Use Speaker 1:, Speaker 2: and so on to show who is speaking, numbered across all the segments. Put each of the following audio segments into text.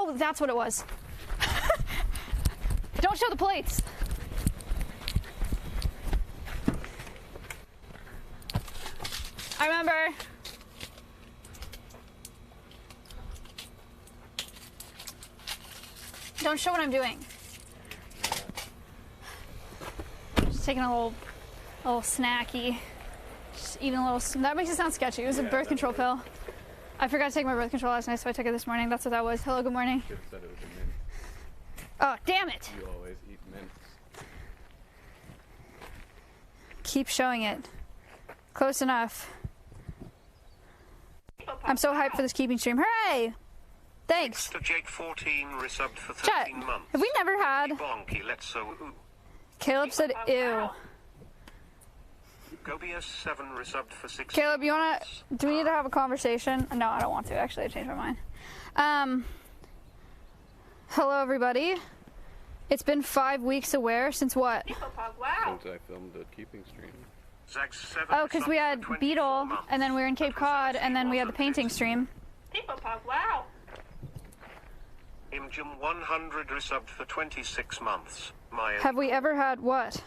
Speaker 1: Oh, that's what it was. Don't show the plates. I remember. Don't show what I'm doing. Just taking a little snacky. Just eating a little. That makes it sound sketchy. It was a birth control pill. I forgot to take my birth control last night, so I took it this morning. That's what that was. Hello, good morning.
Speaker 2: Should have said it was a mint.
Speaker 1: Oh, damn it!
Speaker 2: You always eat mints.
Speaker 1: Keep showing it. Close enough. I'm so hyped for this keeping stream. Hooray! Thanks.
Speaker 3: Mr. Jake 14 resubbed for 13
Speaker 1: Chat,
Speaker 3: months.
Speaker 1: have we never had...
Speaker 3: Bonky, let's so ooh.
Speaker 1: Caleb said ew.
Speaker 3: Gobius 7 resubbed for 6
Speaker 1: Caleb, you wanna... Do we need to have a conversation? No, I don't want to. Actually, I changed my mind. Hello, everybody. It's been 5 weeks aware since what?
Speaker 2: Wow. Since I filmed the keeping stream.
Speaker 1: Oh, because we had Beetle, and then we were in Cape Cod, and then we had the painting stream.
Speaker 4: Wow.
Speaker 3: Imjum 100 resubbed for 26 months.
Speaker 1: Have we ever had what?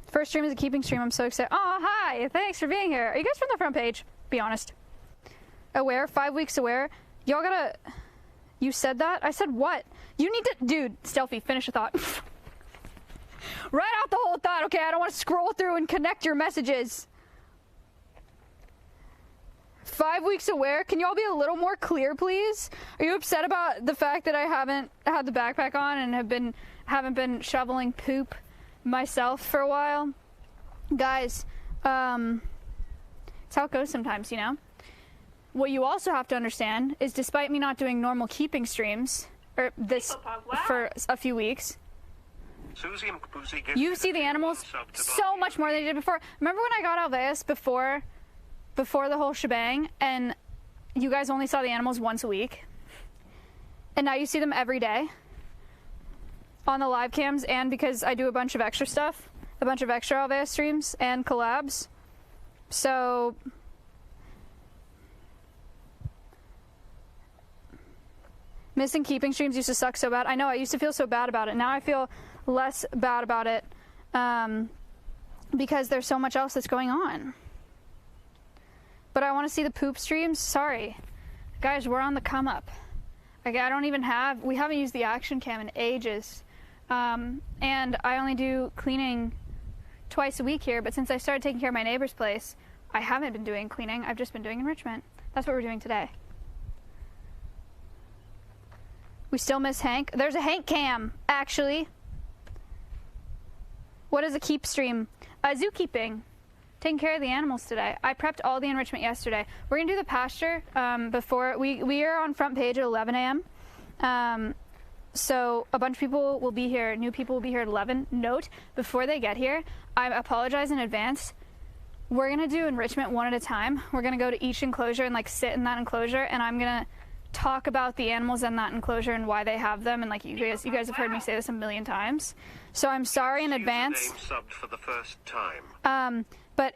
Speaker 1: First stream is a keeping stream. I'm so excited. Oh, hi. Thanks for being here. Are you guys from the front page? Be honest. Aware. 5 weeks aware. Y'all gotta... You said that? I said what? You need to... Dude, Stealthy, finish a thought. Write out the whole thought, okay? I don't want to scroll through and connect your messages. 5 weeks aware? Can y'all be a little more clear, please? Are you upset about the fact that I haven't had the backpack on and haven't been shoveling poop myself for a while? Guys, it's how it goes sometimes, you know? What you also have to understand is despite me not doing normal keeping streams, or this for a few weeks, you see the animals so much more than you did before. Remember when I got Alveus before the whole shebang, and you guys only saw the animals once a week? And now you see them every day on the live cams, and because I do a bunch of extra stuff, a bunch of extra Alveus streams and collabs. So... Missing keeping streams used to suck so bad. I know, I used to feel so bad about it. Now I feel less bad about it because there's so much else that's going on. But I want to see the poop streams. Sorry. Guys, we're on the come up. Like, we haven't used the action cam in ages. And I only do cleaning twice a week here, but since I started taking care of my neighbor's place, I haven't been doing cleaning. I've just been doing enrichment. That's what we're doing today. We still miss Hank. There's a Hank cam, actually. What is a keep stream? Zookeeping. Taking care of the animals today. I prepped all the enrichment yesterday. We're going to do the pasture before. We are on front page at 11 a.m. So a bunch of people will be here. New people will be here at 11. Note, before they get here, I apologize in advance. We're going to do enrichment one at a time. We're going to go to each enclosure and like sit in that enclosure, and I'm going to talk about the animals in that enclosure and why they have them, and like you guys have heard me say this a million times, so I'm sorry in advance.
Speaker 3: Subbed for the first time.
Speaker 1: But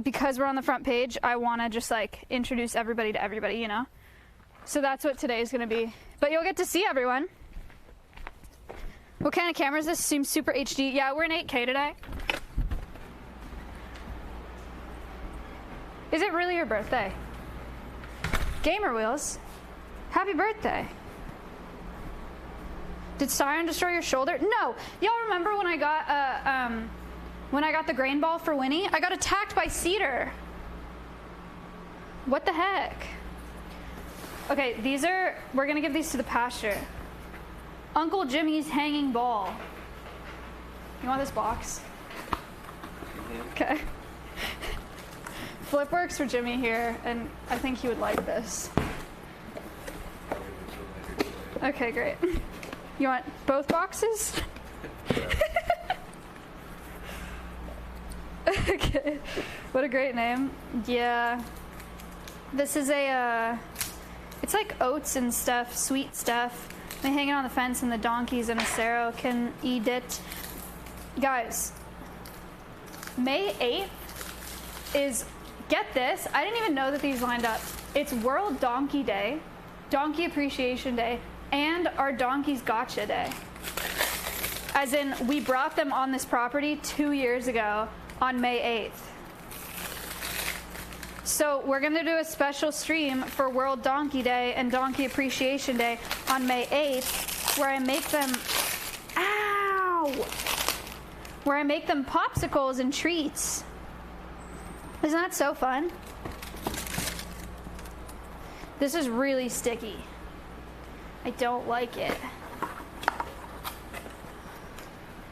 Speaker 1: because we're on the front page, I want to just like introduce everybody to everybody, you know. So that's what today is going to be. But you'll get to see everyone. What kind of camera is this? Seems super HD. Yeah, we're in 8K today. Is it really your birthday? Gamer Wheels, happy birthday. Did Siren destroy your shoulder? No. Y'all remember when I got the grain ball for Winnie? I got attacked by Cedar. What the heck? Okay, we're gonna give these to the pasture. Uncle Jimmy's hanging ball. You want this box? Okay. Flip works for Jimmy here, and I think he would like this. Okay, great. You want both boxes? Okay. What a great name. Yeah. This is it's like oats and stuff, sweet stuff. They hang it on the fence, and the donkeys and Acero can eat it. Guys, May 8th is... Get this, I didn't even know that these lined up. It's World Donkey Day, Donkey Appreciation Day and our Donkey's Gotcha Day. As in, we brought them on this property 2 years ago on May 8th. So we're gonna do a special stream for World Donkey Day and Donkey Appreciation Day on May 8th, where I make them, where I make them popsicles and treats. Isn't that so fun? This is really sticky. I don't like it.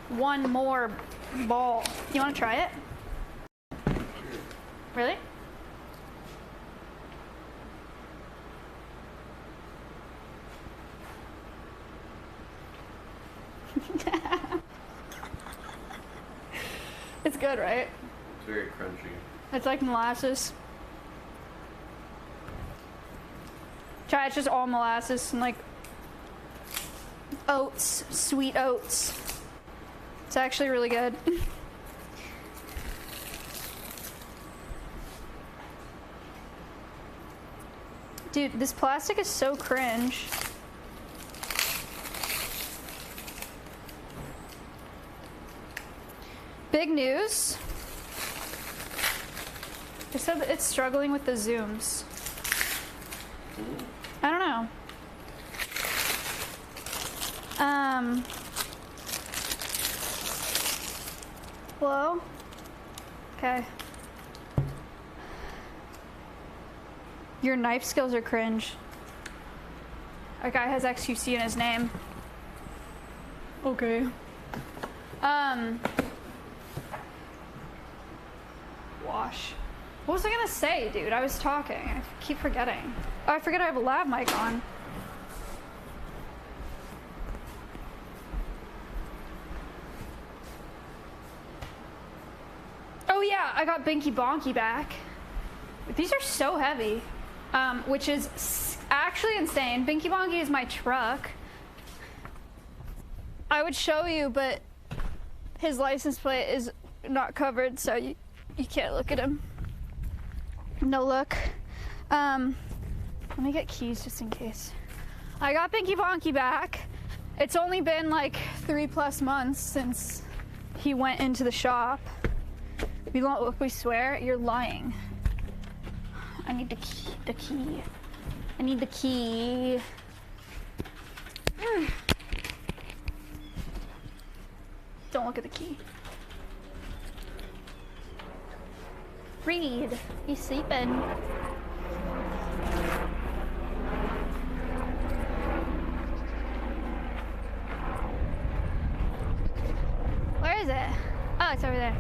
Speaker 1: One more ball. You wanna try it? Really? It's good, right?
Speaker 2: It's very crunchy.
Speaker 1: It's like molasses. Try it, it's just all molasses and like oats, sweet oats. It's actually really good. Dude, this plastic is so cringe. Big news. They said that it's struggling with the zooms. I don't know. Hello? Okay. Your knife skills are cringe. A guy has XQC in his name. Okay. Wash. What was I gonna say, dude? I was talking. I keep forgetting. Oh, I forget I have a lav mic on. Oh yeah, I got Binky Bonky back. These are so heavy, which is actually insane. Binky Bonky is my truck. I would show you, but his license plate is not covered, so you can't look at him. No look. Let me get keys just in case. I got Binky Bonky back. It's only been like 3+ months since he went into the shop. We don't look, we swear, you're lying. I need the key. I need the key. Don't look at the key. Reed, he's sleeping. Where is it? Oh, it's over there.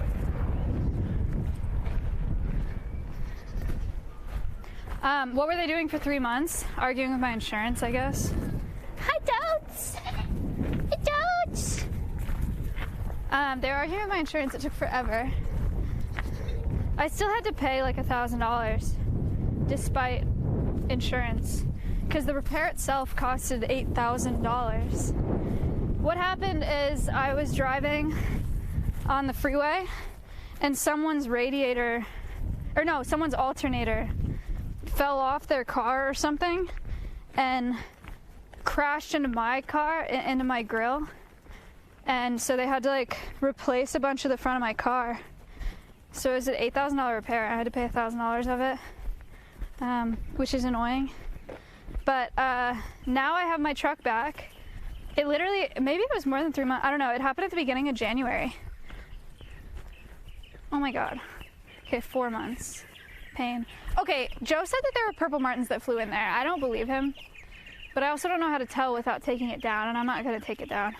Speaker 1: What were they doing for 3 months? Arguing with my insurance, I guess. Hi, Toads! Hi, Toads! They were arguing with my insurance. It took forever. I still had to pay like $1,000 despite insurance because the repair itself costed $8,000. What happened is I was driving on the freeway and someone's alternator fell off their car or something and crashed into my car, into my grill. And so they had to like replace a bunch of the front of my car. So it was an $8,000 repair. I had to pay $1,000 of it, which is annoying. But now I have my truck back. It literally, maybe it was more than 3 months. I don't know. It happened at the beginning of January. Oh my God. Okay, 4 months. Pain. Okay, Joe said that there were purple martins that flew in there. I don't believe him. But I also don't know how to tell without taking it down, and I'm not going to take it down.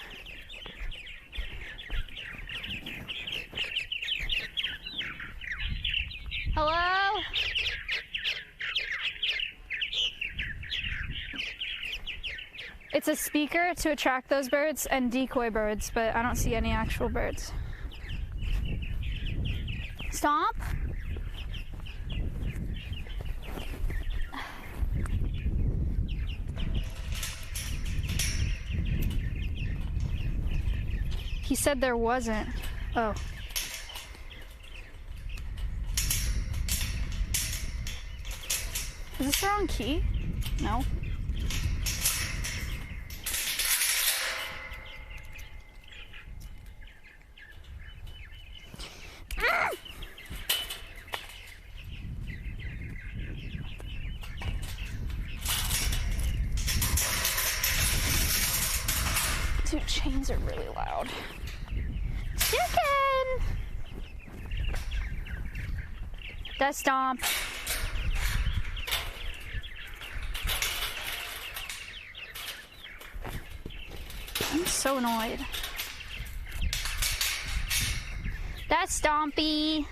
Speaker 1: Hello? It's a speaker to attract those birds and decoy birds, but I don't see any actual birds. Stomp? He said there wasn't. Oh. Is this the wrong key? No. Dude, chains are really loud. Chicken! That's Stomp. I'm so annoyed. That's Stompy.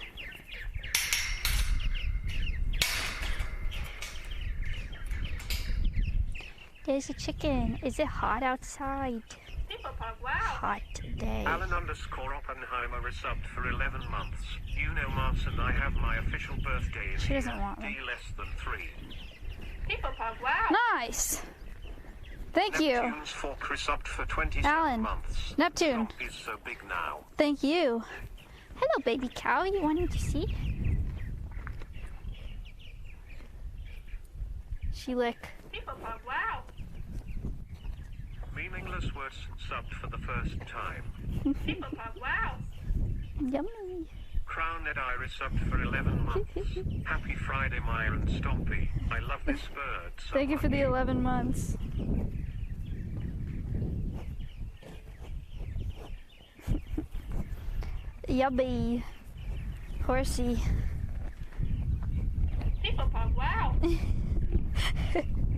Speaker 1: There's a chicken. Is it hot outside?
Speaker 4: Wow.
Speaker 1: Hot day.
Speaker 3: Alan _ Oppenheimer is subbed for 11 months. You know, Mars and I have my official birthday in
Speaker 1: She doesn't want
Speaker 3: D
Speaker 1: me.
Speaker 3: less than 3.
Speaker 4: Wow.
Speaker 1: Nice. Thank you.
Speaker 3: Neptune's Fork is subbed for 27
Speaker 1: Alan.
Speaker 3: months.
Speaker 1: Neptune.
Speaker 3: Stompy's so big now.
Speaker 1: Thank you. Hello, baby cow. You wanted to see? She lick.
Speaker 4: Wow.
Speaker 3: Meaningless words subbed for the first time.
Speaker 4: Wow.
Speaker 1: Yummy.
Speaker 3: Crowned Iris subbed for 11 months. Happy Friday, Maya and Stompy. I love this bird so
Speaker 1: Thank you for the 11 months. Yummy. Horsey.
Speaker 4: Wow.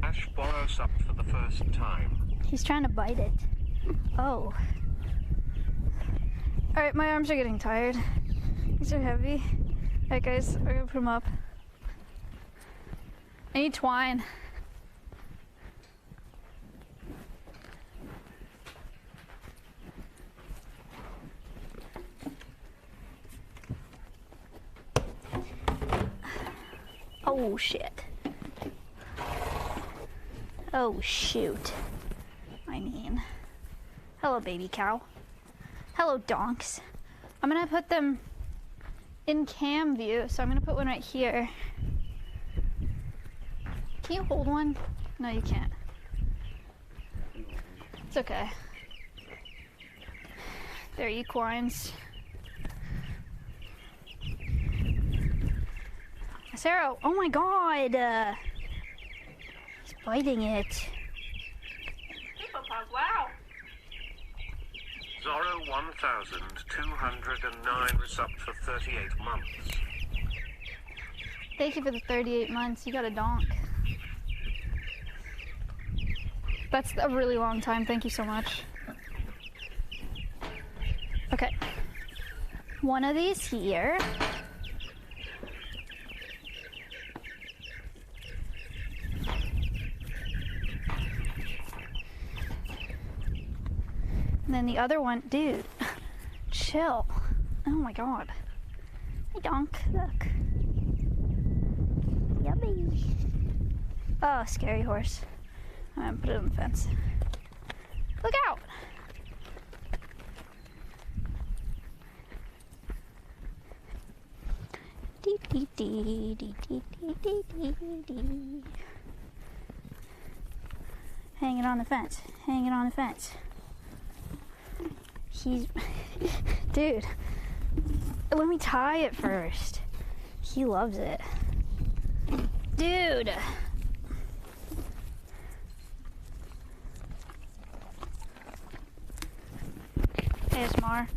Speaker 3: Ash Borrow subbed for the first time.
Speaker 1: He's trying to bite it. Oh. Alright, my arms are getting tired. These are heavy. Alright guys, we're gonna put them up. I need twine. Oh shit. Oh shoot. I mean. Hello, baby cow. Hello, donks. I'm gonna put them in cam view, so I'm gonna put one right here. Can you hold one? No, you can't. It's okay. They're equines. Sarah, oh my god! He's biting it.
Speaker 4: Wow.
Speaker 3: Zorro 1209 is up for 38 months.
Speaker 1: Thank you for the 38 months. You got a donk. That's a really long time. Thank you so much. Okay. One of these here. And then the other one, dude, chill. Oh my god. Hey donk, look. Yummy. Oh, scary horse. I'm gonna put it on the fence. Look out! Dee dee dee dee dee dee dee dee dee. Hang it on the fence. Hang it on the fence. He's... Dude, let me tie it first. He loves it. Dude! ASMR.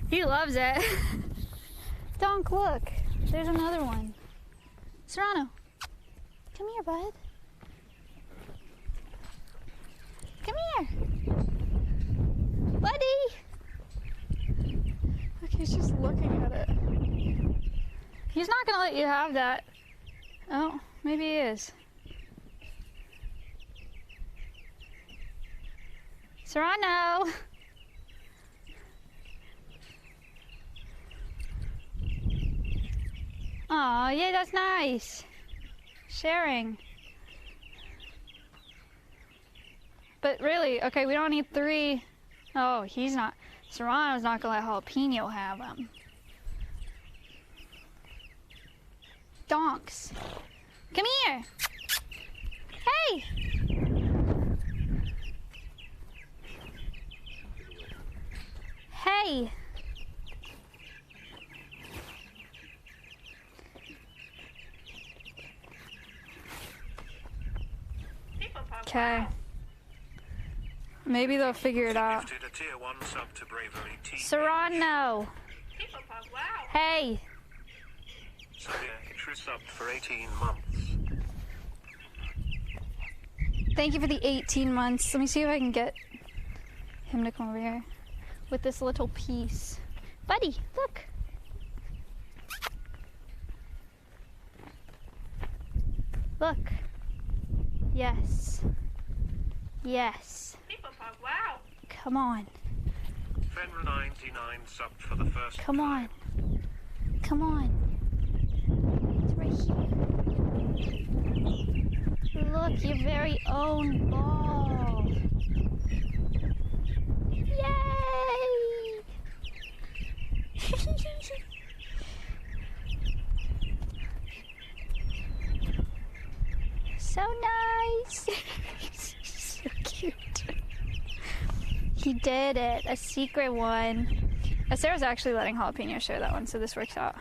Speaker 1: He loves it. Donk, look. There's another one. Serrano, come here, bud. Come here. Buddy. Look, he's just looking at it. He's not gonna let you have that. Oh, maybe he is. Serrano. Aw, yeah, that's nice. Sharing. But really, okay, we don't need 3. Oh, he's not. Serrano's not gonna let Jalapeno have them. Donks. Come here. Hey! Okay. Maybe they'll figure it out.
Speaker 3: Gifted a tier 1 sub to Bravery TV.
Speaker 1: Serrano!
Speaker 4: People Pug, wow.
Speaker 1: Hey!
Speaker 3: It's subbed for 18 months.
Speaker 1: Thank you for the 18 months. Let me see if I can get him to come over here with this little piece. Buddy, look! Look. Yes. Yes.
Speaker 4: People Pug, wow.
Speaker 1: Come on.
Speaker 3: Fenra99 subbed for the first
Speaker 1: Come on.
Speaker 3: time.
Speaker 1: Come on. It's right here. Look, your very own ball. Yay! So nice. So cute. He did it. A secret one. Sarah's actually letting Jalapeno share that one, so this works out.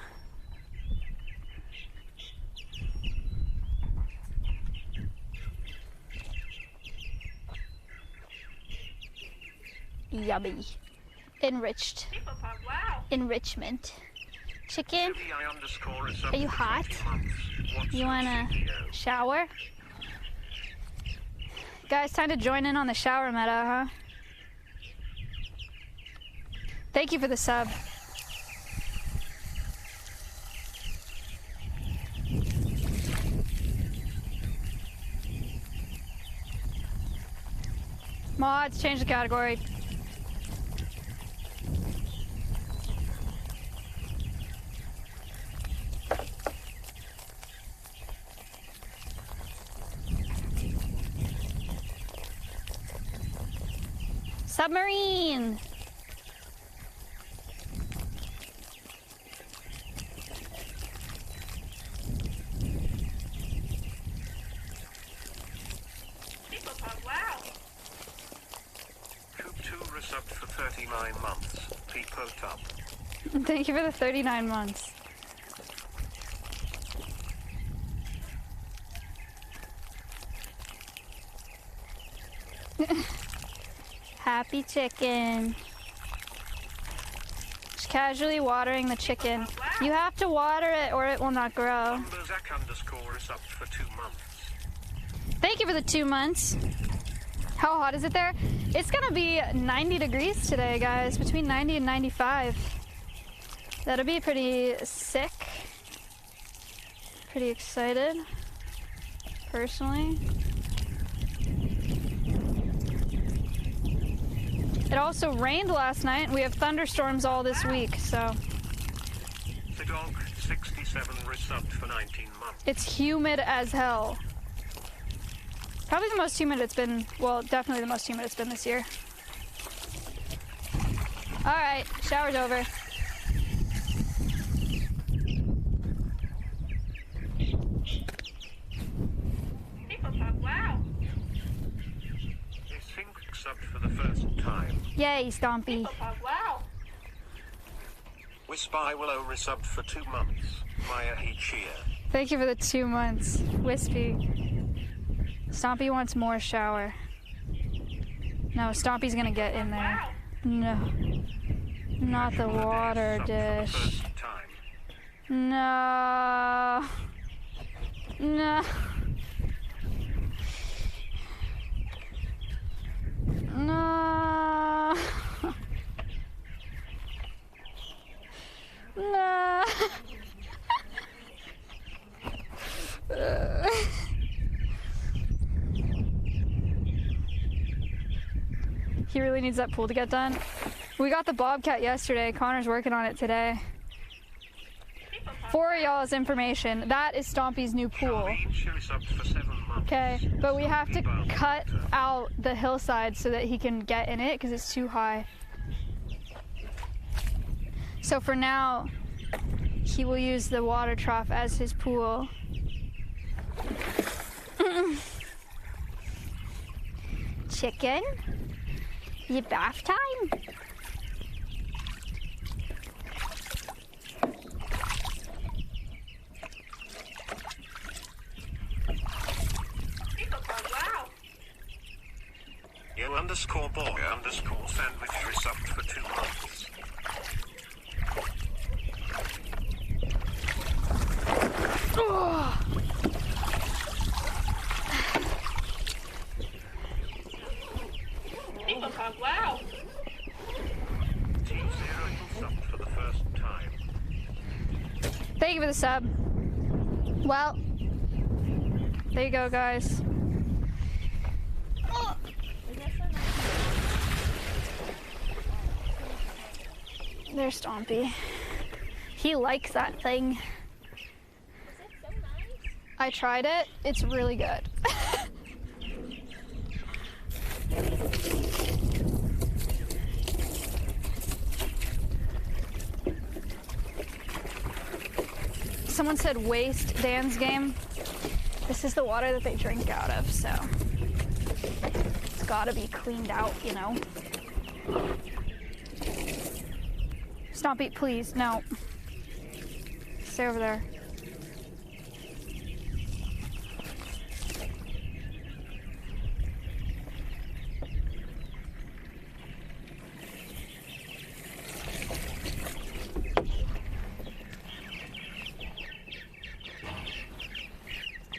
Speaker 1: Yummy. Enriched.
Speaker 4: People Pug, wow.
Speaker 1: Enrichment. Chicken,
Speaker 3: CVI_ is
Speaker 1: are you hot? You wanna shower? Guys, time to join in on the shower meta, huh? Thank you for the sub. Mods, change the category. Submarine!
Speaker 4: People Pug, wow.
Speaker 3: Coop 2 resubbed for 39 months. Peepo Tub.
Speaker 1: Thank you for the 39 months. Happy chicken. Just casually watering the chicken. You have to water it or it will not grow.
Speaker 3: Zach_ is up for 2 months.
Speaker 1: Thank you for the 2 months. How hot is it there? It's gonna be 90 degrees today, guys. Between 90 and 95. That'll be pretty sick. Pretty excited, personally. It also rained last night. We have thunderstorms all this week, so.
Speaker 3: The dog 67 resubbed for 19 months.
Speaker 1: It's humid as hell. Probably the most humid it's been, well, definitely the most humid it's been this year. All right, shower's over.
Speaker 4: People Pug, wow.
Speaker 3: Subbed for the first time.
Speaker 1: Yay, Stompy.
Speaker 4: People Pug, wow.
Speaker 3: Wispy Willow resubbed for 2 months. Maya Higa.
Speaker 1: Thank you for the 2 months, Wispy. Stompy wants more shower. No, Stompy's gonna get in there. No. Not the water dish. No. No. No. No. He really needs that pool to get done. We got the Bobcat yesterday. Connor's working on it today. For y'all's information, that is Stompy's new pool. Okay, but we have to cut out the hillside so that he can get in it because it's too high. So for now, he will use the water trough as his pool. Chicken, you bath time?
Speaker 4: People Pug, wow.
Speaker 3: Diego_boy_sandwich resubbed for 2 months.
Speaker 1: Oh.
Speaker 4: People talk wow.
Speaker 3: T0 subbed for the first time.
Speaker 1: Thank you for the sub. Well, there you go, guys. Oh. There's Stompy. He likes that thing.
Speaker 5: Is it so nice?
Speaker 1: I tried it. It's really good. Someone said waste Dan's game. This is the water that they drink out of, so it's gotta be cleaned out, you know. Stompy, please, no. Stay over there.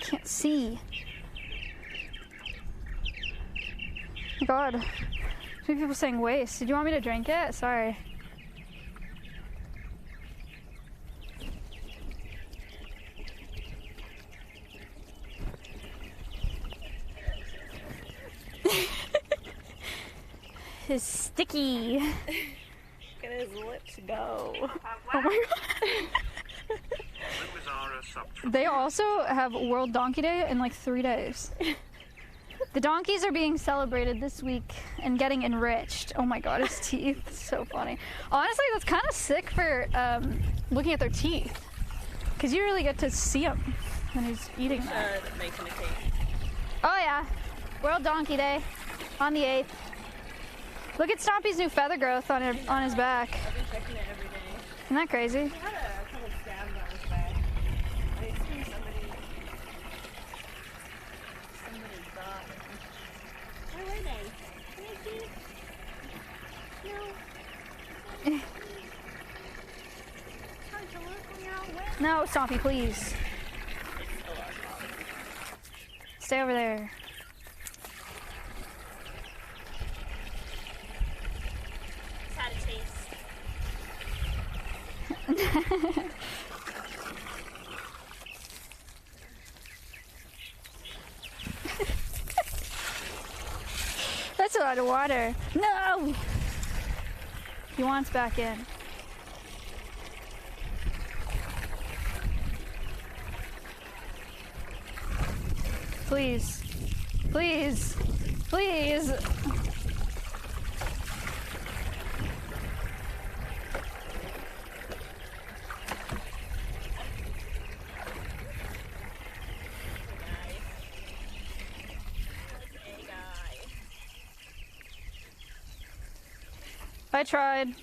Speaker 1: Can't see. Oh God. Too many people saying waste. Did you want me to drink it? Sorry. It's sticky.
Speaker 5: Look at his lips go.
Speaker 1: Oh my God. They also have World Donkey Day in like 3 days. The donkeys are being celebrated this week and getting enriched. Oh my God, his teeth. So funny. Honestly, that's kind of sick for looking at their teeth. Because you really get to see them when he's eating them.
Speaker 5: Making a cake.
Speaker 1: Oh yeah. World Donkey Day on the 8th. Look at Stompy's new feather growth on his back.
Speaker 5: I've been checking it every day.
Speaker 1: Isn't that crazy?
Speaker 5: He had a couple scabs on his back. I assume somebody got him. Where were they? No. It's hard to look when you're all wet.
Speaker 1: No, Stompy, please. Stay over there.
Speaker 5: It's had a taste. That's a lot of water. No! He wants back in. Please. Please. Please. I tried.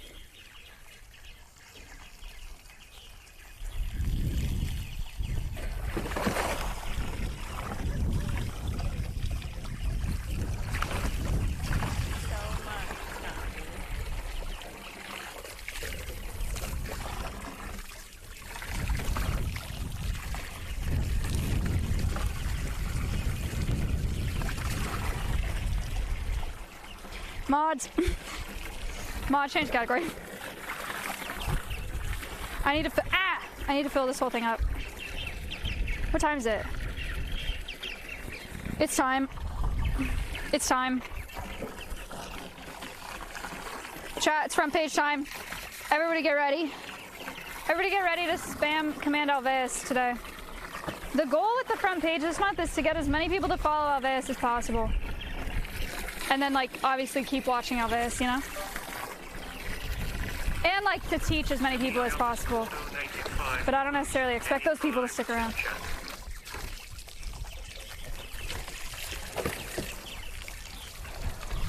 Speaker 5: Mods. Mod, change category. I need to fill this whole thing up. What time is it? It's time. It's time. Chat, it's front page time. Everybody get ready. Everybody get ready to spam Command Alveus today. The goal with the front page this month is to get as many people to follow Alveus as possible. And then, like, obviously keep watching Alveus, you know? And, like, to teach as many people as possible. But I don't necessarily expect those people to stick around.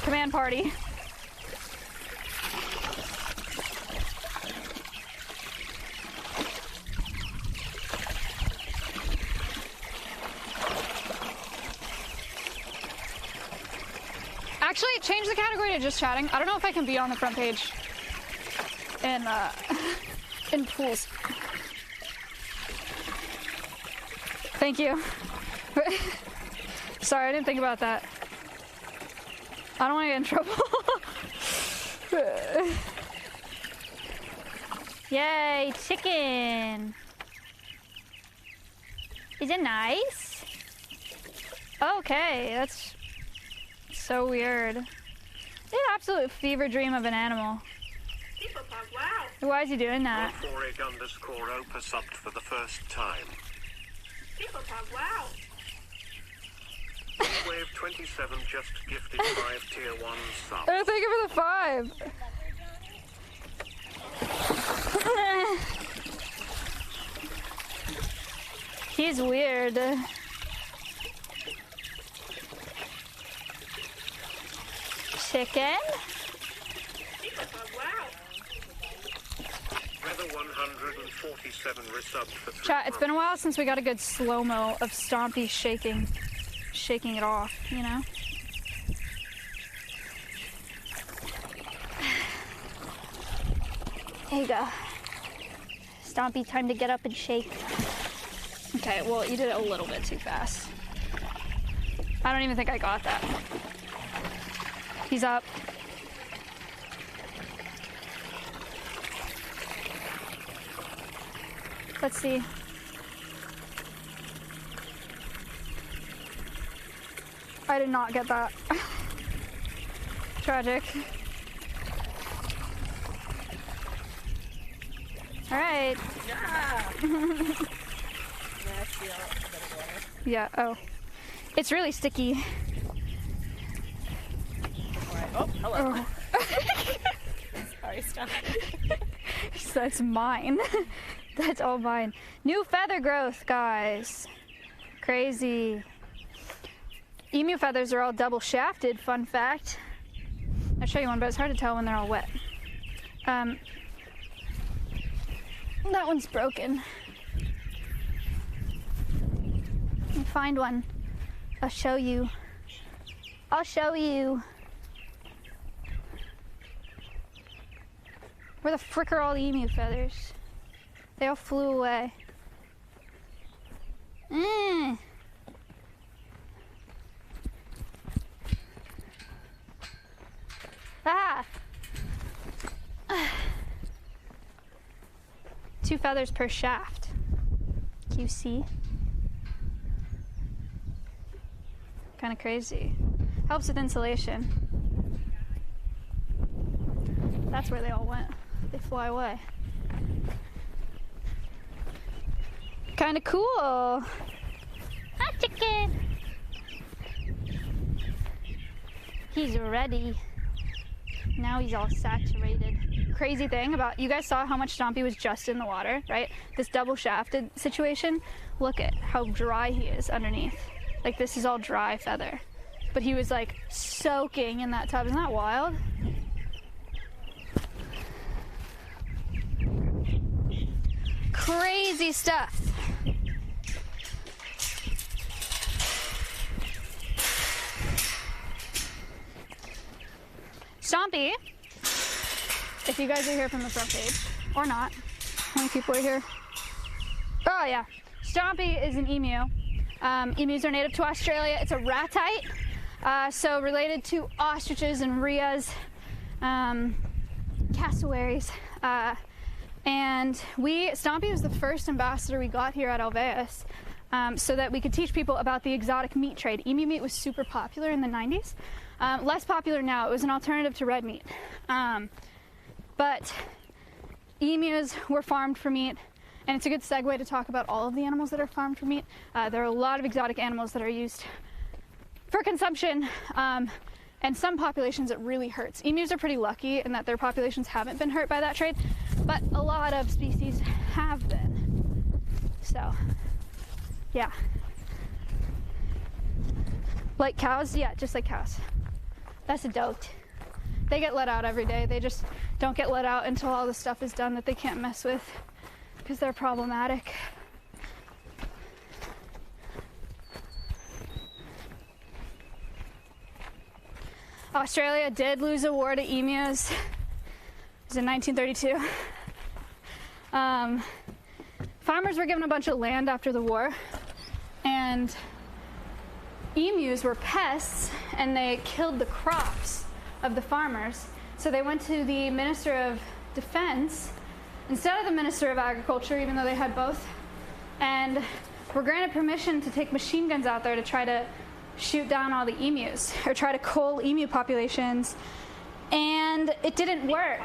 Speaker 5: Command party.
Speaker 1: Actually, change the category to just chatting. I don't know if I can be on the front page in pools. Thank you. Sorry, I didn't think about that. I don't want to get in trouble. Yay, chicken. Is it nice? Okay, that's so weird. It's an absolute fever dream of an animal.
Speaker 4: Hippopod, wow.
Speaker 1: Why is he doing that?
Speaker 3: _Opa subbed for the first time.
Speaker 4: Hippopod, wow.
Speaker 3: Wave 27 just gifted 5 tier 1 subs.
Speaker 1: Oh, thank you for the 5. He's weird. Chicken?
Speaker 4: Hippopod, wow.
Speaker 3: Weather 147 resubbed for 3
Speaker 1: Chat, it's been a while since we got a good slow-mo of Stompy shaking it off, you know? Higa. Stompy, time to get up and shake. Okay, well, you did it a little bit too fast. I don't even think I got that. He's up. Let's see. I did not get that. Tragic. All right. Yeah, oh. It's really sticky.
Speaker 6: Oh, hello.
Speaker 1: Oh.
Speaker 6: Sorry, stop.
Speaker 1: That's mine. That's all mine. New feather growth, guys. Crazy. Emu feathers are all double shafted, fun fact. I'll show you one, but it's hard to tell when they're all wet. That one's broken. Let me find one. I'll show you. I'll show you. Where the frick are all the emu feathers? They all flew away. Ah! 2 feathers per shaft. QC. Kind of crazy. Helps with insulation. That's where they all went. They fly away. Kind of cool. Hi, chicken. He's ready. Now he's all saturated. Crazy thing about, you guys saw how much Stompy was just in the water, right? This double shafted situation. Look at how dry he is underneath. Like, this is all dry feather. But he was like soaking in that tub. Isn't that wild? Crazy stuff. Stompy, if you guys are here from the front page, or not, how many people are here? Oh yeah, Stompy is an emu. Emus are native to Australia. It's a ratite, so related to ostriches and rheas, cassowaries. And Stompy was the first ambassador we got here at Alveus, so that we could teach people about the exotic meat trade. Emu meat was super popular in the 90s. Less popular now. It was an alternative to red meat. But emus were farmed for meat, and it's a good segue to talk about all of the animals that are farmed for meat. There are a lot of exotic animals that are used for consumption, and some populations it really hurts. Emus are pretty lucky in that their populations haven't been hurt by that trade, but a lot of species have been. So, yeah. Like cows? Yeah, just like cows. That's a dote. They get let out every day. They just don't get let out until all the stuff is done that they can't mess with because they're problematic. Australia did lose a war to emus. It was in 1932. Farmers were given a bunch of land after the war, and emus were pests, and they killed the crops of the farmers. So they went to the Minister of Defense instead of the Minister of Agriculture, even though they had both, and were granted permission to take machine guns out there to try to shoot down all the emus, or try to cull emu populations, and it didn't work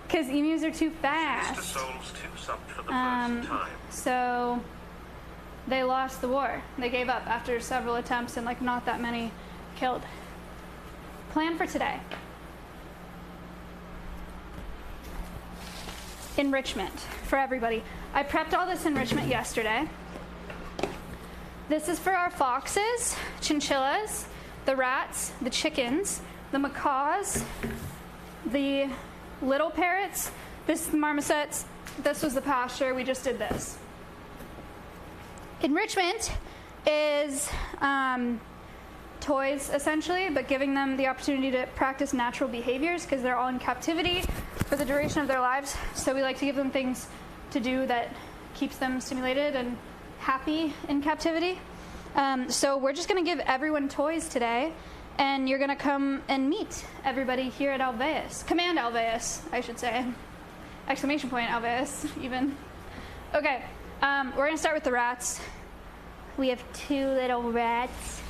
Speaker 1: because emus are too fast.
Speaker 3: Mr. Souls 2 subbed for the first time.
Speaker 1: So they lost the war. They gave up after several attempts and like not that many killed. Plan for today. Enrichment for everybody. I prepped all this enrichment yesterday. This is for our foxes, chinchillas, the rats, the chickens, the macaws, the little parrots, this is the marmosets, this was the pasture, we just did this. Enrichment is toys, essentially, but giving them the opportunity to practice natural behaviors because they're all in captivity for the duration of their lives. So we like to give them things to do that keeps them stimulated and happy in captivity. So we're just going to give everyone toys today, and you're going to come and meet everybody here at Alveus. Command Alveus, I should say. Exclamation point Alveus, even. Okay, we're going to start with the rats. We have 2 little rats.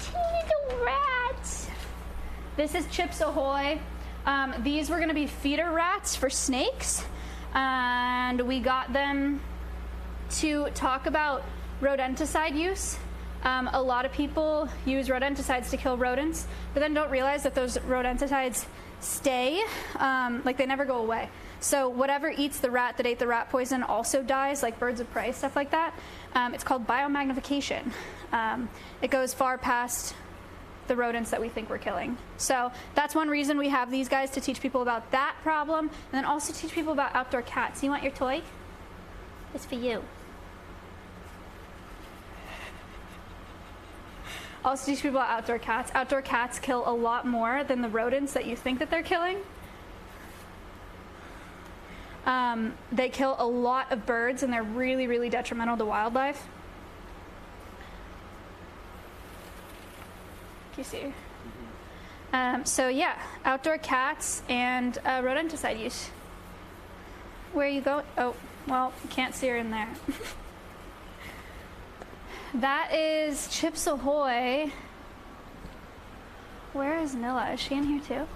Speaker 1: 2 little rats. This is Chips Ahoy. These were going to be feeder rats for snakes, and we got them to talk about rodenticide use. A lot of people use rodenticides to kill rodents, but then don't realize that those rodenticides stay, like they never go away. So whatever eats the rat that ate the rat poison also dies, like birds of prey, stuff like that. It's called biomagnification. It goes far past the rodents that we think we're killing. So that's one reason we have these guys, to teach people about that problem, and then also teach people about outdoor cats. You want your toy? It's for you. Also teach people about outdoor cats. Outdoor cats kill a lot more than the rodents that you think that they're killing. They kill a lot of birds, and they're really, really detrimental to wildlife. Can you see? So yeah, outdoor cats and rodenticide use. Where are you going? Oh, well, can't see her in there. That is Chips Ahoy. Where is Nilla? Is she in here too?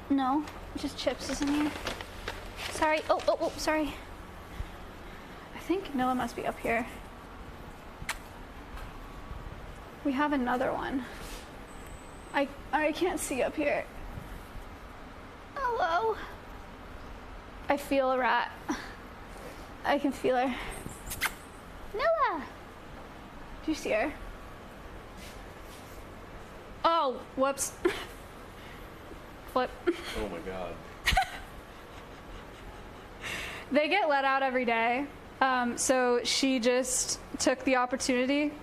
Speaker 1: No, just Chips is in here. Sorry. Oh, sorry. I think Nilla must be up here. We have another one. I can't see up here. Hello. I feel a rat. I can feel her. Nilla! Do you see her? Oh, whoops. Flip.
Speaker 2: Oh my god.
Speaker 1: They get let out every day, so she just took the opportunity,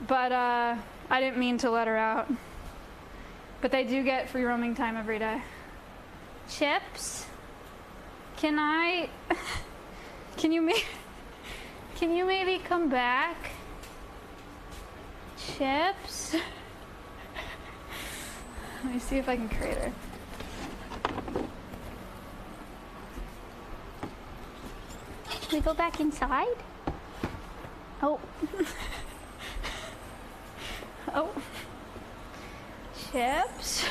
Speaker 1: but I didn't mean to let her out. But they do get free roaming time every day. Chips? Can you maybe come back? Chips? Let me see if I can create her. Can we go back inside? Oh. Oh. Chips?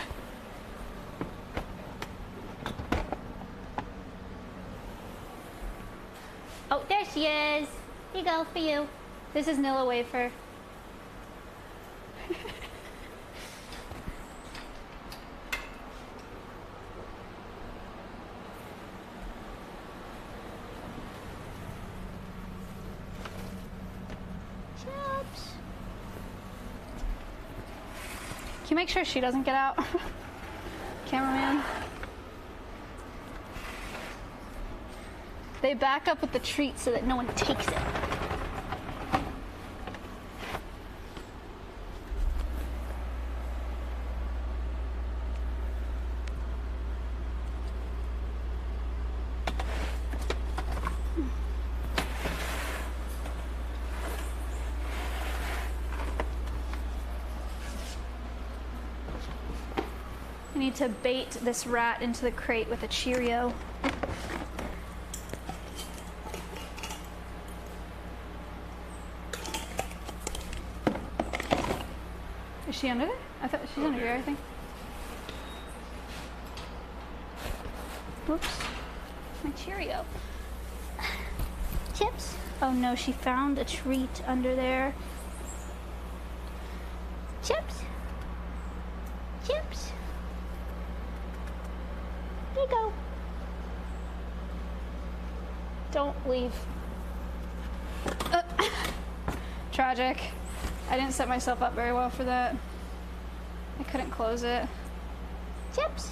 Speaker 1: Oh, there she is. Here you go, for you. This is Nilla Wafer. Chips. Can you make sure she doesn't get out? Cameraman. They back up with the treat so that no one takes it. I need to bait this rat into the crate with a Cheerio. Is she under there? I thought she's under here, I think. Whoops. My Cheerio. Chips? Oh no, she found a treat under there. Chips? Chips? There you go. Don't leave. Tragic. I didn't set myself up very well for that. I couldn't close it. Chips?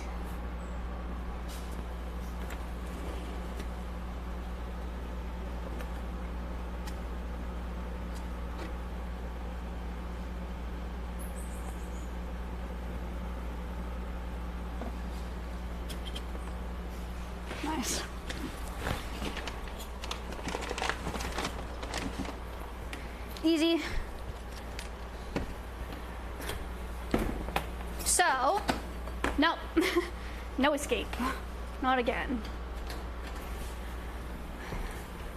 Speaker 1: Nice. Easy. So, no, no escape, not again.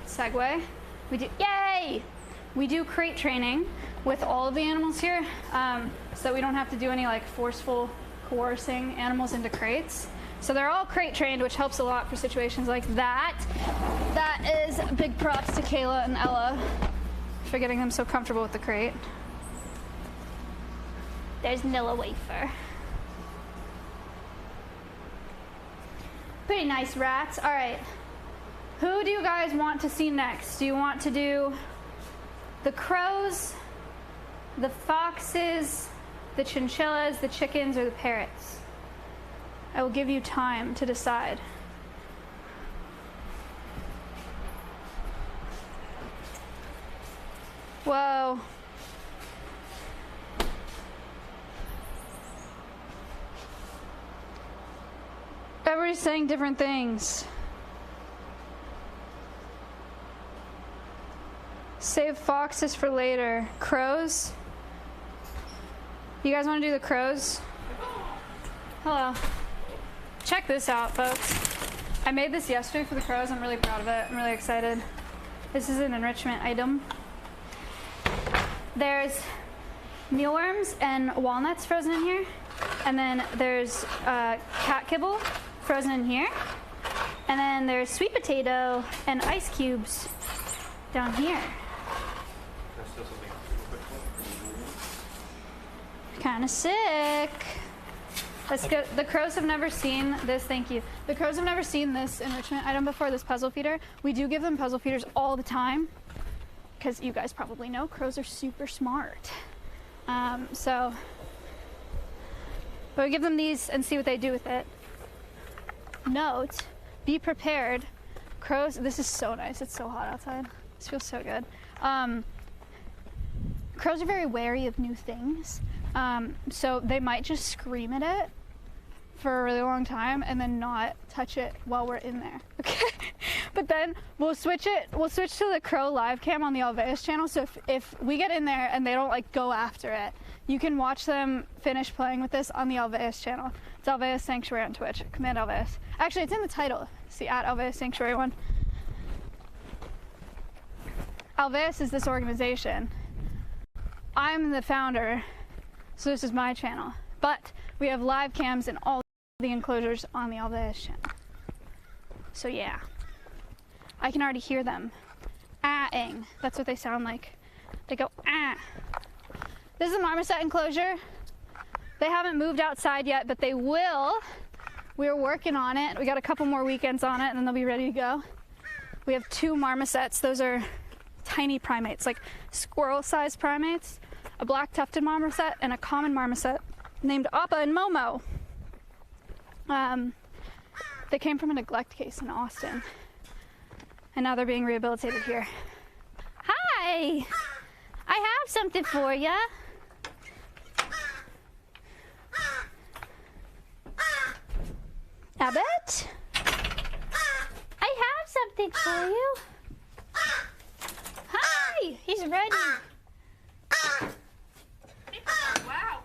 Speaker 1: Segue, yay! We do crate training with all of the animals here, so that we don't have to do any like forceful coercing animals into crates. So they're all crate trained, which helps a lot for situations like that. That is big props to Kayla and Ella for getting them so comfortable with the crate. There's Nilla Wafer. Pretty nice rats. All right. Who do you guys want to see next? Do you want to do the crows, the foxes, the chinchillas, the chickens, or the parrots? I will give you time to decide. Whoa. Everybody's saying different things. Save foxes for later. Crows? You guys want to do the crows? Hello. Check this out, folks. I made this yesterday for the crows. I'm really proud of it. I'm really excited. This is an enrichment item. There's mealworms and walnuts frozen in here. And then there's cat kibble frozen in here. And then there's sweet potato and ice cubes down here. Kind of sick. Let's go. The crows have never seen this. Thank you. The crows have never seen this enrichment item before, this puzzle feeder. We do give them puzzle feeders all the time because you guys probably know crows are super smart. But we give them these and see what they do with it. Note, be prepared. Crows, this is so nice. It's so hot outside. This feels so good. Crows are very wary of new things. So they might just scream at it for a really long time and then not touch it while we're in there. Okay. But then we'll switch to the crow live cam on the Alveus channel. So if we get in there and they don't like go after it, you can watch them finish playing with this on the Alveus channel. It's Alveus Sanctuary on Twitch. Command Alveus. Actually, it's in the title. It's the @Alveus Sanctuary one. Alveus is this organization. I'm the founder, so this is my channel. But we have live cams in all the enclosures on the Alveus channel. So yeah, I can already hear them ah-ing. That's what they sound like. They go ah. This is a marmoset enclosure. They haven't moved outside yet, but they will. We're working on it. We got a couple more weekends on it, and then they'll be ready to go. We have 2 marmosets. Those are tiny primates, like squirrel-sized primates. A black tufted marmoset and a common marmoset named Appa and Momo. They came from a neglect case in Austin, and now they're being rehabilitated here. Hi! I have something for ya. Abbott? I have something for you. Hi! He's ready.
Speaker 4: Wow.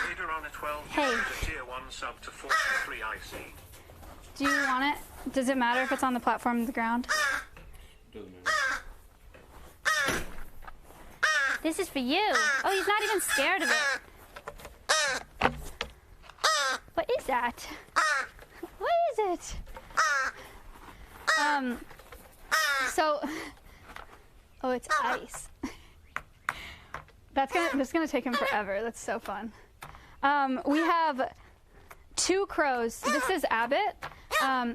Speaker 3: Leader on a 12
Speaker 1: Hey.
Speaker 3: tier 1 1 sub to 43 IC.
Speaker 1: Do you want it? Does it matter if it's on the platform or the ground?
Speaker 2: Doesn't matter.
Speaker 1: This is for you. Oh, he's not even scared of it. What is that? What is it? So, oh, it's ice. This is gonna take him forever. That's so fun. We have 2 crows. This is Abbott.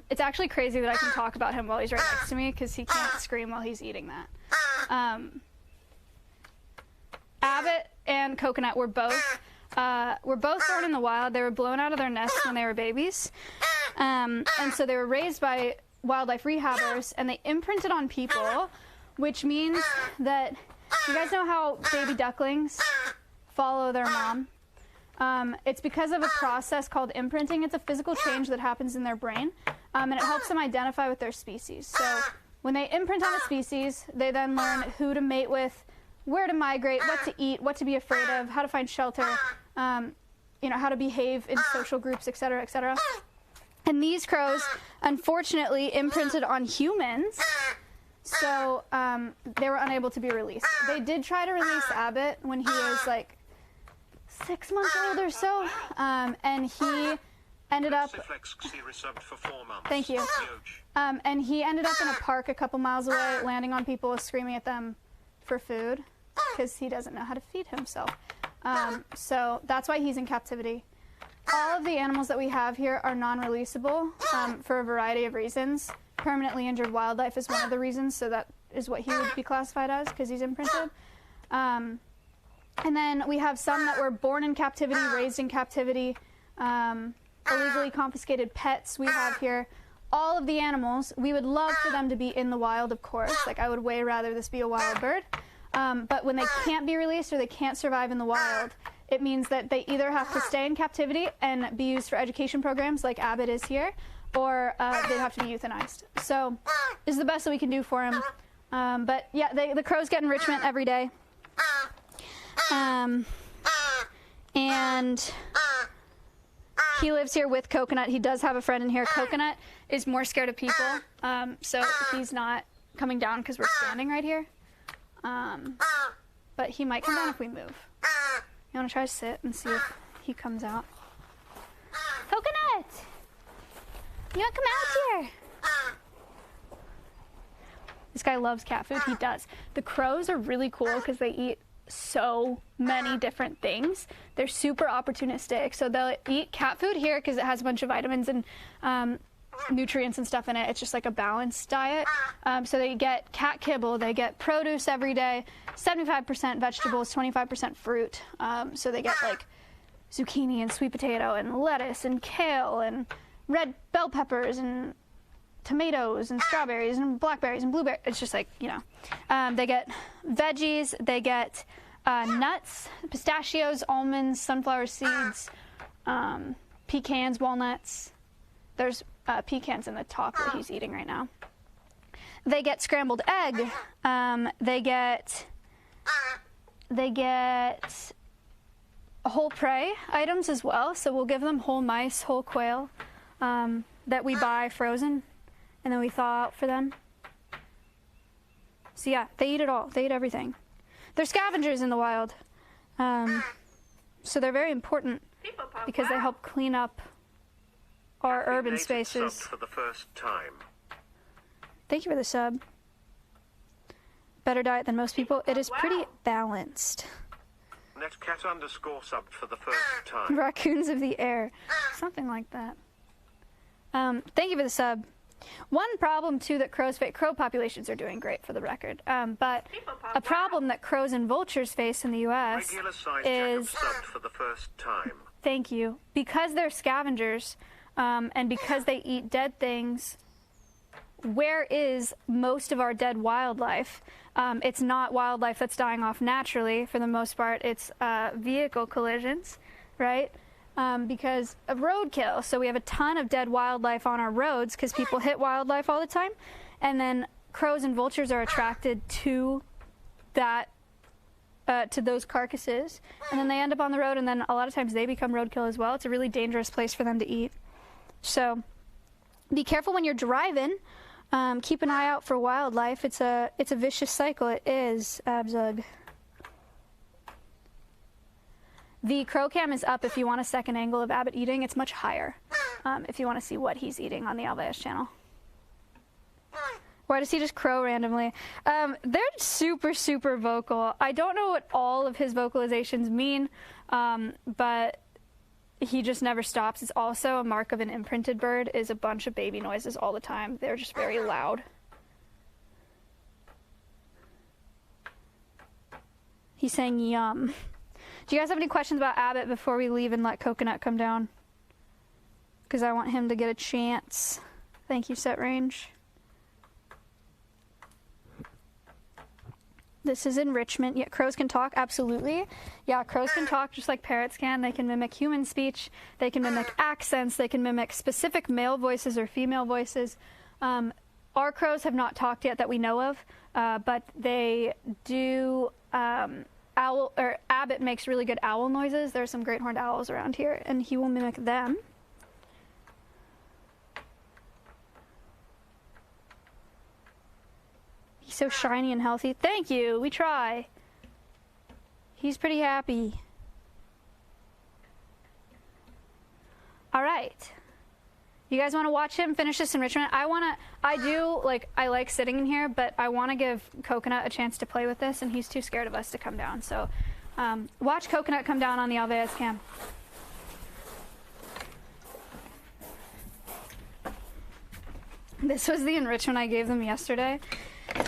Speaker 1: It's actually crazy that I can talk about him while he's right next to me because he can't scream while he's eating that. Abbott and Coconut were both born in the wild. They were blown out of their nests when they were babies, and so they were raised by wildlife rehabbers, and they imprinted on people, which means that you guys know how baby ducklings follow their mom. It's because of a process called imprinting. It's a physical change that happens in their brain, and it helps them identify with their species. So when they imprint on a species, they then learn who to mate with, where to migrate, what to eat, what to be afraid of, how to find shelter, how to behave in social groups, etc., etc. And these crows, unfortunately, imprinted on humans, so they were unable to be released. They did try to release Abbott when he was like 6 months old or so, and he ended up. Thank you. And he ended up in a park a couple miles away, landing on people, screaming at them for food because he doesn't know how to feed himself. So that's why he's in captivity. All of the animals that we have here are non-releasable for a variety of reasons. Permanently injured wildlife is one of the reasons, so that is what he would be classified as because he's imprinted. And then we have some that were born in captivity, raised in captivity, illegally confiscated pets we have here. All of the animals, we would love for them to be in the wild, of course. Like, I would way rather this be a wild bird. But when they can't be released or they can't survive in the wild, it means that they either have to stay in captivity and be used for education programs like Abbott is here, or they have to be euthanized. So this is the best that we can do for him. But yeah, the crows get enrichment every day. And he lives here with Coconut. He does have a friend in here. Coconut is more scared of people, so he's not coming down because we're standing right here. But he might come down if we move. You want to try to sit and see if he comes out? Coconut! You want to come out here? This guy loves cat food. He does. The crows are really cool because they eat so many different things. They're super opportunistic. So they'll eat cat food here because it has a bunch of vitamins and nutrients and stuff in it. It's just like a balanced diet. So they get cat kibble. They get produce every day, 75% vegetables, 25% fruit. So they get like zucchini and sweet potato and lettuce and kale and red bell peppers and tomatoes and strawberries and blackberries and blueberries. It's just like, they get veggies, they get nuts, pistachios, almonds, sunflower seeds, pecans, walnuts. There's pecans in the top that he's eating right now. They get scrambled egg. They get whole prey items as well. So we'll give them whole mice, whole quail that we buy frozen, and then we thaw out for them. So yeah, they eat it all. They eat everything. They're scavengers in the wild. So they're very important because they help clean up our urban spaces.
Speaker 3: For the first time.
Speaker 1: Thank you for the sub. Better diet than most people. It is pretty balanced.
Speaker 3: Netcat _ subbed for the first time.
Speaker 1: Raccoons of the air. Something like that. Thank you for the sub. One problem, too, that crow populations are doing great, for the record. But a problem that crows and vultures face in the U.S. is...
Speaker 3: subbed for the first time.
Speaker 1: Thank you. Because they're scavengers, and because they eat dead things, where is most of our dead wildlife? It's not wildlife that's dying off naturally, for the most part. It's vehicle collisions, right? Because of roadkill. So we have a ton of dead wildlife on our roads because people hit wildlife all the time. And then crows and vultures are attracted to that to those carcasses, and then they end up on the road, and then a lot of times they become roadkill as well. It's a really dangerous place for them to eat. So be careful when you're driving. Keep an eye out for wildlife. It's a vicious cycle. It is, Abzug. The crow cam is up if you want a second angle of Abbott eating. It's much higher if you want to see what he's eating on the Alveus channel. Why does he just crow randomly? They're super, super vocal. I don't know what all of his vocalizations mean, but he just never stops. It's also a mark of an imprinted bird, is a bunch of baby noises all the time. They're just very loud. He's saying yum. Do you guys have any questions about Abbott before we leave and let Coconut come down? Because I want him to get a chance. Thank you, Set Range. This is enrichment. Yeah, crows can talk, absolutely. Yeah, crows can talk just like parrots can. They can mimic human speech. They can mimic accents. They can mimic specific male voices or female voices. Our crows have not talked yet that we know of, but they do. Abbott makes really good owl noises. There are some great horned owls around here, and he will mimic them. He's so shiny and healthy. Thank you. We try. He's pretty happy. All right. You guys want to watch him finish this enrichment? I like sitting in here, but I want to give Coconut a chance to play with this, and he's too scared of us to come down. So watch Coconut come down on the Alveus cam. This was the enrichment I gave them yesterday.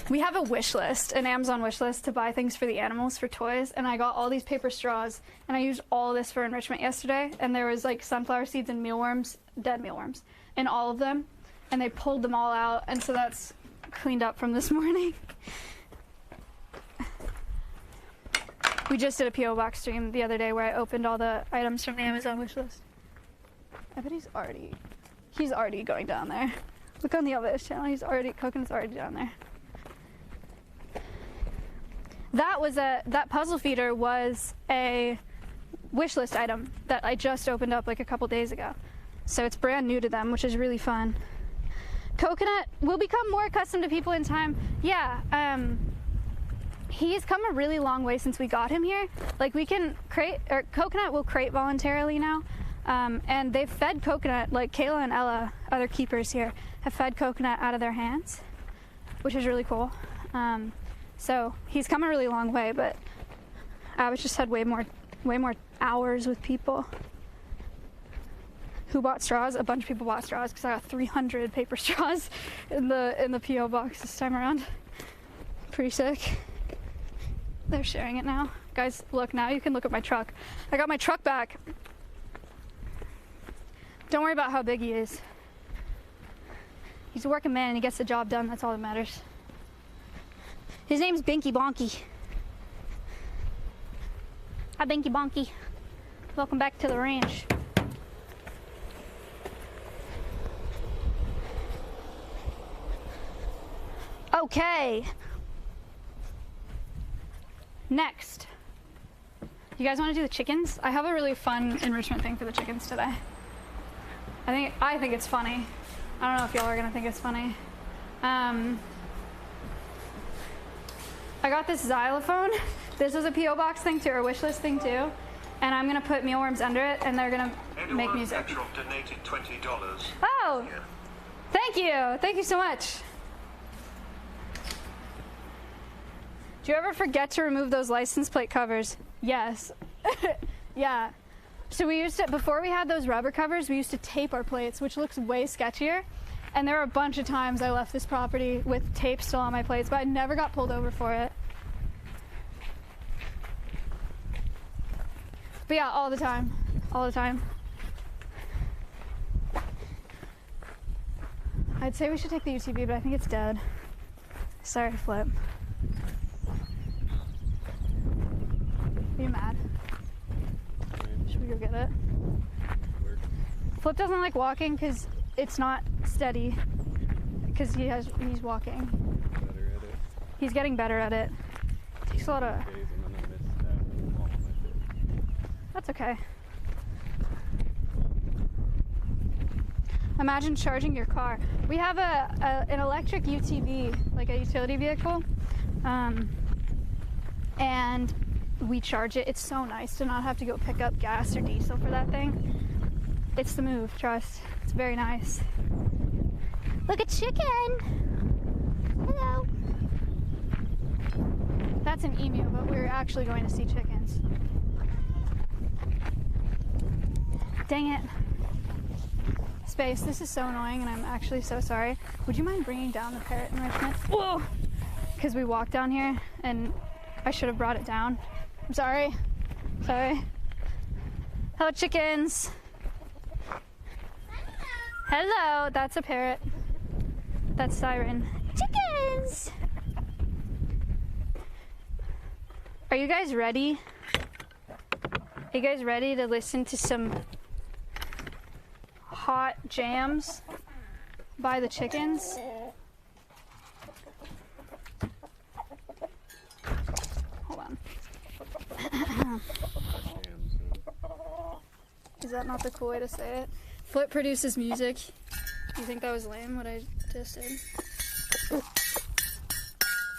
Speaker 1: We have a wish list, an Amazon wish list to buy things for the animals, for toys, and I got all these paper straws, and I used all this for enrichment yesterday, and there was like sunflower seeds and mealworms, dead mealworms, in all of them, and they pulled them all out, and so that's cleaned up from this morning. We just did a P.O. Box stream the other day where I opened all the items from the Amazon wish list. I bet he's already going down there. Look on the Alveus channel, Coconut's already down there. That puzzle feeder was a wish list item that I just opened up like a couple days ago. So it's brand new to them, which is really fun. Coconut will become more accustomed to people in time. Yeah, he's come a really long way since we got him here. Like Coconut will crate voluntarily now. And they've fed Coconut, like Kayla and Ella, other keepers here, have fed Coconut out of their hands, which is really cool. So he's come a really long way, but Abbott just had way more hours with people. Who bought straws? A bunch of people bought straws because I got 300 paper straws in the P.O. box this time around. Pretty sick. They're sharing it now. Guys, look, now you can look at my truck. I got my truck back. Don't worry about how big he is. He's a working man and he gets the job done. That's all that matters. His name's Binky Bonky. Hi, Binky Bonky. Welcome back to the ranch. Okay. Next. You guys want to do the chickens? I have a really fun enrichment thing for the chickens today. I think it's funny. I don't know if y'all are gonna think it's funny. I got this xylophone. This was a P.O. box thing too, or a wish list thing too. And I'm gonna put mealworms under it, and they're gonna make music.
Speaker 3: Donated $20.
Speaker 1: Oh, yeah. Thank you so much. Do you ever forget to remove those license plate covers? Yes. Yeah. So we used to, before we had those rubber covers, we used to tape our plates, which looks way sketchier. And there were a bunch of times I left this property with tape still on my plates, but I never got pulled over for it. But yeah, all the time. All the time. I'd say we should take the UTV, but I think it's dead. Sorry, Flip. Are you mad? Should we go get it? Flip doesn't like walking because it's not steady. Because he's walking.
Speaker 2: Better at it.
Speaker 1: He's getting better at it. Takes a lot of.
Speaker 2: Days and then I miss
Speaker 1: That's okay. Imagine charging your car. We have an electric UTV, like a utility vehicle, and we charge it. It's so nice to not have to go pick up gas or diesel for that thing. It's the move, trust. It's very nice. Look, a chicken! Hello. That's an emu, but we're actually going to see chickens. Dang it. Space, this is so annoying and I'm actually so sorry. Would you mind bringing down the parrot enrichment? Whoa! Because we walked down here and I should have brought it down. I'm sorry. Sorry. Hello, chickens. Hello, that's a parrot. That's Siren. Chickens! Are you guys ready? Are you guys ready to listen to some hot jams by the chickens? Hold on. Is that not the cool way to say it? Flip produces music. You think that was lame, what I just said?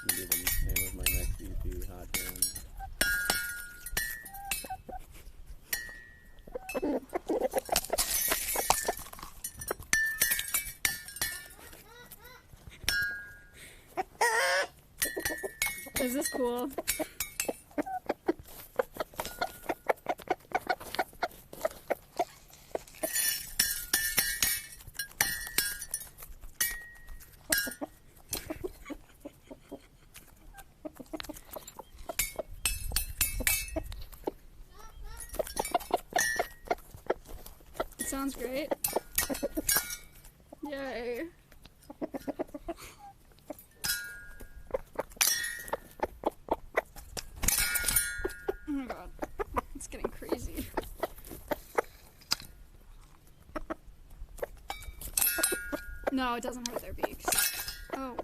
Speaker 2: Maybe the name of my next EP, Hot Jams.
Speaker 1: Is this cool? It sounds great. Yay. Oh my god, it's getting crazy. No, it doesn't hurt their beaks. Oh.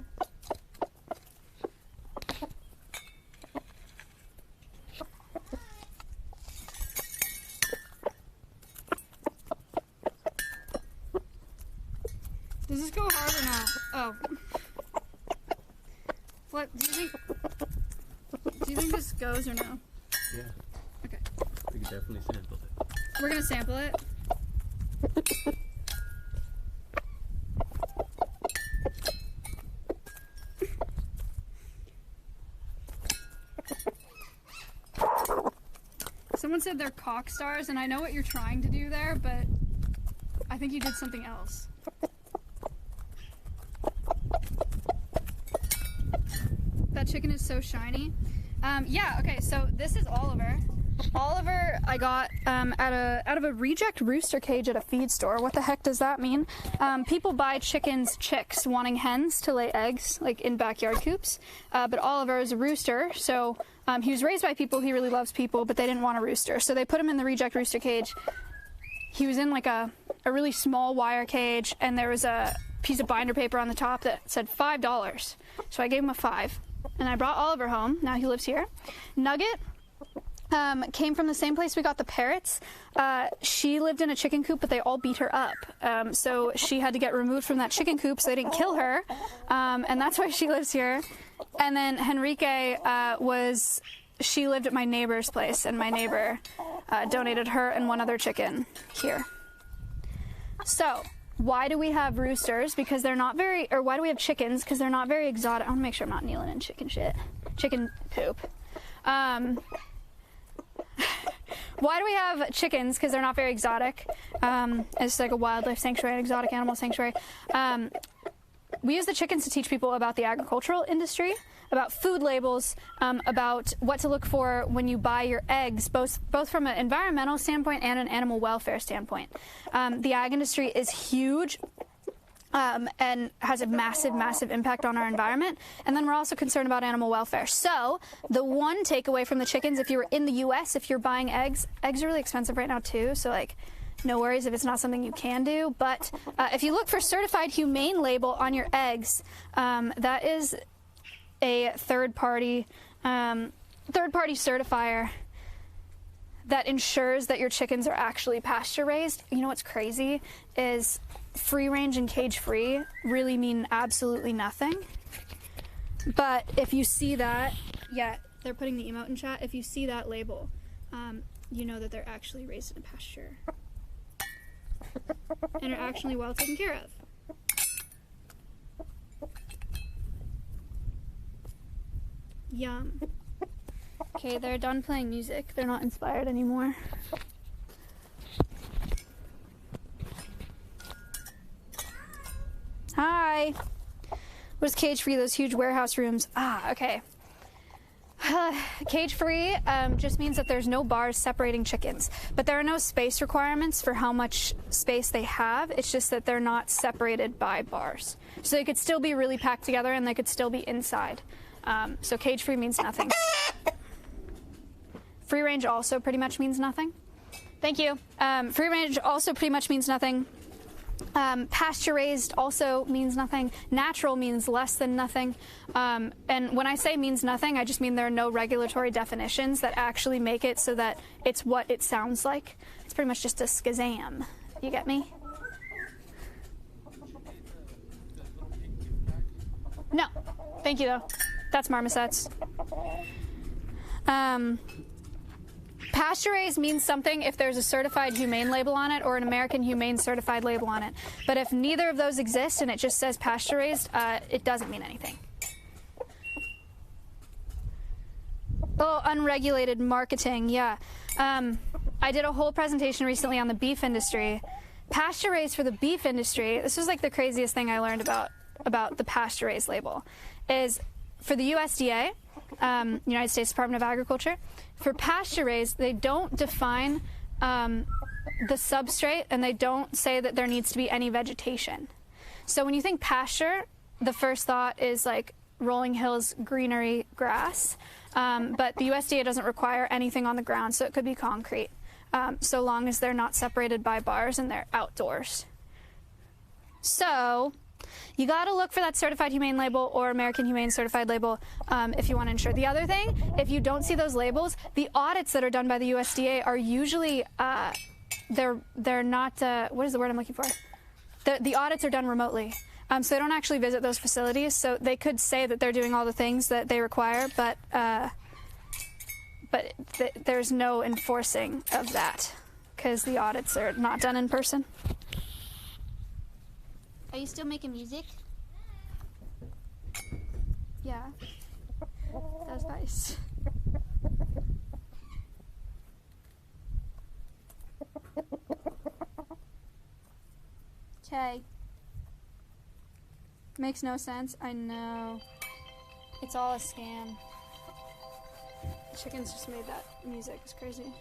Speaker 1: Does this go hard or not? Oh. What, do you think this goes or no?
Speaker 2: Yeah,
Speaker 1: Okay.
Speaker 2: we could definitely sample it.
Speaker 1: We're gonna sample it. Someone said they're cock stars, and I know what you're trying to do there, but I think you did something else. That chicken is so shiny. Yeah, okay, so this is Oliver. Oliver I got out of a reject rooster cage at a feed store. What the heck does that mean? People buy chicks wanting hens to lay eggs, like in backyard coops. But Oliver is a rooster, so he was raised by people. He really loves people, but they didn't want a rooster. So they put him in the reject rooster cage. He was in like a really small wire cage, and there was a piece of binder paper on the top that said $5. So I gave him a $5. And I brought Oliver home. Now he lives here. Nugget came from the same place we got the parrots. She lived in a chicken coop, but they all beat her up. So she had to get removed from that chicken coop so they didn't kill her. And that's why she lives here. And then Henrique she lived at my neighbor's place, and my neighbor donated her and one other chicken here. So why do we have roosters? Because they're not very, or why do we have chickens? Because they're not very exotic. I want to make sure I'm not kneeling in chicken shit. Chicken poop. Why do we have chickens? Because they're not very exotic. It's like a wildlife sanctuary, an exotic animal sanctuary. We use the chickens to teach people about the agricultural industry, about food labels, about what to look for when you buy your eggs, both from an environmental standpoint and an animal welfare standpoint. The ag industry is huge and has a massive, massive impact on our environment. And then we're also concerned about animal welfare. So the one takeaway from the chickens, if you're in the U.S., if you're buying eggs are really expensive right now too. So like, no worries if it's not something you can do. But if you look for certified humane label on your eggs, that is a third-party certifier that ensures that your chickens are actually pasture raised. You know what's crazy is free range and cage free really mean absolutely nothing. But if you see that, yeah, they're putting the emote in chat. If you see that label, you know that they're actually raised in a pasture and are actually well taken care of. Yum. Okay, they're done playing music. They're not inspired anymore. Hi. What is cage free? Those huge warehouse rooms. Ah, okay. Cage free just means that there's no bars separating chickens, but there are no space requirements for how much space they have. It's just that they're not separated by bars. So they could still be really packed together and they could still be inside. So cage free means nothing. Free range also pretty much means nothing. Thank you. Free range also pretty much means nothing. Pasture raised also means nothing. Natural means less than nothing. And when I say means nothing, I just mean there are no regulatory definitions that actually make it so that it's what it sounds like. It's pretty much just a skazam. You get me? No. Thank you, though. That's marmosets. Pasture raised means something if there's a certified humane label on it or an American Humane certified label on it. But if neither of those exist and it just says pasture raised, it doesn't mean anything. Oh, unregulated marketing, yeah. I did a whole presentation recently on the beef industry. Pasture raised for the beef industry, this was like the craziest thing I learned about the pasture raised label, is for the USDA, United States Department of Agriculture, for pasture raised, they don't define the substrate and they don't say that there needs to be any vegetation. So when you think pasture, the first thought is like rolling hills, greenery, grass. But the USDA doesn't require anything on the ground, so it could be concrete, so long as they're not separated by bars and they're outdoors. So you got to look for that certified humane label or American Humane certified label if you want to ensure. The other thing, if you don't see those labels, the audits that are done by the USDA are usually they're not what is the word I'm looking for? The audits are done remotely, so they don't actually visit those facilities. So they could say that they're doing all the things that they require, but there's no enforcing of that because the audits are not done in person. Are you still making music? Yeah. That was nice. Okay. Makes no sense. I know. It's all a scam. Chickens just made that music. It's crazy.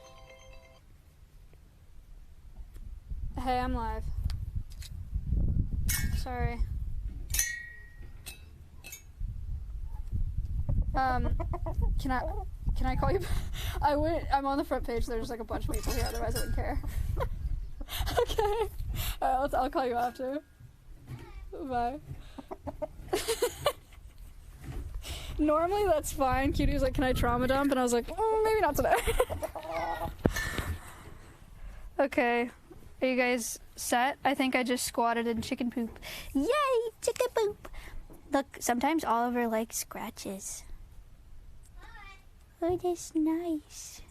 Speaker 1: Hey, I'm live. Sorry. Can I call you? I'm on the front page. There's like a bunch of people here. Otherwise, I wouldn't care. Okay. I'll call you after. Bye. Normally that's fine. Cutie was like, "Can I trauma dump?" And I was like, "Maybe not today." Okay. Are you guys set? I think I just squatted in chicken poop. Yay, chicken poop! Look, sometimes Oliver likes scratches. Oh, that's nice.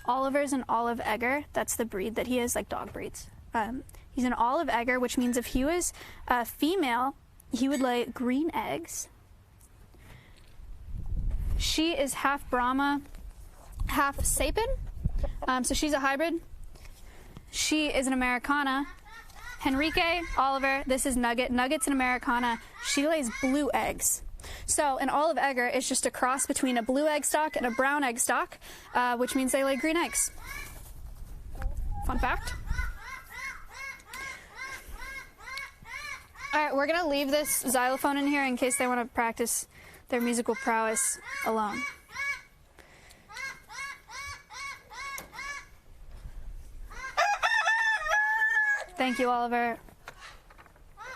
Speaker 1: Oliver's an olive egger. That's the breed that he is, like dog breeds. He's an olive egger, which means if he was a female, he would lay green eggs. She is half Brahma, half Sapin. So she's a hybrid. She is an Americana. Henrique, Oliver, this is Nugget. Nugget's an Americana. She lays blue eggs. So an olive egger is just a cross between a blue egg stock and a brown egg stock, which means they lay green eggs. Fun fact. All right, we're gonna leave this xylophone in here in case they want to practice their musical prowess alone. Thank you, Oliver.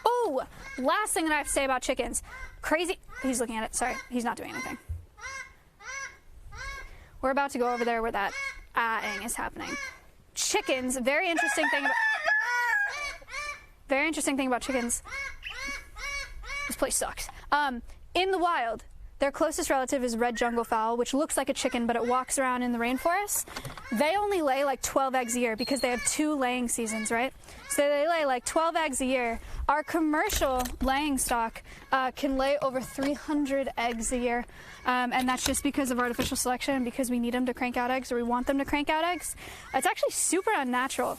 Speaker 1: Oh, last thing that I have to say about chickens. Crazy. He's looking at it. Sorry, he's not doing anything. We're about to go over there where that ah-ing is happening. Chickens, very interesting thing about chickens. This place sucks. In the wild, their closest relative is red jungle fowl, which looks like a chicken, but it walks around in the rainforest. They only lay like 12 eggs a year because they have 2 laying seasons, right? So they lay like 12 eggs a year. Our commercial laying stock can lay over 300 eggs a year. And that's just because of artificial selection, because we need them to crank out eggs, or we want them to crank out eggs. It's actually super unnatural.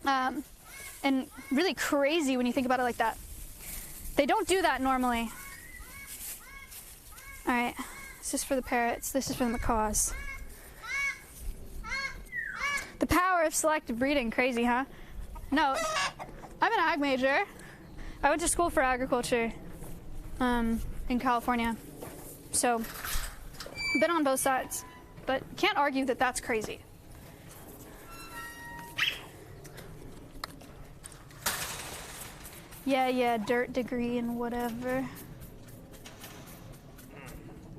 Speaker 1: And really crazy when you think about it like that. They don't do that normally. All right, this is for the parrots, this is for the macaws. The power of selective breeding, crazy, huh? No, I'm an ag major. I went to school for agriculture in California. So, I've been on both sides, but can't argue that that's crazy. Yeah, dirt degree and whatever.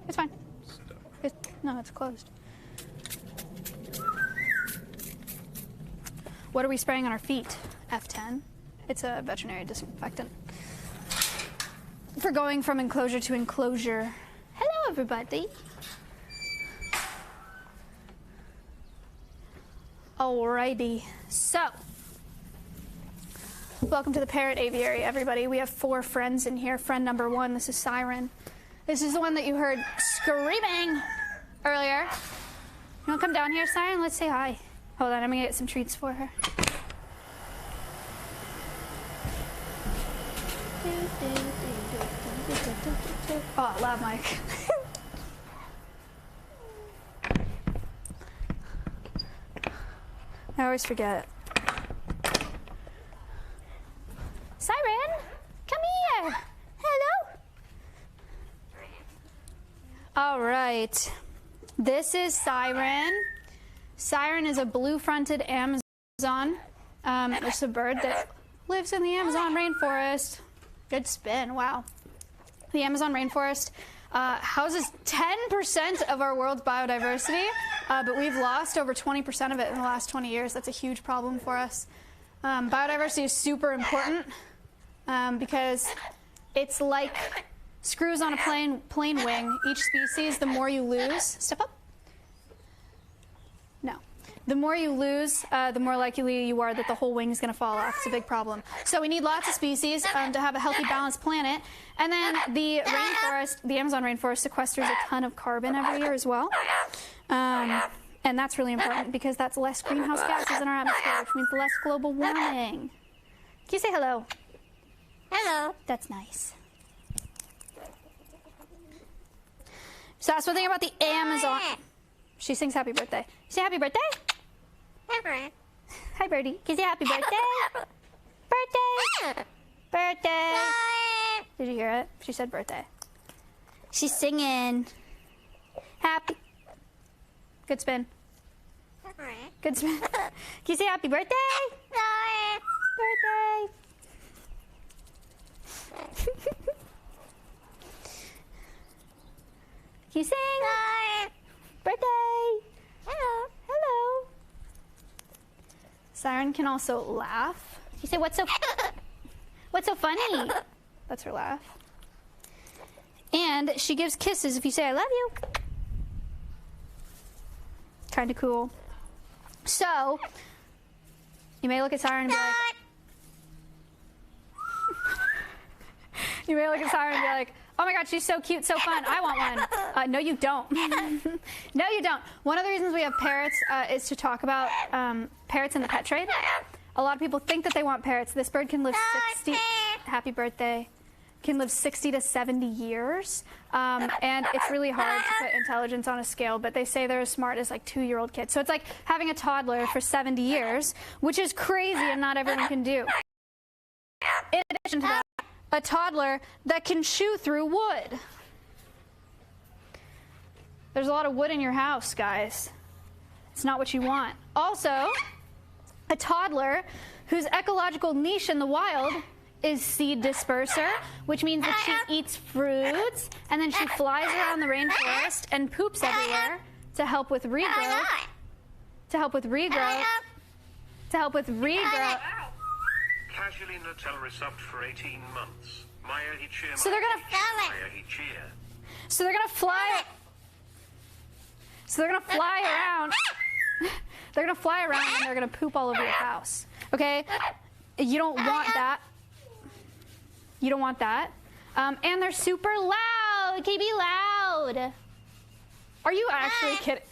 Speaker 1: It's fine. No, it's closed. What are we spraying on our feet? F10. It's a veterinary disinfectant. For going from enclosure to enclosure. Hello, everybody. Alrighty. So, welcome to the parrot aviary, everybody. We have 4 friends in here. Friend number 1, this is Siren. This is the one that you heard screaming earlier. You wanna come down here, Siren? Let's say hi. Hold on, I'm gonna get some treats for her. Oh, loud mic. I always forget it. Siren, come here. Hello. All right. This is Siren. Siren is a blue-fronted Amazon. It's a bird that lives in the Amazon rainforest. Good spin, wow. The Amazon rainforest houses 10% of our world's biodiversity, but we've lost over 20% of it in the last 20 years. That's a huge problem for us. Biodiversity is super important because it's like screws on a plane wing. Each species, the more you lose, step up. No. The more you lose, the more likely you are that the whole wing is going to fall off. It's a big problem. So we need lots of species to have a healthy, balanced planet. And then the rainforest, the Amazon rainforest, sequesters a ton of carbon every year as well. And that's really important because that's less greenhouse gases in our atmosphere, which means less global warming. Can you say hello? Hello. That's nice. So that's one thing about the Amazon. She sings happy birthday. You say happy birthday? Hi, birdie. Can you say happy birthday? Birthday. Birthday. Did you hear it? She said birthday. She's singing. Happy. Good spin. Good spin. Can you say happy birthday? Birthday. Can you sing? Birthday. Hello. Hello. Siren can also laugh. Can you say what's so funny? That's her laugh. And she gives kisses if you say I love you. Kind of cool. So, you may look at Siren and be like, you may look at Siren and be like, oh my God, she's so cute, so fun. I want one. No, you don't. No, you don't. One of the reasons we have parrots is to talk about parrots in the pet trade. A lot of people think that they want parrots. This bird can live 60, happy birthday, can live 60 to 70 years. And it's really hard to put intelligence on a scale, but they say they're as smart as like 2-year-old kids. So it's like having a toddler for 70 years, which is crazy and not everyone can do. In addition to that, a toddler that can chew through wood. There's a lot of wood in your house, guys. It's not what you want. Also, a toddler whose ecological niche in the wild is seed disperser, which means that she eats fruits and then she flies around the rainforest and poops everywhere to help with regrowth. To help with regrowth. To help with regrowth.
Speaker 4: Wow.
Speaker 3: Casually Nutella resubbed for 18 months. Maya he cheer.
Speaker 1: So they're gonna
Speaker 3: Maya he cheer.
Speaker 1: So they're gonna fly. So they're gonna fly around. They're gonna fly around and they're gonna poop all over your house. Okay? You don't want that. You don't want that. And they're super loud. Can you be loud? Are you actually kidding?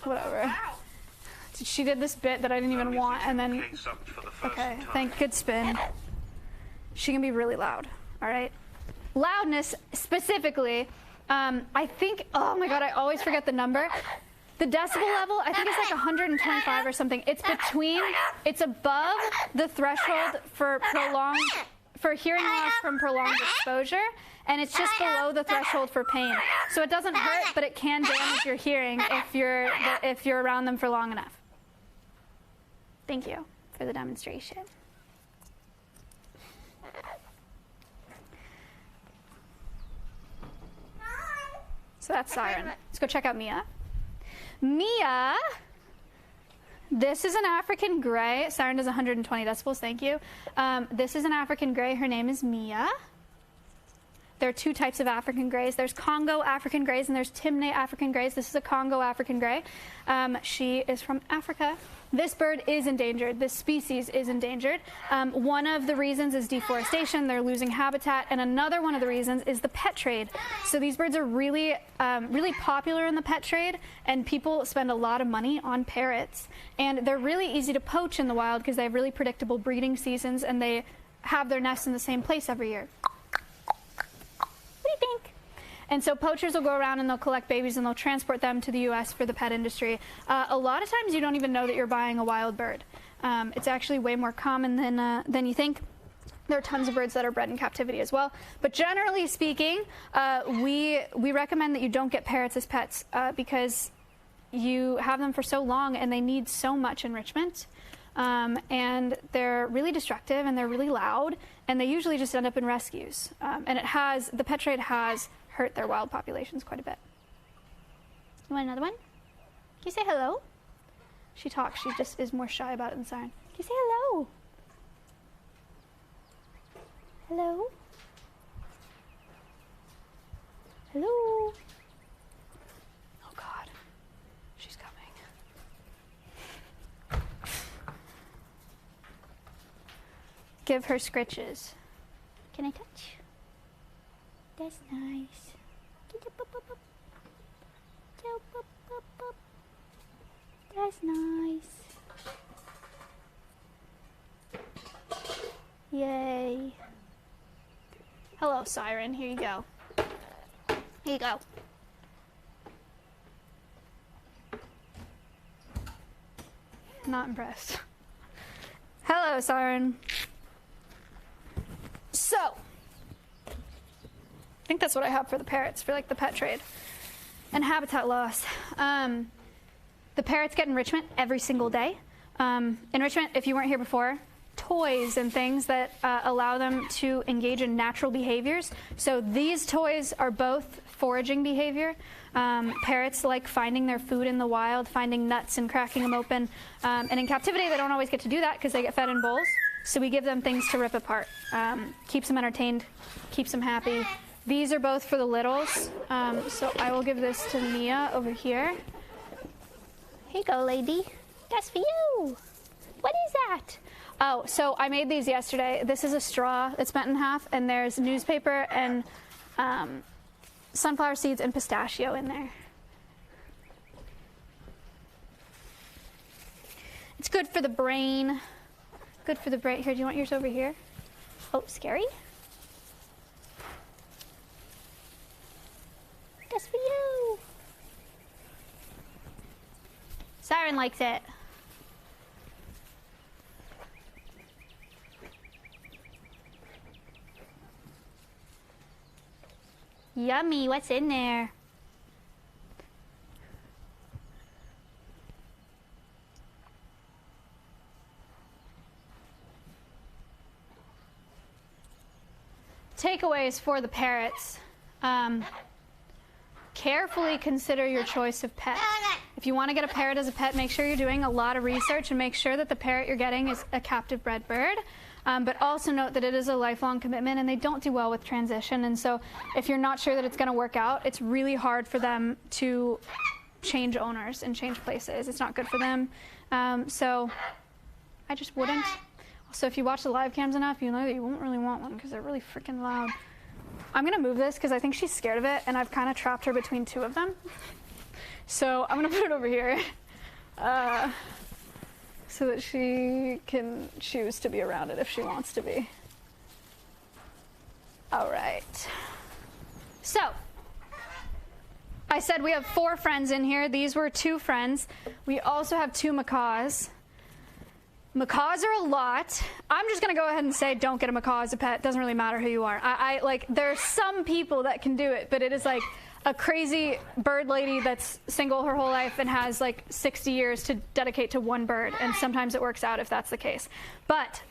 Speaker 1: Whatever.
Speaker 4: Wow.
Speaker 1: She did this bit that I didn't even want, and then.
Speaker 3: Cake subbed for the first
Speaker 1: Okay,
Speaker 3: time.
Speaker 1: good spin. She can be really loud. All right. Loudness specifically. I think. Oh my god, I always forget the number. The decibel level, I think it's like 125 or something. It's above the threshold for hearing loss from prolonged exposure, and it's just below the threshold for pain. So it doesn't hurt, but it can damage your hearing if you're around them for long enough. Thank you for the demonstration. So that's Siren. Let's go check out Mia. Mia, this is an African gray. Siren does 120 decibels, thank you. This is an African gray. Her name is Mia. There are two types of African grays. There's Congo African grays and there's Timneh African grays. This is a Congo African gray. She is from Africa. This bird is endangered. This species is endangered. One of the reasons is deforestation. They're losing habitat. And another one of the reasons is the pet trade. So these birds are really, really popular in the pet trade, and people spend a lot of money on parrots. And they're really easy to poach in the wild because they have really predictable breeding seasons, and they have their nests in the same place every year. What do you think? And so poachers will go around and they'll collect babies and they'll transport them to the U.S. for the pet industry. A lot of times you don't even know that you're buying a wild bird. It's actually way more common than you think. There are tons of birds that are bred in captivity as well. But generally speaking, we recommend that you don't get parrots as pets because you have them for so long and they need so much enrichment. And they're really destructive and they're really loud, and they usually just end up in rescues. And the pet trade has hurt their wild populations quite a bit. You want another one? Can you say hello? She talks, she just is more shy about it than Siren. Can you say hello? Hello? Hello? Oh god, she's coming. Give her scritches. Can I touch? That's nice. That's nice. Yay. Hello, Siren. Here you go. Here you go. Not impressed. Hello, Siren. So, I think that's what I have for the parrots, for like the pet trade and habitat loss. The parrots get enrichment every single day. Enrichment, if you weren't here before, toys and things that allow them to engage in natural behaviors. So these toys are both foraging behavior. Parrots like finding their food in the wild, finding nuts and cracking them open. And in captivity, they don't always get to do that because they get fed in bowls. So we give them things to rip apart. Keeps them entertained, keeps them happy. These are both for the littles. So I will give this to Mia over here. Here you go, lady. That's for you. What is that? Oh, so I made these yesterday. This is a straw that's bent in half, and there's newspaper and sunflower seeds and pistachio in there. It's good for the brain. Good for the brain. Here, do you want yours over here? Oh, scary. That's for you. Siren likes it. Yummy, what's in there? Takeaways for the parrots. carefully consider your choice of pet. If you want to get a parrot as a pet, make sure you're doing a lot of research and make sure that the parrot you're getting is a captive bred bird. But also note that it is a lifelong commitment and they don't do well with transition. And so if you're not sure that it's going to work out, it's really hard for them to change owners and change places. It's not good for them. So I just wouldn't. Also, if you watch the live cams enough, you know that you won't really want one because they're really freaking loud. I'm going to move this because I think she's scared of it and I've kind of trapped her between two of them. So I'm going to put it over here. So that she can choose to be around it if she wants to be. All right. So, I said we have 4 friends in here. These were 2 friends. We also have 2 macaws. Macaws are a lot. I'm just going to go ahead and say don't get a macaw as a pet. Doesn't really matter who you are. I like, there are some people that can do it, but it is like a crazy bird lady that's single her whole life and has like 60 years to dedicate to one bird, and sometimes it works out if that's the case. But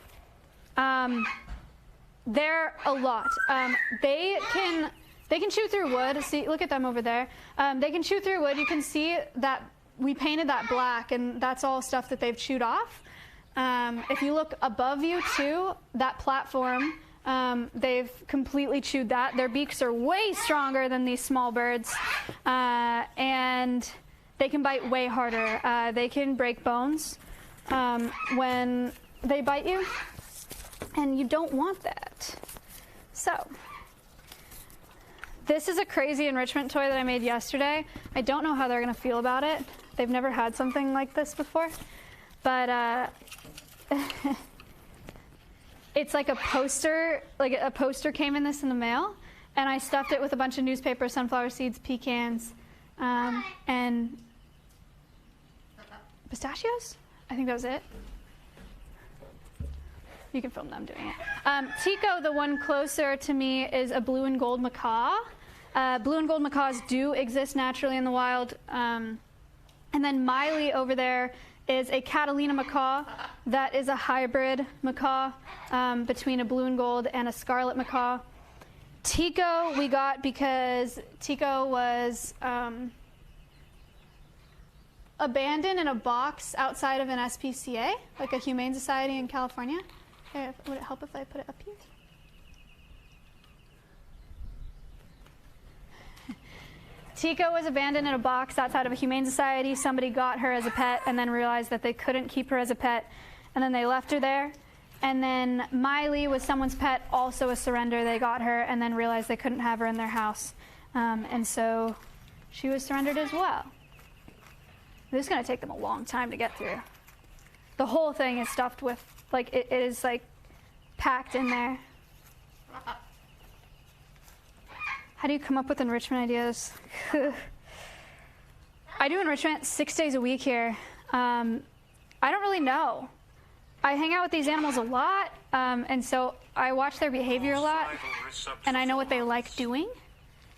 Speaker 1: they're a lot. They can chew through wood. See, look at them over there. They can chew through wood. You can see that we painted that black, and that's all stuff that they've chewed off. If you look above you too, that platform, they've completely chewed that. Their beaks are way stronger than these small birds, and they can bite way harder. They can break bones when they bite you, and you don't want that. So, this is a crazy enrichment toy that I made yesterday. I don't know how they're going to feel about it. They've never had something like this before, but it's like a poster, came in this in the mail, and I stuffed it with a bunch of newspaper, sunflower seeds, pecans, and pistachios? I think that was it. You can film them doing it. Tico, the one closer to me, is a blue and gold macaw. Blue and gold macaws do exist naturally in the wild. And then Miley over there is a Catalina macaw that is a hybrid macaw between a blue and gold and a scarlet macaw. Tico we got because Tico was abandoned in a box outside of an SPCA, like a humane society in California. Here, would it help if I put it up here? Tico was abandoned in a box outside of a humane society. Somebody got her as a pet and then realized that they couldn't keep her as a pet, and then they left her there. And then Miley was someone's pet, also a surrender. They got her and then realized they couldn't have her in their house. And so she was surrendered as well. This is going to take them a long time to get through. The whole thing is stuffed with, like, it is like packed in there. How do you come up with enrichment ideas? I do enrichment 6 days a week here. I don't really know. I hang out with these animals a lot, and so I watch their behavior a lot, and I know what they like doing.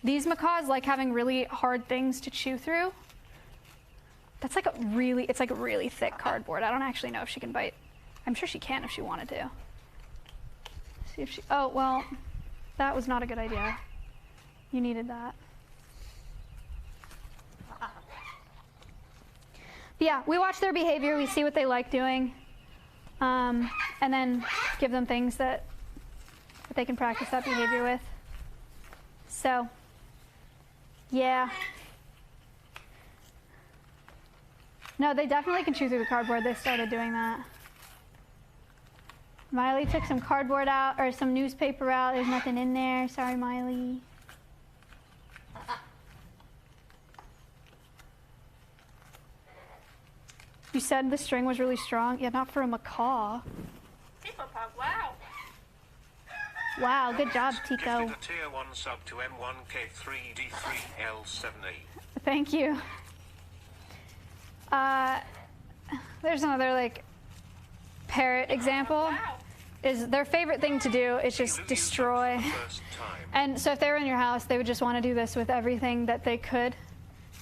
Speaker 1: These macaws like having really hard things to chew through. That's like it's like a really thick cardboard. I don't actually know if she can bite. I'm sure she can if she wanted to. See if she, oh, well, that was not a good idea. You needed that. But yeah, we watch their behavior, we see what they like doing, and then give them things that they can practice that behavior with. So, yeah. No, they definitely can chew through the cardboard. They started doing that. Miley took some cardboard out, or some newspaper out. There's nothing in there. Sorry, Miley. You said the string was really strong? Yeah, not for a macaw.
Speaker 4: Wow.
Speaker 1: Wow, good job, Tico.
Speaker 3: Gifted a tier 1 sub to M1K3D3L78.
Speaker 1: Thank you. There's another, like, parrot example.
Speaker 4: Wow.
Speaker 1: Is their favorite thing to do is just destroy. And so if they were in your house, they would just want to do this with everything that they could.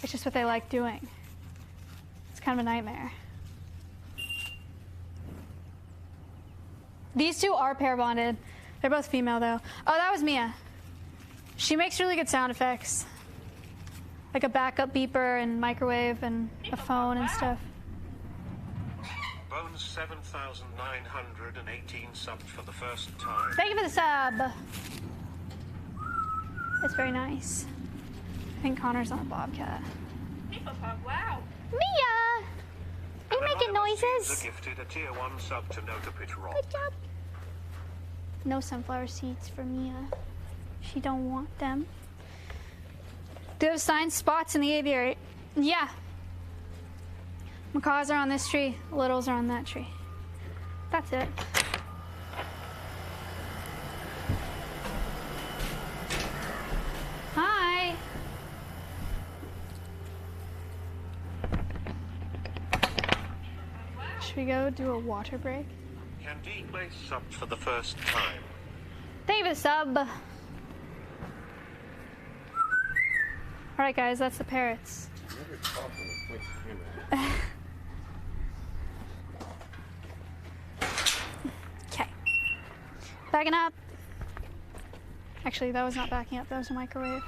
Speaker 1: It's just what they like doing. It's kind of a nightmare. These two are pair bonded. They're both female though. Oh, that was Mia. She makes really good sound effects. like a backup beeper and microwave and a phone and stuff.
Speaker 3: Bones 7,918 subbed for the first time.
Speaker 1: Thank you for the sub. That's very nice. I think Connor's on a bobcat.
Speaker 4: Hippopog, wow.
Speaker 1: Mia! Are you making
Speaker 3: Anonymous
Speaker 1: noises?
Speaker 3: user gifted a tier 1 sub to Notapit Rock.
Speaker 1: Good job. No sunflower seeds for Mia. She don't want them. Do you have assigned spots in the aviary? Yeah. Macaws are on this tree. Littles are on that tree. That's it. Hi. Should we go do a water break?
Speaker 3: Candy Place subbed for the first time.
Speaker 1: Thank you for the sub. Alright guys, that's the parrots.
Speaker 2: Never talk on the Twitch camera.
Speaker 1: Okay. Backing up. Actually, that was not backing up, that was a microwave.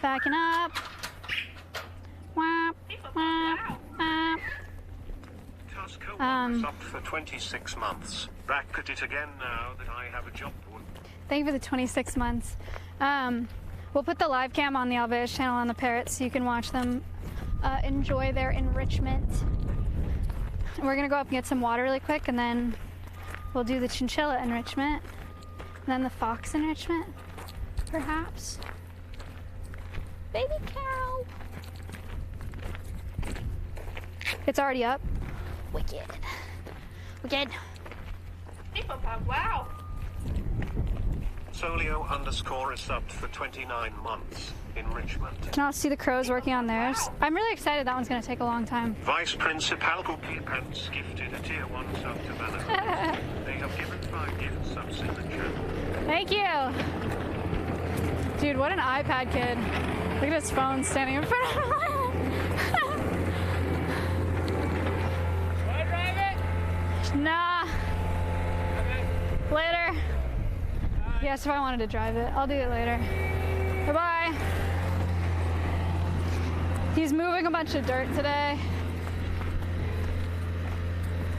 Speaker 1: Backing up. Wap, wap, wap.
Speaker 3: Tusco subbed for 26 months. Back at it again now that I have a job.
Speaker 1: Thank you for the 26 months. We'll put the live cam on the Alveus channel on the parrots so you can watch them enjoy their enrichment. We're gonna go up and get some water really quick, and then we'll do the chinchilla enrichment, and then the fox enrichment, perhaps. Baby cow. It's already up. Wicked. Wicked.
Speaker 4: Hippopog, wow.
Speaker 3: Solio _ is subbed for 29 months. Enrichment.
Speaker 1: Can I see the crows working on theirs? I'm really excited. That one's gonna take a long time.
Speaker 3: Vice Principal Cookie Pants gifted a tier 1 sub to Valentine. They have given 5 gift subs in the channel.
Speaker 1: Thank you. Dude, what an iPad kid. Look at his phone standing in front of him.
Speaker 6: Wanna drive it?
Speaker 1: Nah. Later. Yes, if I wanted to drive it. I'll do it later. Bye-bye. He's moving a bunch of dirt today.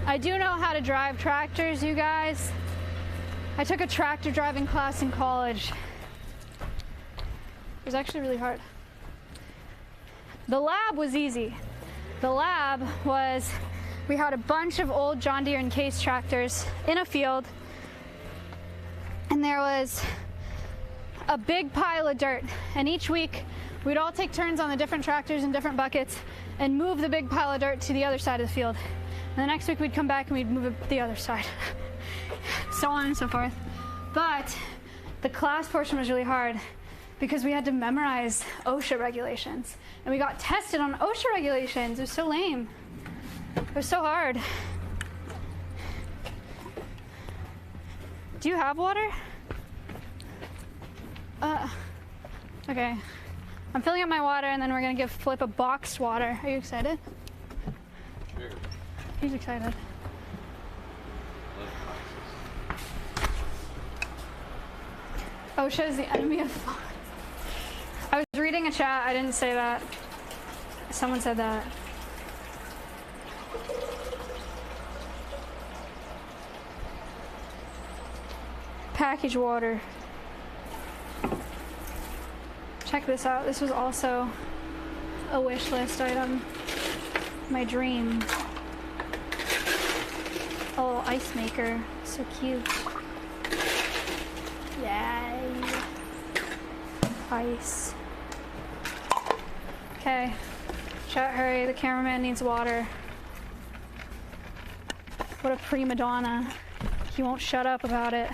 Speaker 1: I do know how to drive tractors, you guys. I took a tractor driving class in college. It was actually really hard. The lab was easy. The lab was, we had a bunch of old John Deere and Case tractors in a field, and there was a big pile of dirt, and each week we'd all take turns on the different tractors in different buckets and move the big pile of dirt to the other side of the field. And the next week we'd come back and we'd move it to the other side. So on and so forth. But the class portion was really hard because we had to memorize OSHA regulations. And we got tested on OSHA regulations. It was so lame. It was so hard. Do you have water? Okay. I'm filling up my water, and then we're gonna give Flip a boxed water. Are you excited?
Speaker 2: Sure.
Speaker 1: He's excited.
Speaker 2: Love
Speaker 1: OSHA is the enemy of fun. I was reading a chat. I didn't say that. Someone said that. Package water. Check this out. This was also a wish list item. My dream. A little ice maker. So cute. Yay. Ice. Okay. Chat, hurry. The cameraman needs water. What a prima donna. He won't shut up about it.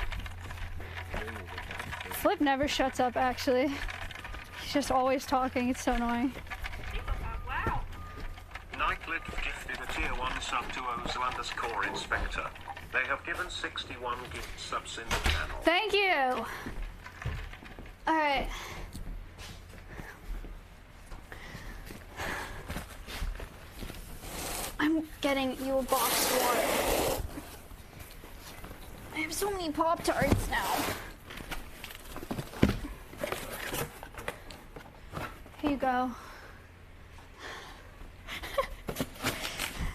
Speaker 1: Flip never shuts up, actually. He's just always talking. It's so annoying.
Speaker 4: Wow.
Speaker 3: Nightlit gifted a tier 1 sub to Ozu_inspector. They have given 61 gift subs in the channel.
Speaker 1: Thank you. All right. I'm getting you a box of water. I have so many Pop-Tarts now. you go.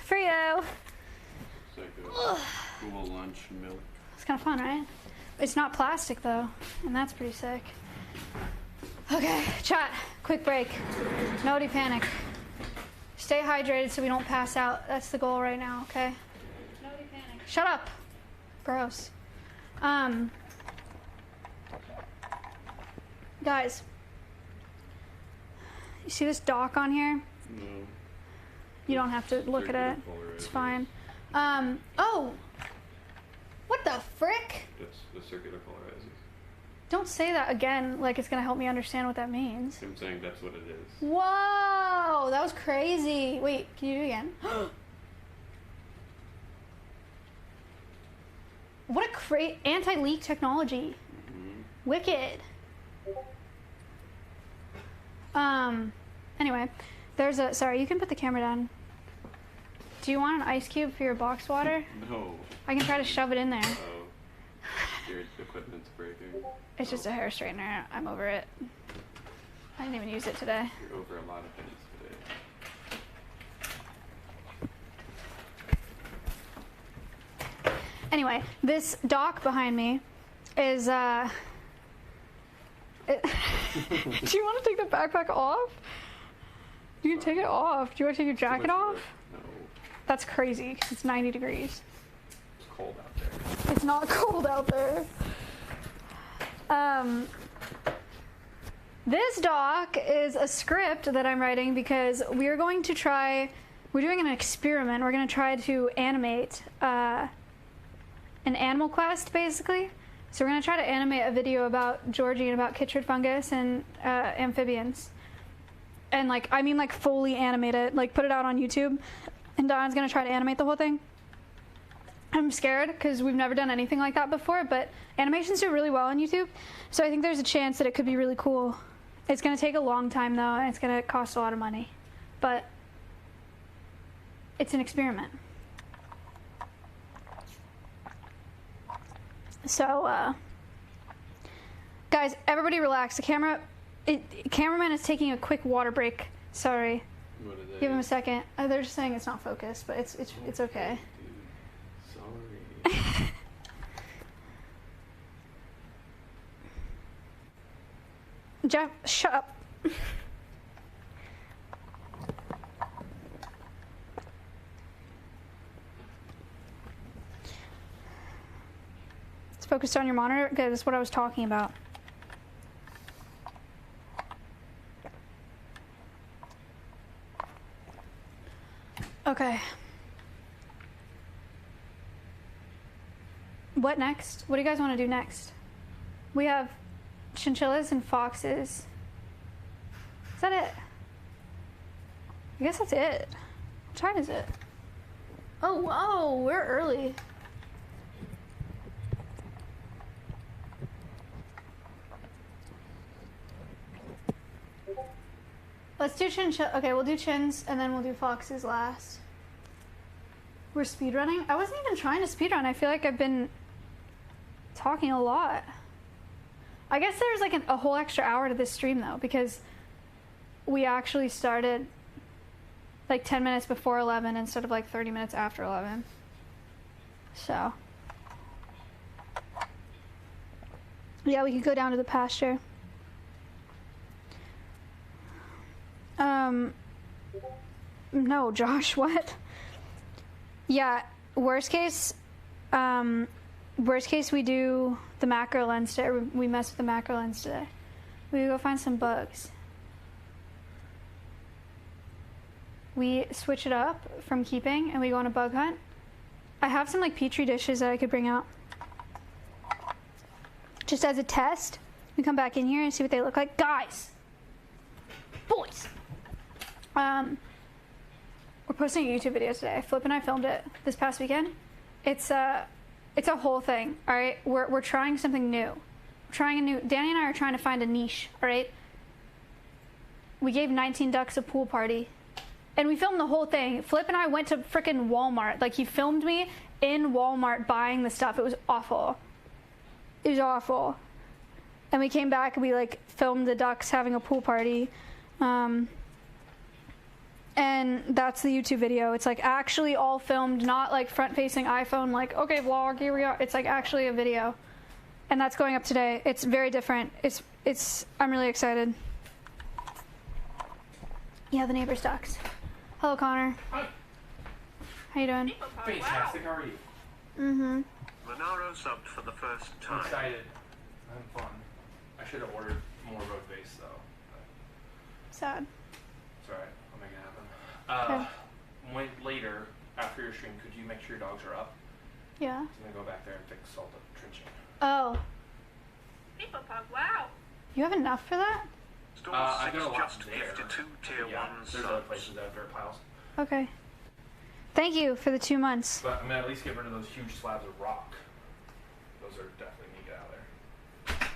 Speaker 1: For you.
Speaker 2: It's like a cool lunch milk.
Speaker 1: It's kind of fun, right? It's not plastic though, and that's pretty sick. Okay, chat, quick break. Nobody panic. Stay hydrated so we don't pass out. That's the goal right now, okay? Nobody panic. Shut up. Gross. Guys, you see this dock on here?
Speaker 2: No.
Speaker 1: You don't have to look at it. It's fine. Oh! What the frick?
Speaker 2: That's the circular polarizers.
Speaker 1: Don't say that again like it's gonna help me understand what that means.
Speaker 2: I'm saying that's what it is.
Speaker 1: Whoa! That was crazy. Wait, can you do it again? What a great anti-leak technology.
Speaker 2: Mm-hmm.
Speaker 1: Wicked. Anyway, there's a, sorry, you can put the camera down. Do you want an ice cube for your box water?
Speaker 2: No.
Speaker 1: I can try to shove it in there.
Speaker 2: Oh. Your equipment's breaking.
Speaker 1: It's just a hair straightener. I'm over it. I didn't even use it today.
Speaker 2: You're over a lot of things today.
Speaker 1: Anyway, this dock behind me is, do you want to take the backpack off? You can take it off. Do you want to take your jacket off?
Speaker 2: No.
Speaker 1: That's crazy because it's 90 degrees.
Speaker 2: It's cold out there.
Speaker 1: It's not cold out there. This doc is a script that I'm writing because we're going to try, we're doing an experiment. We're going to try to animate an animal quest, basically. So we're going to try to animate a video about Georgie and about chytrid fungus and amphibians. And like, I mean like fully animate it, like put it out on YouTube. And Don's going to try to animate the whole thing. I'm scared because we've never done anything like that before, but animations do really well on YouTube. So I think there's a chance that it could be really cool. It's going to take a long time though, and it's going to cost a lot of money. But it's an experiment. So, guys, everybody relax. The cameraman is taking a quick water break. Sorry.
Speaker 2: What are they?
Speaker 1: Give him a second. They're just saying it's not focused, but it's okay.
Speaker 2: Sorry.
Speaker 1: Jeff, shut up. It's focused on your monitor. Good, that's what I was talking about. Okay. What next? What do you guys want to do next? We have chinchillas and foxes. Is that it? I guess that's it. What time is it? Oh, whoa, we're early. Let's do chinchilla. Okay, we'll do chins and then we'll do foxes last. We're speedrunning? I wasn't even trying to speedrun. I feel like I've been talking a lot. I guess there's like a whole extra hour to this stream though, because we actually started like 10 minutes before 11 instead of like 30 minutes after 11. So, yeah, we could go down to the pasture. No, Josh, what? Yeah, worst case we do the macro lens today, or we mess with the macro lens today. We go find some bugs. We switch it up from keeping and we go on a bug hunt. I have some like petri dishes that I could bring out. Just as a test, we come back in here and see what they look like. Guys! Boys! We're posting a YouTube video today. Flip and I filmed it this past weekend. It's a whole thing, all right? We're trying something new. Danny and I are trying to find a niche, all right? We gave 19 ducks a pool party, and we filmed the whole thing. Flip and I went to frickin' Walmart. Like, he filmed me in Walmart buying the stuff. It was awful. It was awful. And we came back and we, like, filmed the ducks having a pool party. And that's the YouTube video. It's like actually all filmed, not like front-facing iPhone, like, okay, vlog, here we are. It's like actually a video. And that's going up today. It's very different. I'm really excited. Yeah, the neighbor's ducks. Hello, Connor.
Speaker 7: Hi.
Speaker 1: How you doing?
Speaker 7: Fantastic, how are you?
Speaker 1: Mm-hmm.
Speaker 3: Monaro subbed for the first
Speaker 7: I'm
Speaker 3: time.
Speaker 7: excited. I'm fun. I should have ordered more road base though.
Speaker 1: Sad.
Speaker 7: It's alright, I'll make it happen. Later, after your stream, could you make sure your dogs are up?
Speaker 1: Yeah.
Speaker 7: I'm gonna go back there and fix salt up trenching.
Speaker 1: Oh.
Speaker 4: Hippopog, wow.
Speaker 1: You have enough for that?
Speaker 3: Store
Speaker 7: I've
Speaker 3: 6
Speaker 7: got a lot
Speaker 3: just
Speaker 7: there.
Speaker 3: gifted 2 tier 1
Speaker 7: Yeah, there's other
Speaker 3: subs.
Speaker 7: places that have dirt piles.
Speaker 1: Okay. Thank you for the 2 months.
Speaker 7: But I'm gonna at least get rid of those huge slabs of rock. Those are definitely need to get out of there.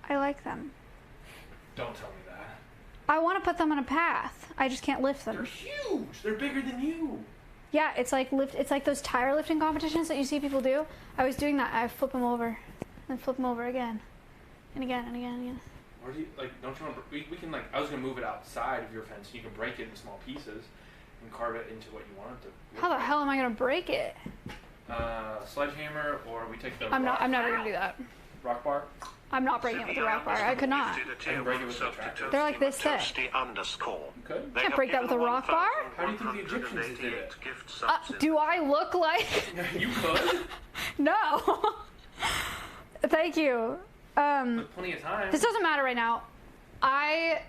Speaker 1: I like them.
Speaker 7: Don't tell me that.
Speaker 1: I want to put them on a path. I just can't lift
Speaker 7: They're
Speaker 1: them.
Speaker 7: huge! They're bigger than you!
Speaker 1: Yeah, it's like those tire lifting competitions that you see people do. I was doing that. I flip them over, and flip them over again, and again and again and again.
Speaker 7: Where do you, don't you want to, we can I was gonna move it outside of your fence. You can break it in small pieces and carve it into what you want it to.
Speaker 1: How the hell am I gonna break it?
Speaker 7: Sledgehammer, or we take the
Speaker 1: I'm never gonna do that.
Speaker 7: rock bar.
Speaker 1: I'm not breaking it with a rock bar. I could not.
Speaker 3: Gifted a tier
Speaker 7: And break it
Speaker 3: 1
Speaker 7: with
Speaker 3: sub
Speaker 7: the
Speaker 3: to
Speaker 7: tractor.
Speaker 1: They're like this thick.
Speaker 3: Toasty_.
Speaker 7: Okay.
Speaker 3: They
Speaker 1: Can't
Speaker 3: have
Speaker 1: break that with a
Speaker 3: given
Speaker 1: rock bar.
Speaker 7: How do you think the Egyptians did it?
Speaker 3: 188 gift subs in
Speaker 1: Do I look like?
Speaker 7: You could.
Speaker 1: No. Thank you.
Speaker 7: With plenty of time.
Speaker 1: This doesn't matter right now.
Speaker 7: Can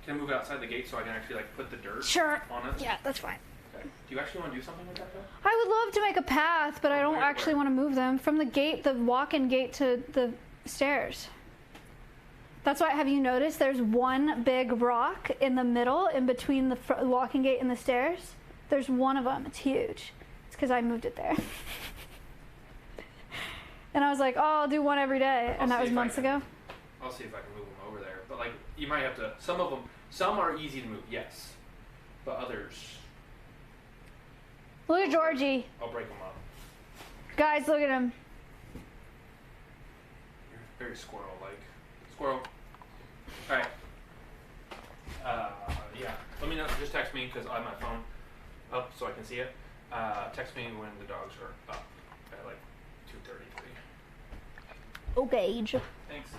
Speaker 7: I move it outside the gate so I can actually put the dirt
Speaker 1: Sure.
Speaker 7: on it?
Speaker 1: Yeah, that's fine.
Speaker 7: Okay. Do you actually want to do something like that though?
Speaker 1: I would love to make a path, but I don't
Speaker 7: Where?
Speaker 1: actually want to move them from the gate, the walk-in gate to the stairs. That's why, have you noticed there's one big rock in the middle, in between the walk-in gate and the stairs? There's one of them. It's huge. It's because I moved it there. And I was like, oh, I'll do one every day. And that was months ago.
Speaker 7: I'll see if I can move them over there. But you might have to, some are easy to move, yes. But others,
Speaker 1: Look at Georgie.
Speaker 7: I'll break them up.
Speaker 1: Guys, look at him.
Speaker 7: You're very squirrel-like. Squirrel. Alright. Yeah. Let me know. Just text me because I have my phone up so I can see it. Text me when the dogs are up at 2:33.
Speaker 1: Okay, Age.
Speaker 7: Thanks.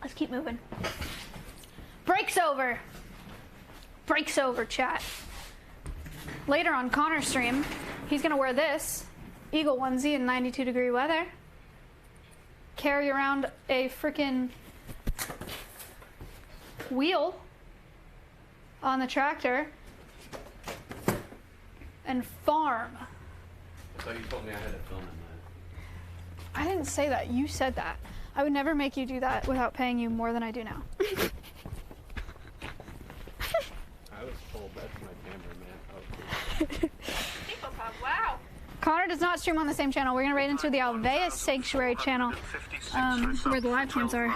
Speaker 1: Let's keep moving. Break's over. Break's over, chat. Later on Connor's stream, he's gonna wear this eagle onesie in 92-degree weather. Carry around a freaking wheel on the tractor and farm.
Speaker 2: I thought you told me I had to film in that.
Speaker 1: I didn't say that. You said that. I would never make you do that without paying you more than I do now.
Speaker 2: I was told that's my cameraman. Oh,
Speaker 4: Hippopog, wow.
Speaker 1: Connor does not stream on the same channel. We're gonna raid into the Alveus Sanctuary channel, where the live cams are.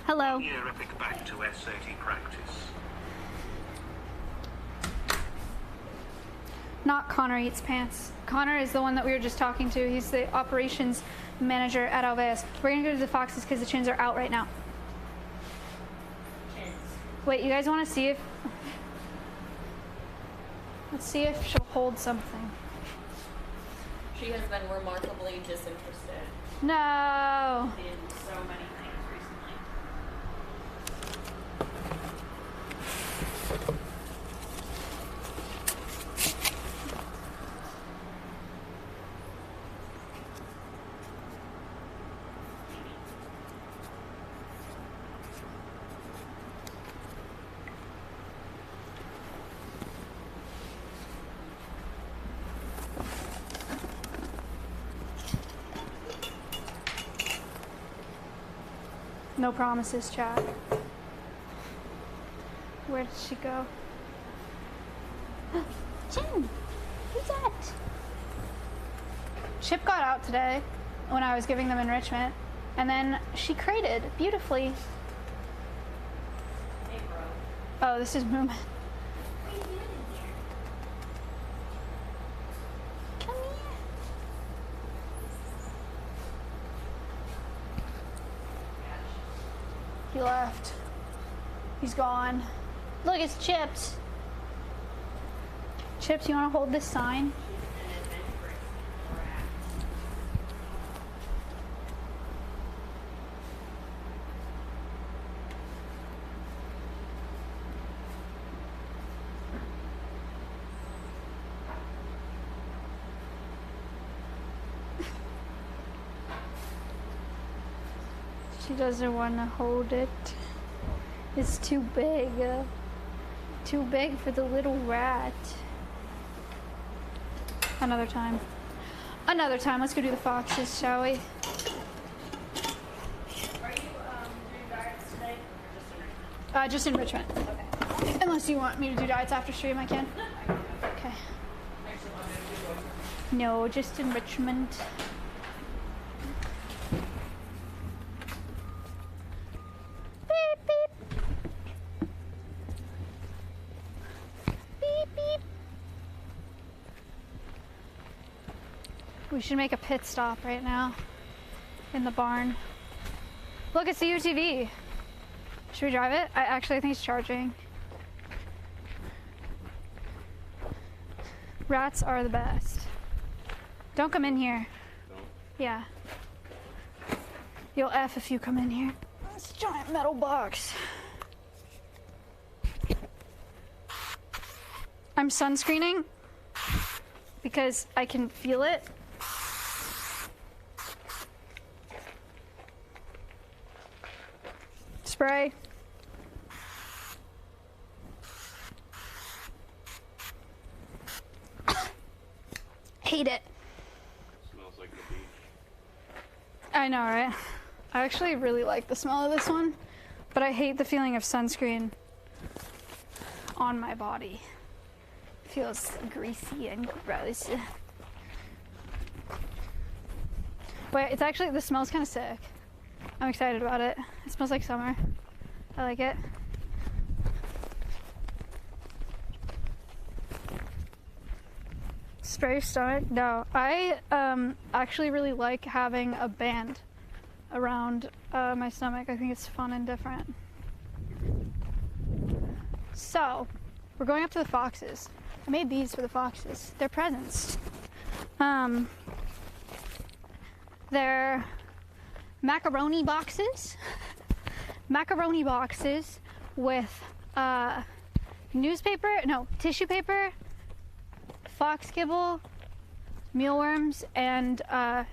Speaker 1: Hello.
Speaker 3: Year epic back to SAT practice.
Speaker 1: Not Connor Eats Pants. Connor is the one that we were just talking to. He's the operations manager at Alveus. We're gonna go to the foxes because the chins are out right now. Wait, you guys want to see if... Let's see if she'll hold something.
Speaker 6: She has been remarkably disinterested
Speaker 1: No.
Speaker 6: in so many things recently.
Speaker 1: No promises, chat. Where did she go? Chin! Who's that? Chip got out today when I was giving them enrichment, and then she crated beautifully.
Speaker 6: Hey, bro.
Speaker 1: Oh, this is Moomin.
Speaker 6: What are you doing in here?
Speaker 1: Come here. left. He's gone. Look, it's Chips. Chips, you want to hold this sign? She doesn't want to hold it. It's too big. Too big for the little rat. Another time. Another time. Let's go do the foxes, shall we?
Speaker 6: Are you doing diets today or just enrichment?
Speaker 1: Just enrichment.
Speaker 6: Okay.
Speaker 1: Unless you want me to do diets after stream, I can. Okay.
Speaker 6: Actually, want to do
Speaker 1: No, just enrichment. Beep, beep. Beep, beep. We should make a pit stop right now in the barn. Look, it's the UTV. Should we drive it? I think it's charging. Rats are the best. Don't come in here.
Speaker 2: Don't.
Speaker 1: Yeah. You'll F if you come in here. This giant metal box. I'm sunscreening because I can feel it. Spray. Hate it.
Speaker 2: Smells like the beach.
Speaker 1: I know, right? I actually really like the smell of this one, but I hate the feeling of sunscreen on my body. It feels greasy and gross. But it's actually, the smell's kind of sick. I'm excited about it. It smells like summer. I like it. Spray your stomach? No. I actually really like having a band around my stomach. I think it's fun and different. So, we're going up to the foxes. I made these for the foxes. They're presents. They're macaroni boxes. Macaroni boxes with tissue paper, fox kibble, mealworms, and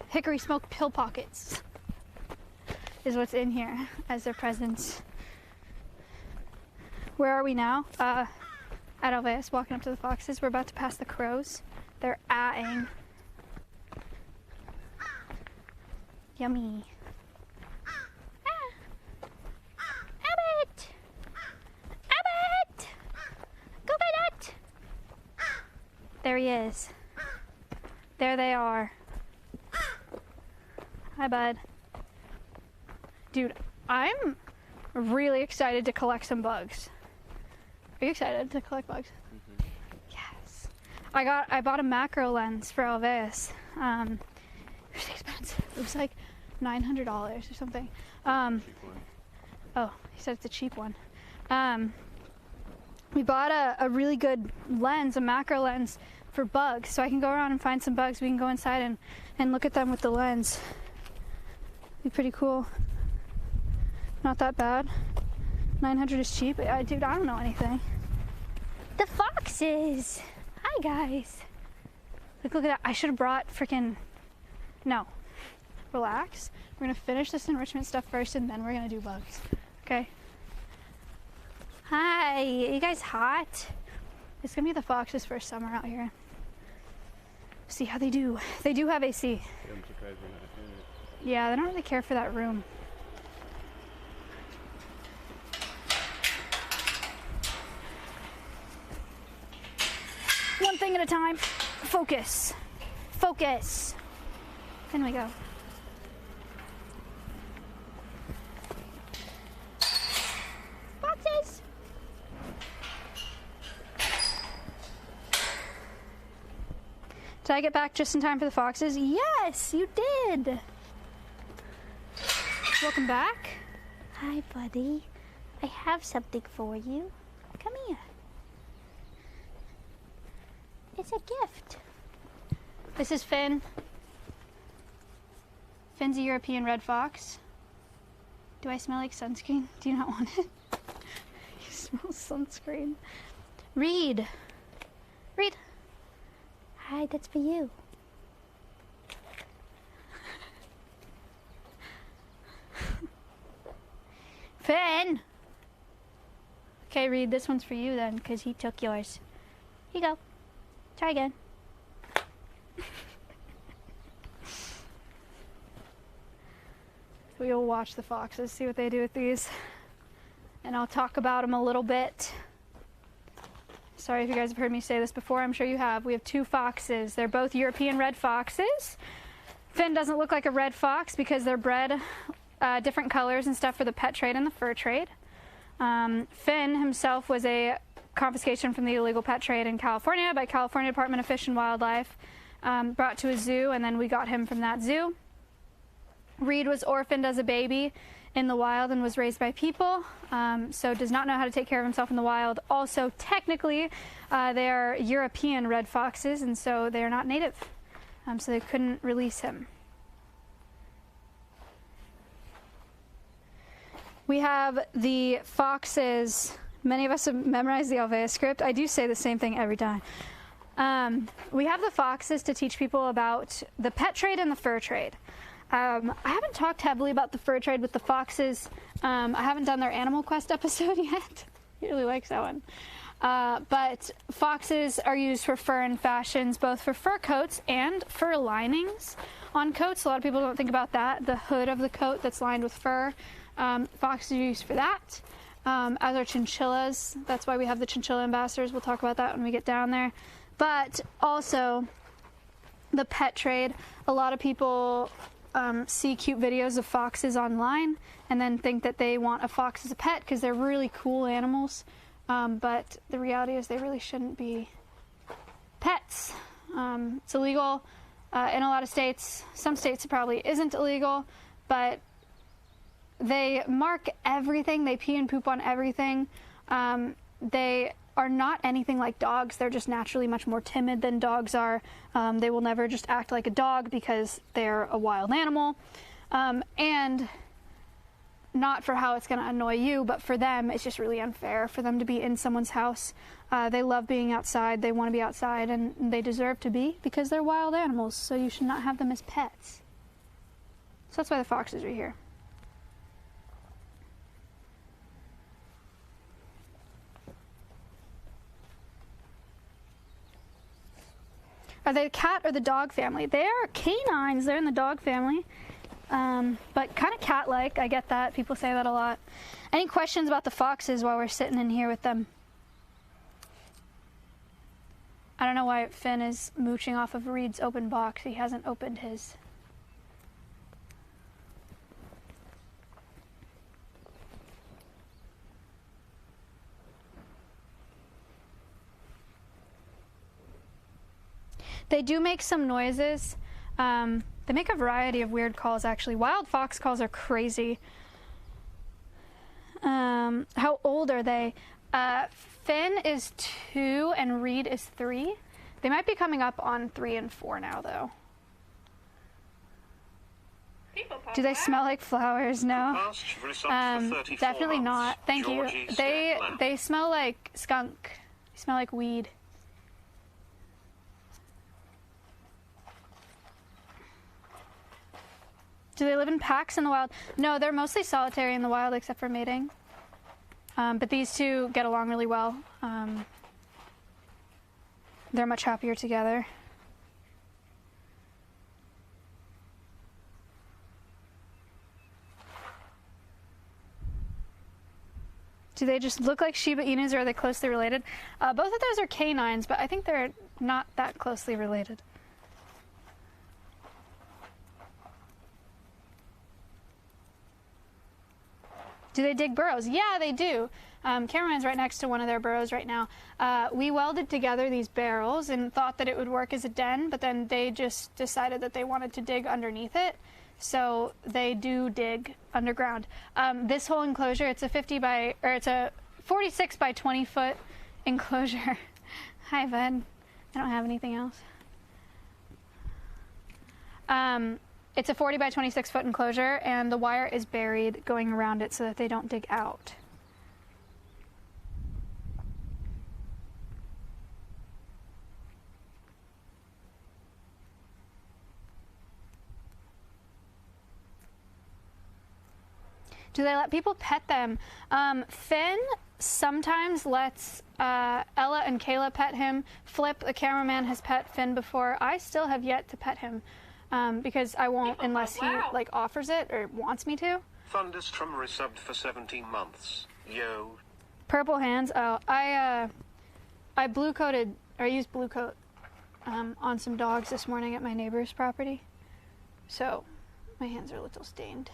Speaker 1: hickory smoked pill pockets is what's in here as their presents. Where are we now? At Alveus, walking up to the foxes. We're about to pass the crows. They're ahhing. Yummy. Abbott! Abbott! Go get it! There he is. There they are. Hi, bud. Dude, I'm really excited to collect some bugs. Are you excited to collect bugs?
Speaker 2: Mm-hmm.
Speaker 1: Yes. I bought a macro lens for Alveus. It was expensive. It was like $900 or something.
Speaker 2: Cheap one.
Speaker 1: Oh, he said it's a cheap one. We bought a really good lens, a macro lens for bugs, so I can go around and find some bugs. We can go inside and look at them with the lens. Be pretty cool. Not that bad. 900 is cheap. Dude, I don't know anything. The foxes! Hi, guys. Look at that. I should have brought freaking... No. Relax. We're going to finish this enrichment stuff first, and then we're going to do bugs. Okay? Hi. You guys hot? It's going to be the foxes' first summer out here. See how they do. They do have AC.
Speaker 2: I'm surprised we're not in it.
Speaker 1: Yeah, they don't really care for that room. One thing at a time. Focus. Focus. In we go. Foxes. Did I get back just in time for the foxes? Yes, you did. Welcome back.
Speaker 8: Hi, buddy. I have something for you. Come here. It's a gift.
Speaker 1: This is Finn. Finn's a European red fox. Do I smell like sunscreen? Do you not want it? You smell sunscreen. Reed. Reed.
Speaker 8: Hi, that's for you.
Speaker 1: Finn! Okay, Reed, this one's for you then, because he took yours. Here you go. Try again. We'll watch the foxes, see what they do with these. And I'll talk about them a little bit. Sorry if you guys have heard me say this before. I'm sure you have. We have two foxes. They're both European red foxes. Finn doesn't look like a red fox because they're bred different colors and stuff for the pet trade and the fur trade. Finn himself was a confiscation from the illegal pet trade in California by California Department of Fish and Wildlife, brought to a zoo, and then we got him from that zoo. Reed was orphaned as a baby in the wild and was raised by people, so does not know how to take care of himself in the wild. Also, technically, they are European red foxes, and so they are not native, so they couldn't release him. We have the foxes. Many of us have memorized the Alveus script. I do say the same thing every time. We have the foxes to teach people about the pet trade and the fur trade. I haven't talked heavily about the fur trade with the foxes. I haven't done their Animal Quest episode yet. He really likes that one. But foxes are used for fur and fashions, both for fur coats and fur linings on coats. A lot of people don't think about that. The hood of the coat that's lined with fur. Foxes are used for that. As are chinchillas. That's why we have the chinchilla ambassadors. We'll talk about that when we get down there. But also the pet trade. A lot of people see cute videos of foxes online and then think that they want a fox as a pet because they're really cool animals. But the reality is they really shouldn't be pets. It's illegal in a lot of states. Some states it probably isn't illegal, but they mark everything. They pee and poop on everything. They are not anything like dogs. They're just naturally much more timid than dogs are. They will never just act like a dog because they're a wild animal. And not for how it's going to annoy you, but for them, it's just really unfair for them to be in someone's house. They love being outside. They want to be outside, and they deserve to be because they're wild animals, so you should not have them as pets. So that's why the foxes are here. Are they the cat or the dog family? They are canines. They're in the dog family. But kind of cat-like. I get that. People say that a lot. Any questions about the foxes while we're sitting in here with them? I don't know why Finn is mooching off of Reed's open box. He hasn't opened his. They do make some noises. They make a variety of weird calls, actually. Wild fox calls are crazy. How old are they? Finn is 2 and Reed is 3. They might be coming up on 3 and 4 now, though. Do they smell like flowers? No. Definitely not. Thank you. They smell like skunk. They smell like weed. Do they live in packs in the wild? No, they're mostly solitary in the wild except for mating. But these two get along really well. They're much happier together. Do they just look like Shiba Inus, or are they closely related? Both of those are canines, but I think they're not that closely related. Do they dig burrows? Yeah, they do. Cameraman's right next to one of their burrows right now. We welded together these barrels and thought that it would work as a den, but then they just decided that they wanted to dig underneath it. so they do dig underground. This whole enclosure, it's a 46 by 20 foot enclosure. Hi, bud. I don't have anything else. It's a 40 by 26 foot enclosure, and the wire is buried going around it so that they don't dig out. Do they let people pet them? Finn sometimes lets Ella and Kayla pet him. Flip, the cameraman, has pet Finn before. I still have yet to pet him because I won't unless he like offers it or wants me to.
Speaker 3: Thunderstrom resubbed for 17 months. Yo.
Speaker 1: Purple hands. Oh, I blue coated, or I used blue coat on some dogs this morning at my neighbor's property, so my hands are a little stained.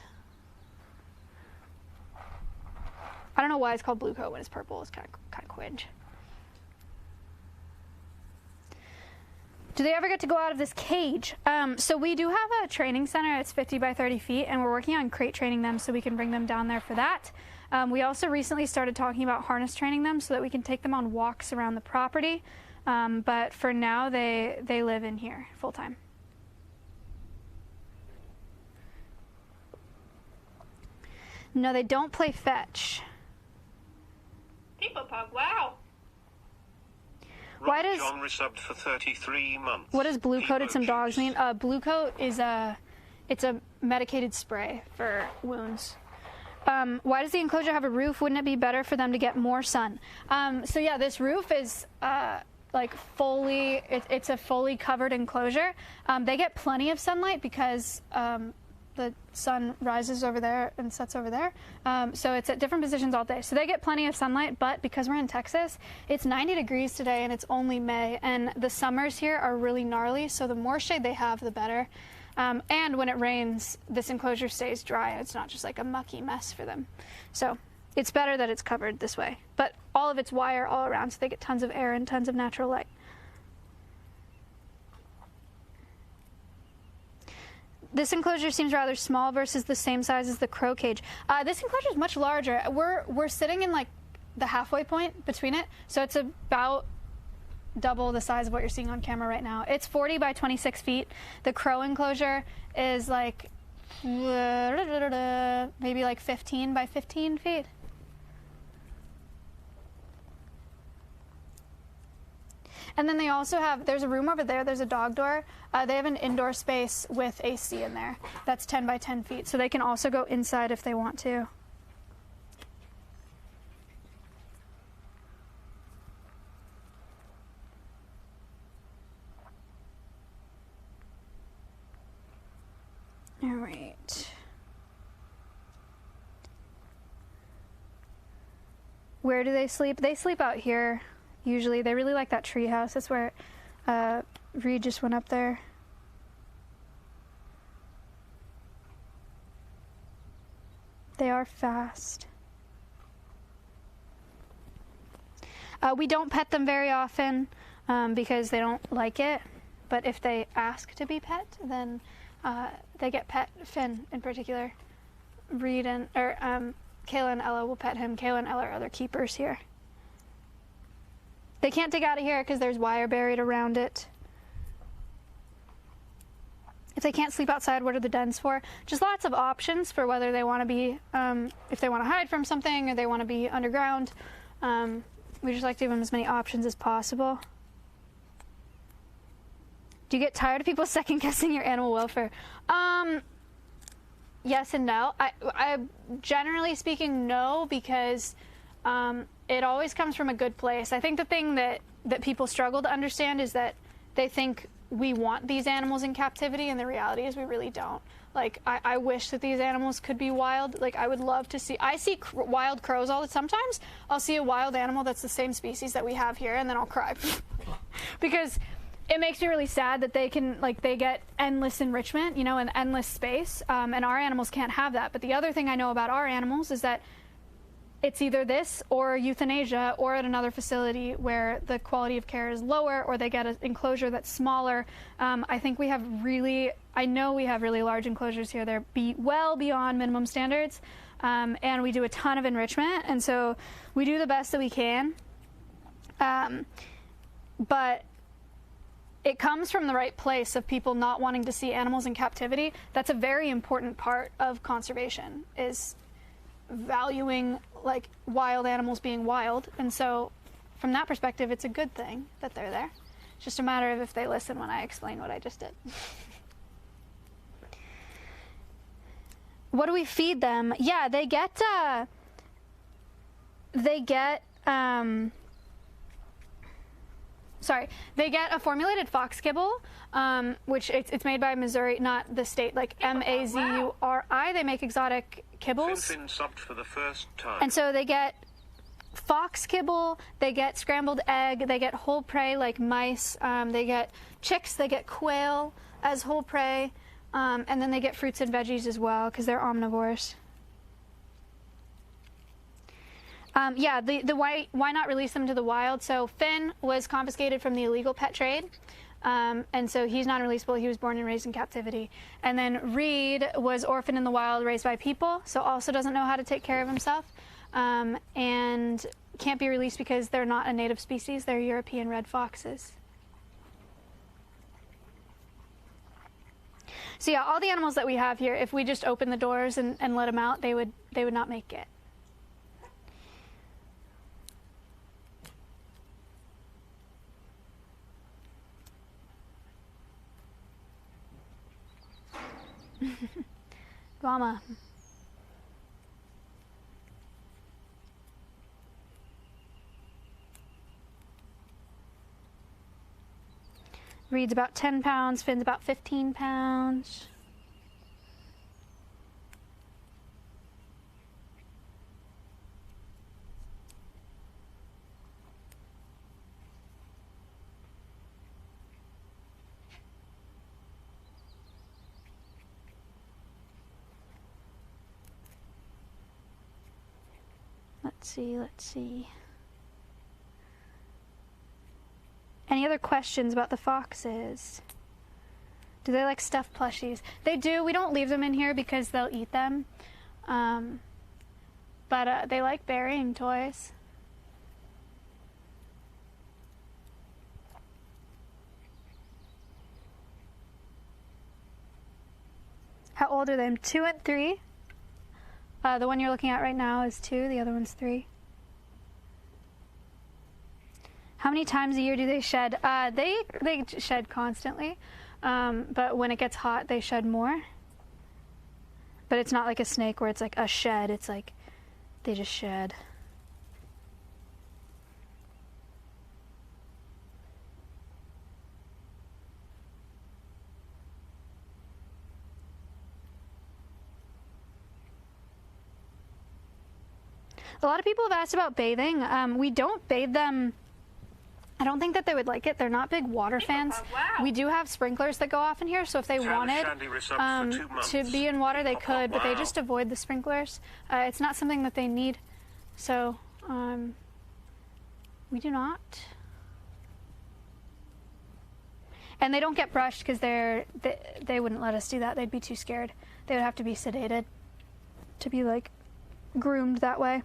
Speaker 1: I don't know why it's called blue coat when it's purple. It's kind of quinge. Do they ever get to go out of this cage? So we do have a training center. It's 50 by 30 feet, and we're working on crate training them so we can bring them down there for that. We also recently started talking about harness training them so that we can take them on walks around the property. But for now, they live in here full time. No, they don't play fetch.
Speaker 4: People pug, wow.
Speaker 1: Why does
Speaker 3: John resubbed for 33 months.
Speaker 1: What does blue coated some dogs mean? Blue coat is it's a medicated spray for wounds. Why does the enclosure have a roof? Wouldn't it be better for them to get more sun? So yeah, this roof is like fully, it's a fully covered enclosure. They get plenty of sunlight because the sun rises over there and sets over there. So it's at different positions all day. So they get plenty of sunlight, but because we're in Texas, it's 90 degrees today and it's only May. And the summers here are really gnarly, so the more shade they have, the better. And when it rains, this enclosure stays dry and it's not just like a mucky mess for them. So it's better that it's covered this way. But all of it's wire all around, so they get tons of air and tons of natural light. This enclosure seems rather small versus the same size as the crow cage. This enclosure is much larger. We're sitting in like the halfway point between it, so it's about double the size of what you're seeing on camera right now. It's 40 by 26 feet. The crow enclosure is like maybe like 15 by 15 feet. And then they also have, there's a room over there, there's a dog door. They have an indoor space with AC in there. That's 10 by 10 feet, so they can also go inside if they want to. All right. Where do they sleep? They sleep out here. Usually, they really like that tree house. That's where Reed just went up there. They are fast. We don't pet them very often because they don't like it. But if they ask to be pet, then they get pet. Finn, in particular. Reed and Kayla and Ella will pet him. Kayla and Ella are their keepers here. They can't dig out of here because there's wire buried around it. If they can't sleep outside, what are the dens for? Just lots of options for whether they want to be, if they want to hide from something or they want to be underground. We just like to give them as many options as possible. Do you get tired of people second guessing your animal welfare? Yes and no. I generally speaking, no, because it always comes from a good place. I think the thing that people struggle to understand is that they think we want these animals in captivity, and the reality is we really don't. Like, I wish that these animals could be wild. Like, I would love to see... I see wild crows all the... Sometimes I'll see a wild animal that's the same species that we have here, and then I'll cry. Because it makes me really sad that they can, like, they get endless enrichment, you know, and endless space, and our animals can't have that. But the other thing I know about our animals is that it's either this or euthanasia or at another facility where the quality of care is lower or they get an enclosure that's smaller. I think we have I know we have really large enclosures here. They're well beyond minimum standards. And we do a ton of enrichment, and so we do the best that we can. But it comes from the right place of people not wanting to see animals in captivity. That's a very important part of conservation, is valuing like wild animals being wild. And so from that perspective, it's a good thing that they're there. It's just a matter of if they listen when I explain what I just did. What do we feed them? Yeah, they get a formulated fox kibble, which it's made by Missouri, not the state, like Mazuri. They make exotic kibbles.
Speaker 3: Fin subbed for the first time.
Speaker 1: And so they get fox kibble, they get scrambled egg, they get whole prey like mice, they get chicks, they get quail as whole prey, and then they get fruits and veggies as well because they're omnivores. Why not release them to the wild? So Finn was confiscated from the illegal pet trade, and so he's non-releasable. He was born and raised in captivity. And then Reed was orphaned in the wild, raised by people, so also doesn't know how to take care of himself, and can't be released because they're not a native species. They're European red foxes. So yeah, all the animals that we have here, if we just open the doors and let them out, they would not make it. Llama. Reed's about 10 pounds, Finn's about 15 pounds. Let's see. Any other questions about the foxes? Do they like stuffed plushies? They do. We don't leave them in here because they'll eat them. But they like burying toys. How old are they? 2 and 3. The one you're looking at right now is 2, the other one's 3. How many times a year do they shed? They shed constantly, but when it gets hot, they shed more. But it's not like a snake where it's like a shed. It's like they just shed. A lot of people have asked about bathing. We don't bathe them. I don't think that they would like it. They're not big water fans.
Speaker 4: Wow.
Speaker 1: We do have sprinklers that go off in here, so if they wanted to be in water, they could, but they just avoid the sprinklers. It's not something that they need, so we do not. And they don't get brushed because they wouldn't let us do that. They'd be too scared. They would have to be sedated to be like groomed that way.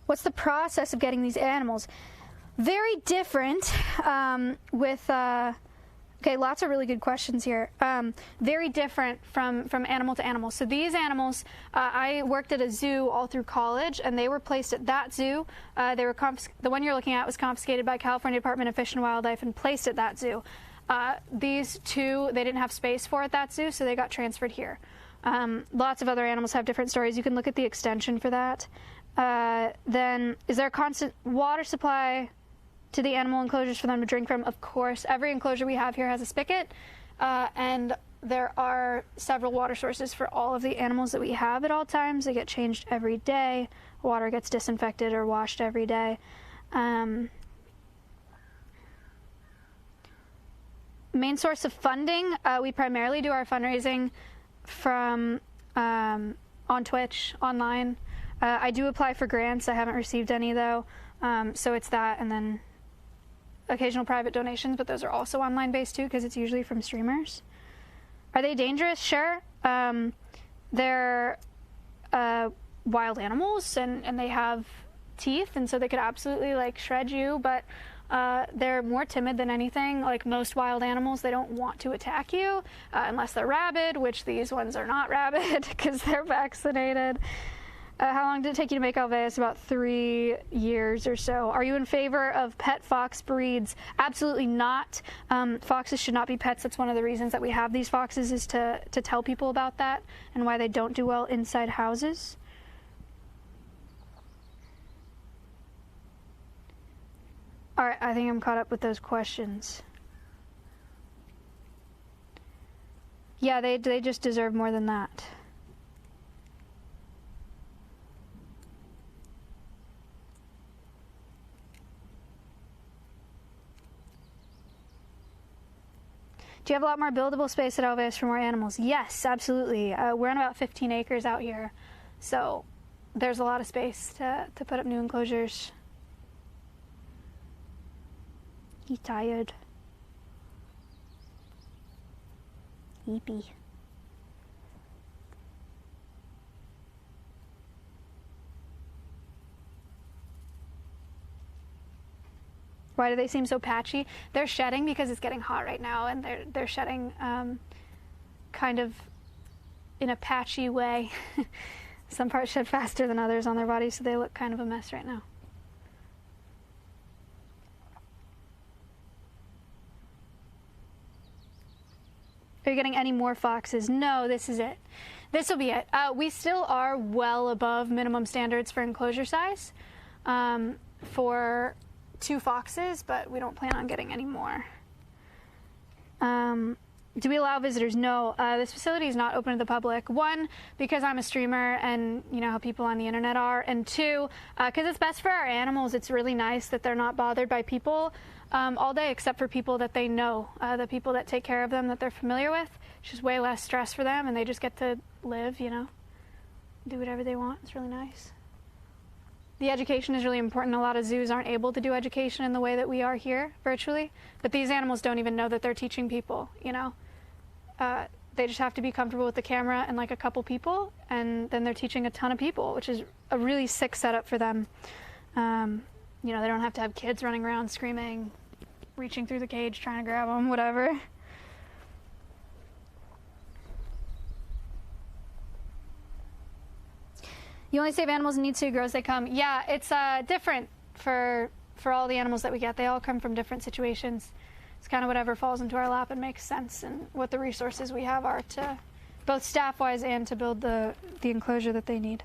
Speaker 1: What's the process of getting these animals? Very different okay, lots of really good questions here. Very different from animal to animal. So these animals, I worked at a zoo all through college, and they were placed at that zoo. They were the one you're looking at was confiscated by California Department of Fish and Wildlife and placed at that zoo. These two, they didn't have space for at that zoo, so they got transferred here. Lots of other animals have different stories. You can look at the extension for that. Then, is there a constant water supply to the animal enclosures for them to drink from? Of course. Every enclosure we have here has a spigot, and there are several water sources for all of the animals that we have at all times. They get changed every day. Water gets disinfected or washed every day. Main source of funding, we primarily do our fundraising from on Twitch, online. I do apply for grants. I haven't received any, though. So it's that, and then occasional private donations, but those are also online based, too, because it's usually from streamers. Are they dangerous? Sure. They're wild animals, and they have teeth, and so they could absolutely, like, shred you, but they're more timid than anything. Like most wild animals, they don't want to attack you unless they're rabid, which these ones are not rabid because they're vaccinated. How long did it take you to make Alveus? About 3 years or so. Are you in favor of pet fox breeds? Absolutely not. Foxes should not be pets. That's one of the reasons that we have these foxes, is to tell people about that and why they don't do well inside houses. All right, I think I'm caught up with those questions. Yeah, they just deserve more than that. Do you have a lot more buildable space at Alveus for more animals? Yes, absolutely. We're on about 15 acres out here, so there's a lot of space to put up new enclosures. He's tired. Sleepy. Why do they seem so patchy? They're shedding because it's getting hot right now, and they're shedding kind of in a patchy way. Some parts shed faster than others on their bodies, so they look kind of a mess right now. Are you getting any more foxes? No, this is it. This will be it. We still are well above minimum standards for enclosure size for 2 foxes, but we don't plan on getting any more. Do we allow visitors? No, this facility is not open to the public. 1, because I'm a streamer and you know how people on the internet are, and 2, because it's best for our animals. It's really nice that they're not bothered by people all day, except for people that they know, the people that take care of them, that they're familiar with. It's just way less stress for them, and they just get to live, you know, do whatever they want. It's really nice. The education is really important. A lot of zoos aren't able to do education in the way that we are here virtually, but these animals don't even know that they're teaching people, you know. They just have to be comfortable with the camera and like a couple people, and then they're teaching a ton of people, which is a really sick setup for them. You know, they don't have to have kids running around screaming, reaching through the cage, trying to grab them, whatever. You only save animals and need to grow as they come. Yeah, it's different for all the animals that we get. They all come from different situations. It's kind of whatever falls into our lap and makes sense, and what the resources we have are to, both staff-wise and to build the enclosure that they need.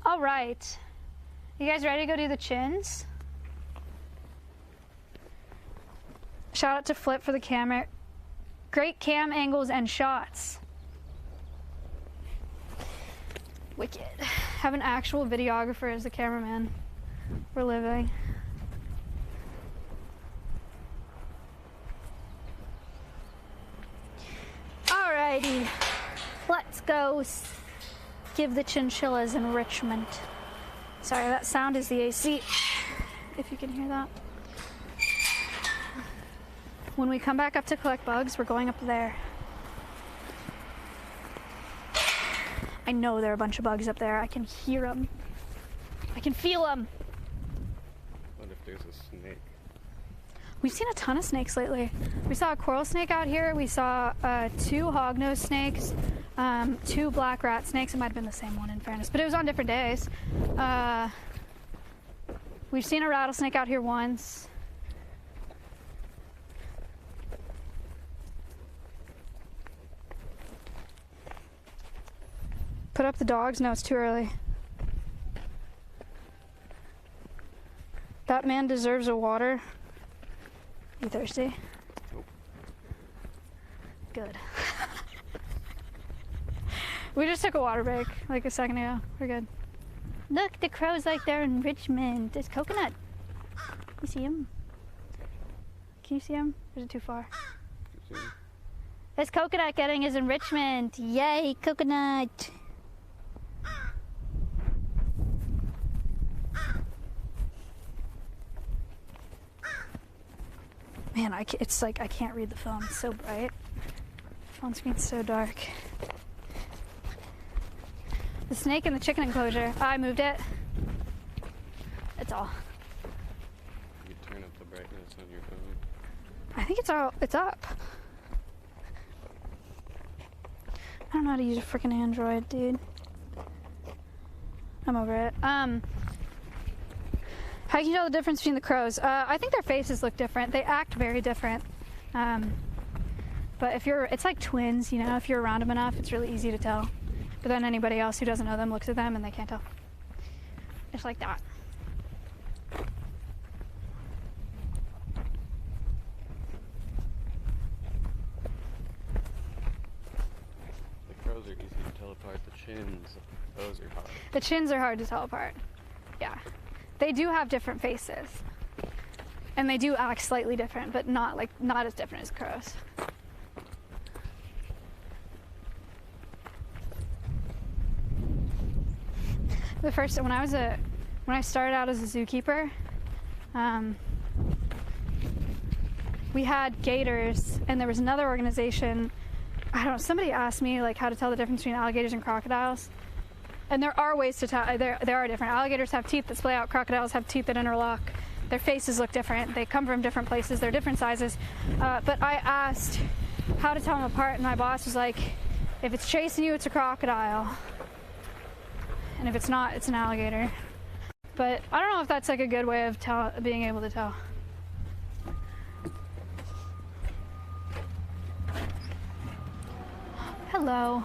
Speaker 1: All right. You guys ready to go do the chins? Shout out to Flip for the camera. Great cam angles and shots. Wicked. Have an actual videographer as the cameraman. We're living. Alrighty. Let's go give the chinchillas enrichment. Sorry, that sound is the AC, if you can hear that. When we come back up to collect bugs, we're going up there. I know there are a bunch of bugs up there. I can hear them. I can feel them.
Speaker 2: What if there's a snake?
Speaker 1: We've seen a ton of snakes lately. We saw a coral snake out here. We saw 2 hognose snakes, 2 black rat snakes. It might have been the same one, in fairness, but it was on different days. We've seen a rattlesnake out here once. Put up the dogs? No, it's too early. That man deserves a water. You thirsty?
Speaker 2: Nope.
Speaker 1: Good. We just took a water break like a second ago. We're good. Look, the crows like their enrichment. It's coconut. You see him? Can you see him? Or is it too far?
Speaker 5: Is Coconut getting his enrichment? Yay, Coconut! Man, it's like I can't read the phone. It's so bright. Phone screen's so dark. The snake in the chicken enclosure. I moved it. That's all.
Speaker 2: You turn up the brightness on your phone.
Speaker 5: I think it's up. I don't know how to use a freaking Android, dude. I'm over it. How can you tell the difference between the crows? I think their faces look different. They act very different. But it's like twins, you know, if you're around them enough, it's really easy to tell. But then anybody else who doesn't know them looks at them and they can't tell. It's like that.
Speaker 2: The crows are easy to tell apart. The chins, those are hard.
Speaker 5: The chins are hard to tell apart. Yeah. They do have different faces. And they do act slightly different, but not as different as crows. When I started out as a zookeeper, we had gators, and there was another organization. I don't know. Somebody asked me like how to tell the difference between alligators and crocodiles, and there are ways to tell. There are different. Alligators have teeth that splay out. Crocodiles have teeth that interlock. Their faces look different. They come from different places. They're different sizes. But I asked how to tell them apart, and my boss was like, "If it's chasing you, it's a crocodile." And if it's not, it's an alligator. But I don't know if that's like a good way of being able to tell. Hello.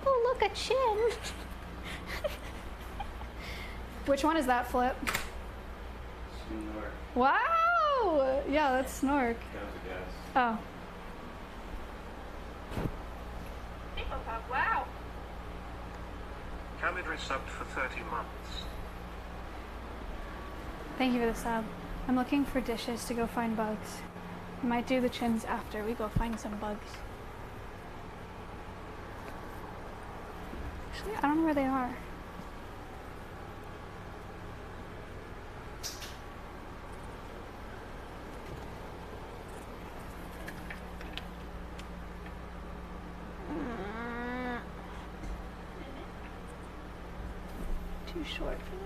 Speaker 5: Oh, look, a chin. Which one is that, Flip?
Speaker 2: Snort.
Speaker 5: Wow! Yeah, that's Snork.
Speaker 2: That was a guess.
Speaker 5: Oh.
Speaker 4: Hippopod, wow.
Speaker 3: Camidri subbed for 30 months.
Speaker 5: Thank you for the sub. I'm looking for dishes to go find bugs. I might do the chins after we go find some bugs. Actually, I don't know where they are. Too short for this.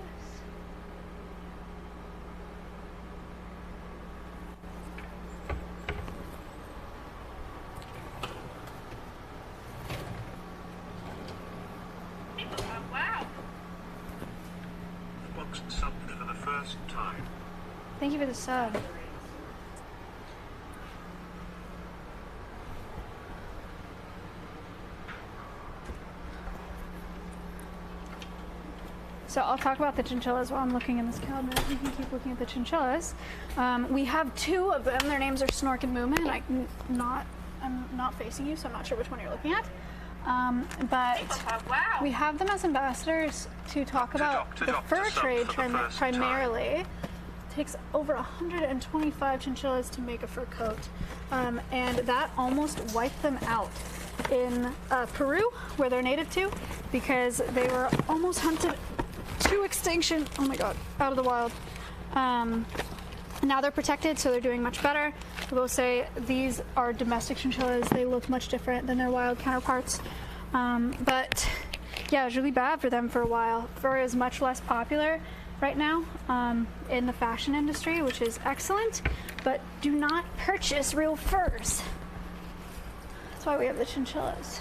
Speaker 4: Hippopod, wow.
Speaker 3: Box subbed for the first time.
Speaker 5: Thank you for the sub. So I'll talk about the chinchillas while I'm looking in this cabinet. You can keep looking at the chinchillas. We have two of them. Their names are Snork and Moomin. I'm not facing you, so I'm not sure which one you're looking at. But
Speaker 4: Hippopod, wow.
Speaker 5: we have them as ambassadors to talk about the fur trade primarily. It takes over 125 chinchillas to make a fur coat. And that almost wiped them out in Peru, where they're native to, because they were almost hunted to extinction. Oh my god, out of the wild. Now they're protected, so they're doing much better. I will say these are domestic chinchillas. They look much different than their wild counterparts. But yeah, it was really bad for them for a while. Fur is much less popular right now in the fashion industry, which is excellent, but do not purchase real furs. That's why we have the chinchillas.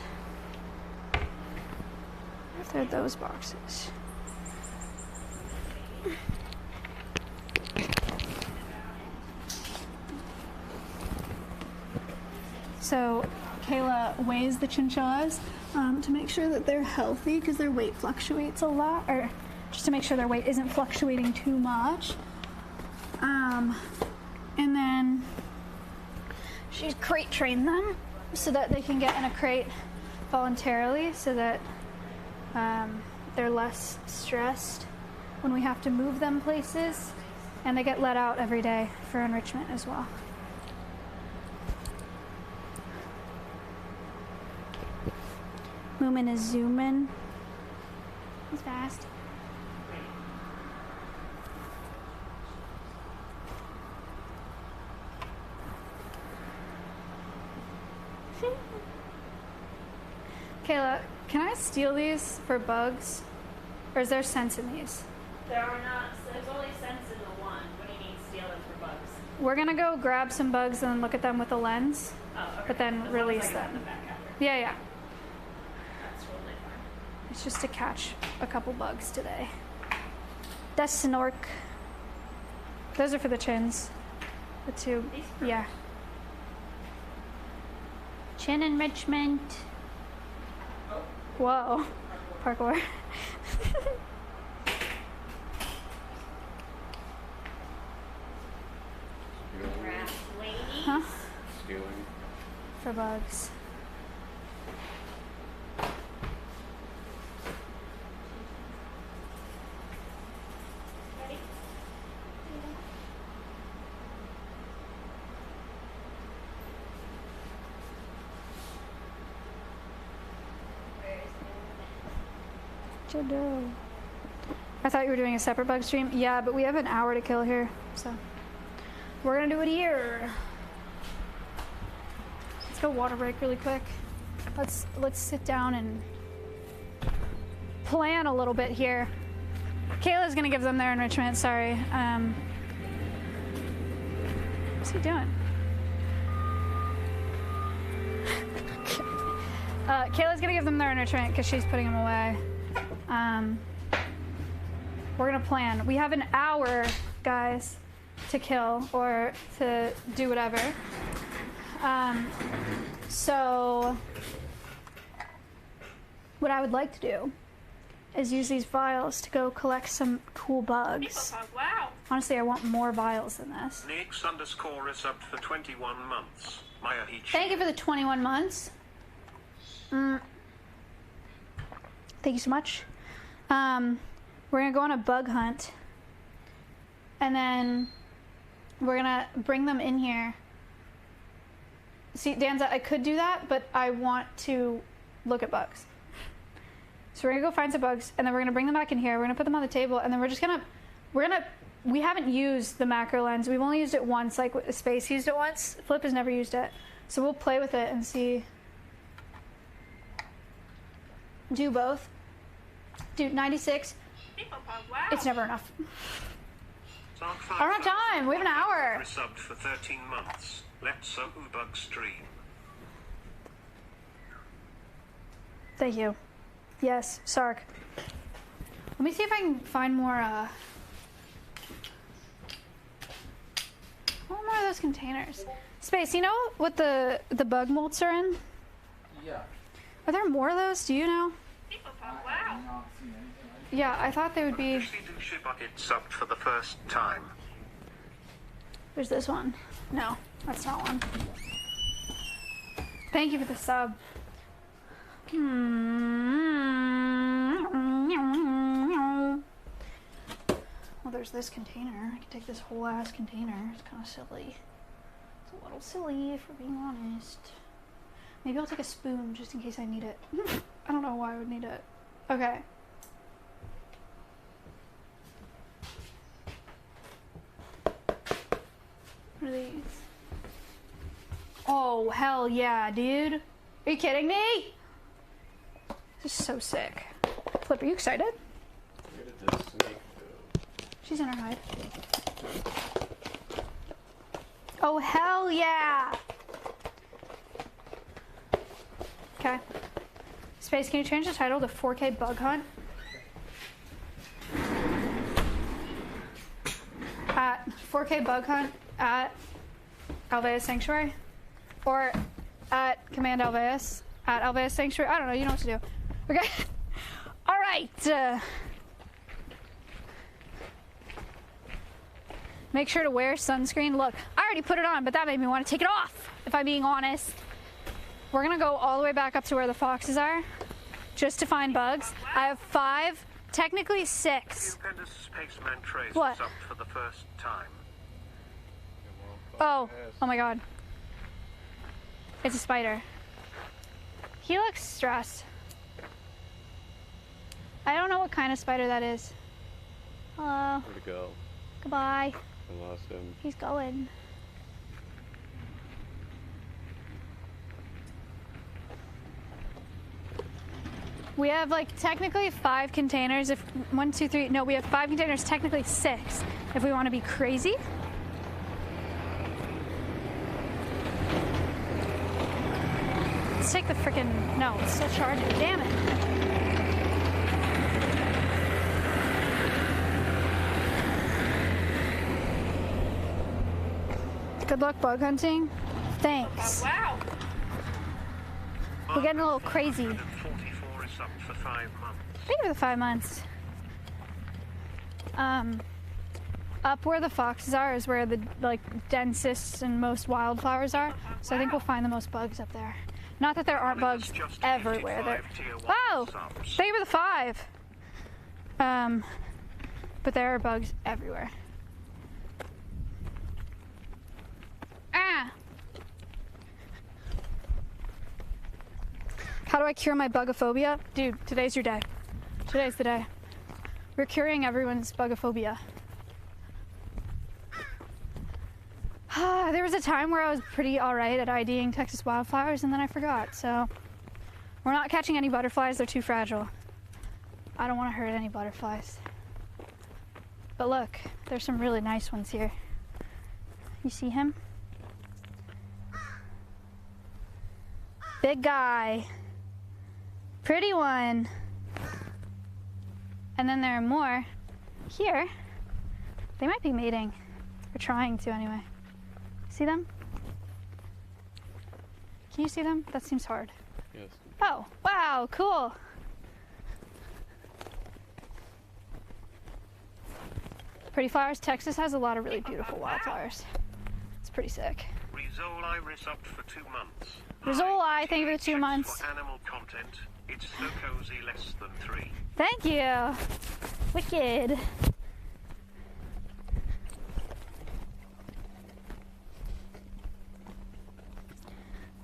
Speaker 5: If they're those boxes. So Kayla weighs the chinchillas to make sure that they're healthy, because their weight fluctuates a lot, or just to make sure their weight isn't fluctuating too much. And then she's crate trained them so that they can get in a crate voluntarily, so that they're less stressed when we have to move them places, and they get let out every day for enrichment as well.
Speaker 1: Moomin is zooming. He's fast. Kayla, can I steal these for bugs? Or is there sense in these?
Speaker 9: There are not. There's only sense in the one. What do you mean steal them for bugs?
Speaker 1: We're gonna go grab some bugs and look at them with a lens,
Speaker 9: Oh, okay.
Speaker 1: but then
Speaker 9: As
Speaker 1: release
Speaker 9: long as I got
Speaker 1: them.
Speaker 9: back after.
Speaker 1: Yeah, yeah.
Speaker 9: That's totally fine.
Speaker 1: It's just to catch a couple bugs today. That's snork. Those are for the chins. The two.
Speaker 9: These
Speaker 1: Yeah. Chin enrichment.
Speaker 9: Oh.
Speaker 1: Whoa. Parkour.
Speaker 9: Grass ladies.
Speaker 1: Huh?
Speaker 2: Stealing.
Speaker 1: For bugs.
Speaker 9: Ready?
Speaker 1: Jado. I thought you were doing a separate bug stream. Yeah, but we have an hour to kill here, so we're gonna do it here. Let's go water break really quick. Let's sit down and plan a little bit here. Kayla's gonna give them their enrichment. Sorry. What's he doing? Kayla's gonna give them their enrichment because she's putting them away. We're gonna plan. We have an hour, guys, to kill or to do whatever. So what I would like to do is use these vials to go collect some cool bugs.
Speaker 4: Wow.
Speaker 1: Honestly, I want more vials than this.
Speaker 3: Nix underscore is up for 21 months. Maya Hichi.
Speaker 1: Thank you for the 21 months. Thank you so much. We're gonna go on a bug hunt, and then we're gonna bring them in here. See, Danza, I could do that, but I want to look at bugs. So we're gonna go find some bugs, and then we're gonna bring them back in here. We're gonna put them on the table, and then we haven't used the macro lens. We've only used it once, like Space used it once. Flip has never used it. So we'll play with it and see. Do both. Dude, 96.
Speaker 4: Wow.
Speaker 1: It's never enough.
Speaker 3: Dark
Speaker 1: I don't have time. We have an hour.
Speaker 3: Resubbed for 13 months. Let's bug stream.
Speaker 1: Thank you. Yes, Sark. Let me see if I can find more, what more of those containers? Space, you know what the bug molts are in?
Speaker 7: Yeah.
Speaker 1: Are there more of those? Do you know?
Speaker 4: Wow.
Speaker 1: Yeah, I thought they would be.
Speaker 3: It subbed for the first time.
Speaker 1: There's this one. No, that's not one. Thank you for the sub. Well, there's this container. I could take this whole ass container. It's kind of silly. It's a little silly, if we're being honest. Maybe I'll take a spoon just in case I need it. I don't know why I would need it. Okay. What are these? Oh, hell yeah, dude. Are you kidding me? This is so sick. Flip, are you excited?
Speaker 2: Where did this snake go?
Speaker 1: She's in her hide. Oh, hell yeah! Okay. Space, can you change the title to 4K Bug Hunt? At 4K Bug Hunt at Alveus Sanctuary? Or at Command Alveus at Alveus Sanctuary? I don't know, you know what to do. Okay. Alright. Make sure to wear sunscreen. Look, I already put it on, but that made me want to take it off, if I'm being honest. We're gonna go all the way back up to where the foxes are, just to find bugs. I have 5, technically 6.
Speaker 3: Stupendous Spaceman Trace
Speaker 1: What?
Speaker 3: is up for the first time.
Speaker 1: Oh my god. It's a spider. He looks stressed. I don't know what kind of spider that is. Hello.
Speaker 2: Where'd it go?
Speaker 1: Goodbye.
Speaker 2: I lost him.
Speaker 1: He's going. We have like technically 5 containers. If 1, 2, 3, no, we have 5 containers, technically 6 if we want to be crazy. Let's take the frickin', no, it's still charging, damn it. Good luck bug hunting. Thanks.
Speaker 4: Wow.
Speaker 1: We're getting a little crazy.
Speaker 3: 144 is up for 5 months.
Speaker 1: Thank you for the 5 months. Up where the foxes are is where the like densest and most wildflowers are. So I think we'll find the most bugs up there. Not that there aren't bugs everywhere. There. Wow! Thank you for the 5. But there are bugs everywhere. Ah! How do I cure my bugophobia? Dude, today's your day. Today's the day. We're curing everyone's bugophobia. There was a time where I was pretty alright at IDing Texas wildflowers and then I forgot, so we're not catching any butterflies, they're too fragile. I don't want to hurt any butterflies. But look, there's some really nice ones here. You see him? Big guy. Pretty one. And then there are more here. They might be mating. Or trying to anyway. See them? Can you see them? That seems hard.
Speaker 2: Yes.
Speaker 1: Oh, wow, cool. Pretty flowers. Texas has a lot of really beautiful wildflowers. It's pretty sick.
Speaker 3: Rizol Iris up for 2 months.
Speaker 1: Rizoli, thank you for the 2 months.
Speaker 3: For animal content, it's so cozy, less than 3.
Speaker 1: Thank you. Wicked.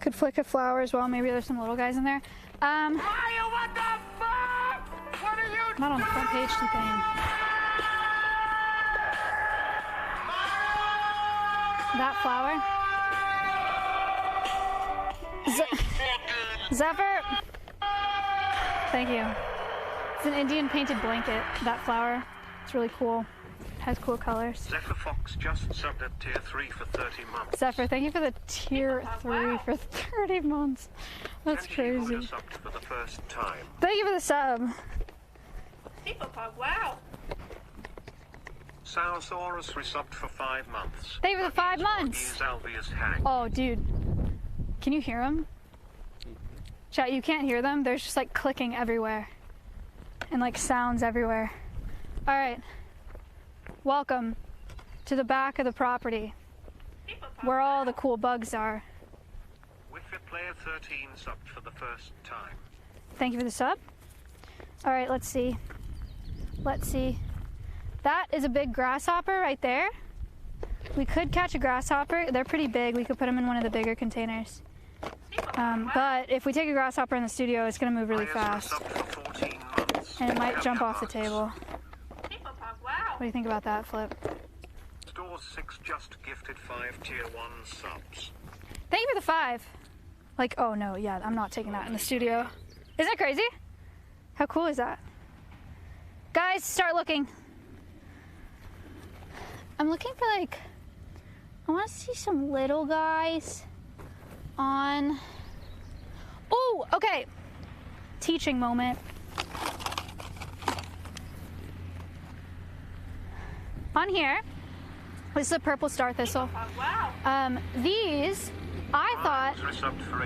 Speaker 1: Could flick a flower as well. Maybe there's some little guys in there.
Speaker 3: What the fuck? What are you
Speaker 1: Not on the front page, too bad. That flower. Zephyr. Thank you. It's an Indian painted blanket, that flower. It's really cool. It has cool colors.
Speaker 3: Zephyr Fox just subbed at tier 3 for 30 months.
Speaker 1: Zephyr, thank you for the tier 3 for 30 months. That's crazy.
Speaker 3: Subbed for the first time.
Speaker 1: Thank you for the sub.
Speaker 4: Hippopog, wow.
Speaker 3: Saurosaurus resubbed for 5 months.
Speaker 1: Thank you for the 5 months.
Speaker 3: Alveus hang.
Speaker 1: Oh, dude. Can you hear them? Chat, you can't hear them. There's just like clicking everywhere. And like sounds everywhere. All right. Welcome to the back of the property where all the cool bugs are.
Speaker 3: Wi-Fi player 13 subbed for the first time.
Speaker 1: Thank you for the sub. All right, let's see. Let's see. That is a big grasshopper right there. We could catch a grasshopper. They're pretty big. We could put them in one of the bigger containers. But if we take a grasshopper in the studio, it's going to move really fast. And it might jump off the table. What do you think about that, Flip?
Speaker 3: Store 6 just gifted 5 tier 1 subs.
Speaker 1: Thank you for the 5. Like, oh no, yeah, I'm not taking that in the studio. Isn't that crazy? How cool is that? Guys, start looking. I'm looking for like, I want to see some little guys on. Oh, okay. Teaching moment. On here, this is a purple star thistle. These, I thought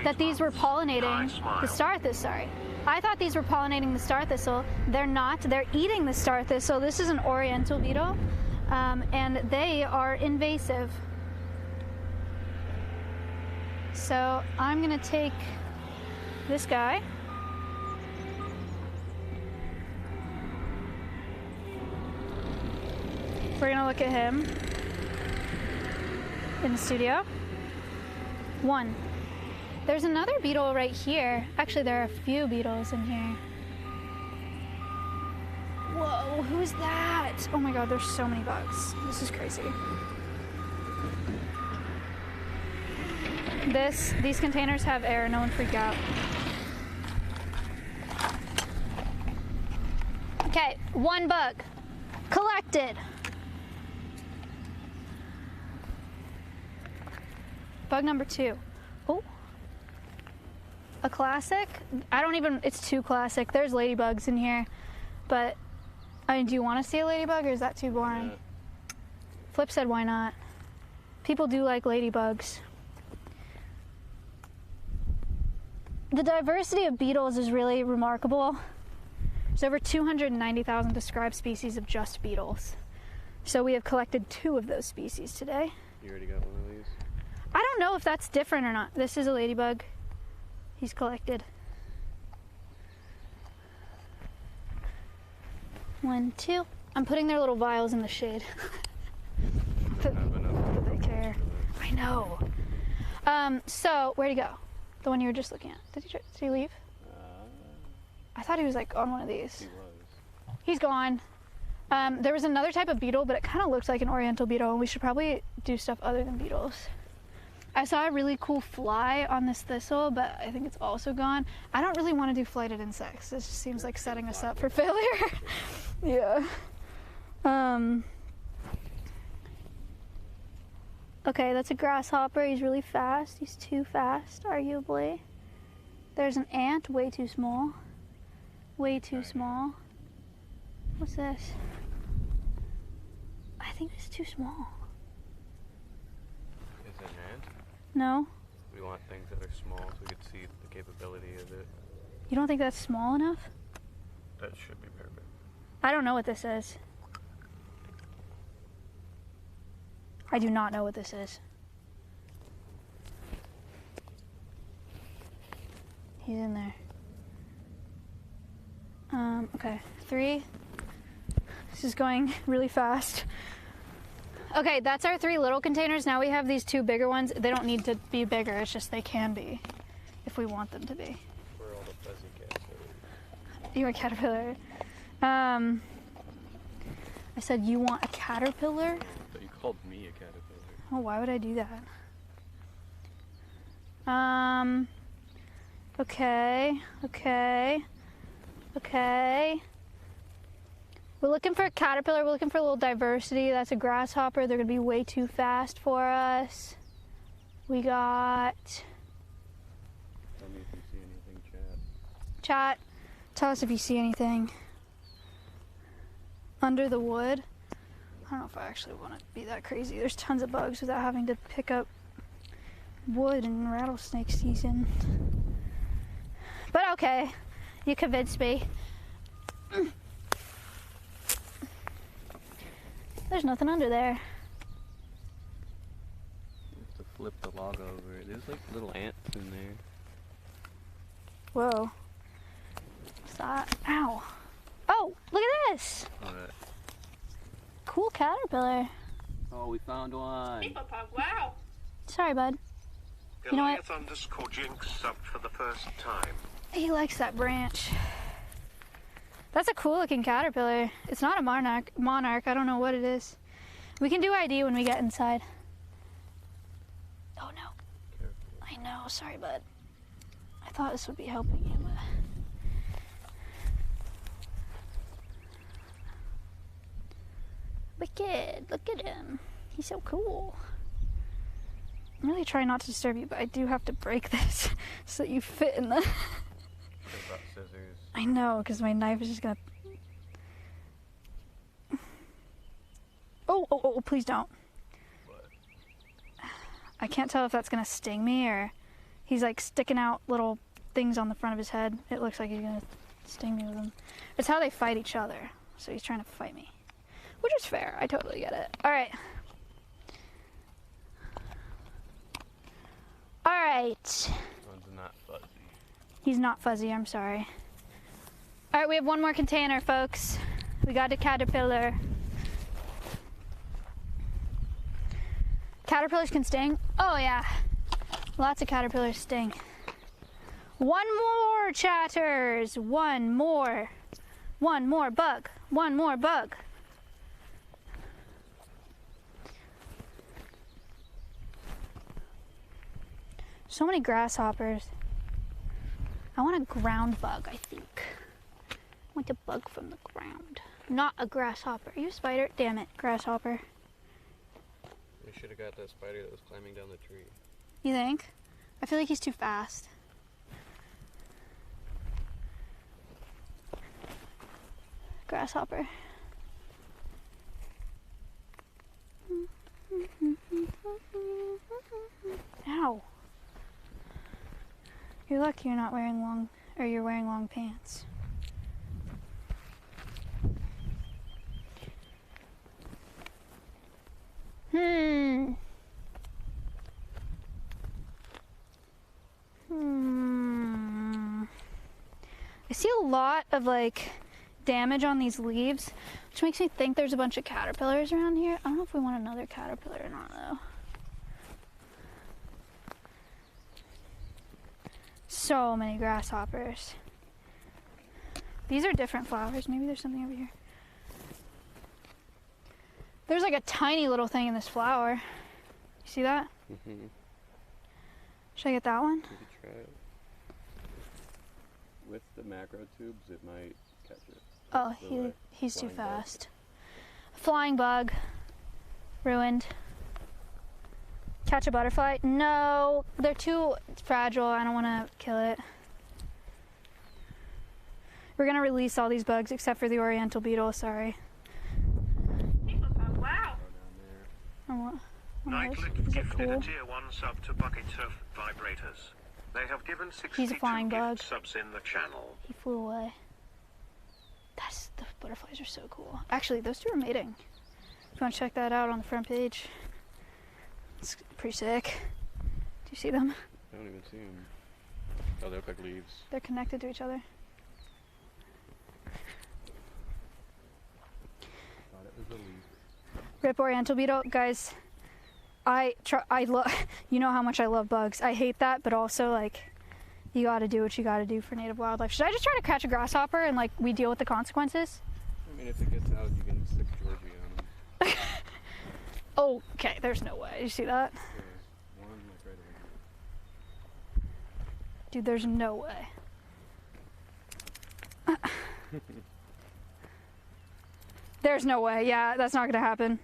Speaker 1: that these were pollinating the star thistle. Sorry. I thought these were pollinating the star thistle. They're not. They're eating the star thistle. This is an oriental beetle, and they are invasive. So I'm gonna take this guy. We're gonna look at him in the studio. 1. There's another beetle right here. Actually, there are a few beetles in here. Whoa, who's that? Oh my god, there's so many bugs. This is crazy. These containers have air, no one freak out. Okay, 1 bug. Collected. Bug number 2. Oh. A classic? It's too classic. There's ladybugs in here. But, I mean, do you want to see a ladybug or is that too boring?
Speaker 2: Yeah.
Speaker 1: Flip said why not. People do like ladybugs. The diversity of beetles is really remarkable. There's over 290,000 described species of just beetles. So we have collected 2 of those species today.
Speaker 2: You already got one of these?
Speaker 1: I don't know if that's different or not. This is a ladybug. He's collected. 1, 2. I'm putting their little vials in the shade. That they care. I know. So where'd he go? The one you were just looking at. Did he leave? I thought he was like on one of these.
Speaker 2: He was.
Speaker 1: He's gone. There was another type of beetle, but it kind of looks like an oriental beetle, and we should probably do stuff other than beetles. I saw a really cool fly on this thistle, but I think it's also gone. I don't really want to do flighted insects. This just seems like setting us up for failure. Yeah. Okay, that's a grasshopper. He's really fast. He's too fast, arguably. There's an ant, way too small. Way too small. What's this? I think it's too small.
Speaker 2: Is it an ant?
Speaker 1: No?
Speaker 2: We want things that are small so we can see the capability of it.
Speaker 1: You don't think that's small enough?
Speaker 2: That should be perfect.
Speaker 1: I don't know what this is. I do not know what this is. He's in there. Okay, 3. This is going really fast. Okay, that's our 3 little containers. Now we have these 2 bigger ones. They don't need to be bigger, it's just they can be if we want them to be.
Speaker 2: Where are all the fuzzy cats?
Speaker 1: You're a caterpillar. I said you want a caterpillar?
Speaker 2: But you called me a caterpillar.
Speaker 1: Oh, why would I do that? Okay. We're looking for a caterpillar. We're looking for a little diversity. That's a grasshopper. They're gonna be way too fast for us. We got...
Speaker 2: Tell me if you see anything, chat.
Speaker 1: Chat, tell us if you see anything. Under the wood. I don't know if I actually want to be that crazy. There's tons of bugs without having to pick up wood in rattlesnake season. But okay, you convinced me. There's nothing under there.
Speaker 2: You have to flip the log over. There's like little ants in there.
Speaker 1: Whoa. What's that? Ow. Oh, look at this.
Speaker 2: Alright.
Speaker 1: Cool caterpillar.
Speaker 2: Oh, we found one.
Speaker 4: Hippopog, wow.
Speaker 1: Sorry, bud. You know what?
Speaker 3: Goliath_Jinx up for the first time.
Speaker 1: He likes that branch. That's a cool looking caterpillar. It's not a monarch. I don't know what it is. We can do ID when we get inside. Oh no.
Speaker 2: Careful.
Speaker 1: I know, sorry bud. I thought this would be helping you, but... Wicked, look at him. He's so cool. I'm really trying not to disturb you, but I do have to break this so that you fit in the...
Speaker 2: What about scissors?
Speaker 1: I know, because my knife is just gonna... Oh, please don't.
Speaker 2: What?
Speaker 1: I can't tell if that's gonna sting me or he's like sticking out little things on the front of his head. It looks like he's gonna sting me with them. It's how they fight each other. So he's trying to fight me, which is fair. I totally get it. All right.
Speaker 2: This one's not fuzzy.
Speaker 1: He's not fuzzy, I'm sorry. All right, we have one more container, folks. We got a caterpillar. Caterpillars can sting? Oh yeah, lots of caterpillars sting. One more, chatters, one more. One more bug. One more bug. So many grasshoppers. I want a ground bug, I think. I want a bug from the ground. Not a grasshopper. Are you a spider? Damn it, grasshopper.
Speaker 2: We should have got that spider that was climbing down the tree.
Speaker 1: You think? I feel like he's too fast. Grasshopper. Ow. You're lucky you're not wearing long, or you're wearing long pants. I see a lot of like damage on these leaves, which makes me think there's a bunch of caterpillars around here. I don't know if we want another caterpillar or not though. So many grasshoppers. These are different flowers. Maybe there's something over here. There's like a tiny little thing in this flower. You see that?
Speaker 2: Mm-hmm.
Speaker 1: Should I get that one?
Speaker 2: You could try it. With the macro tubes, it might catch it.
Speaker 1: Oh, he's too fast. Flying bug. Ruined. Catch a butterfly? No, they're too fragile. I don't want to kill it. We're going to release all these bugs except for the oriental beetle, sorry.
Speaker 4: Wow.
Speaker 3: Nightlit gifted a tier 1 sub to Bucket of Vibrators. They have given 62
Speaker 1: flying bug.
Speaker 3: gift subs in the channel.
Speaker 1: He flew away. The butterflies are so cool. Actually, those two are mating. If you want to check that out on the front page. It's pretty sick. Do you see them?
Speaker 2: I don't even see them. Oh, they look like leaves.
Speaker 1: They're connected to each other.
Speaker 2: Thought it was a leaf.
Speaker 1: Rip oriental beetle, guys. I love. You know how much I love bugs. I hate that, but also like, you got to do what you got to do for native wildlife. Should I just try to catch a grasshopper and like we deal with the consequences?
Speaker 2: I mean, if it gets out, you can stick Georgie on them.
Speaker 1: Oh, okay. There's no way. You see that?
Speaker 2: There's one like right over here.
Speaker 1: Dude, there's no way. There's no way. Yeah, that's not gonna happen.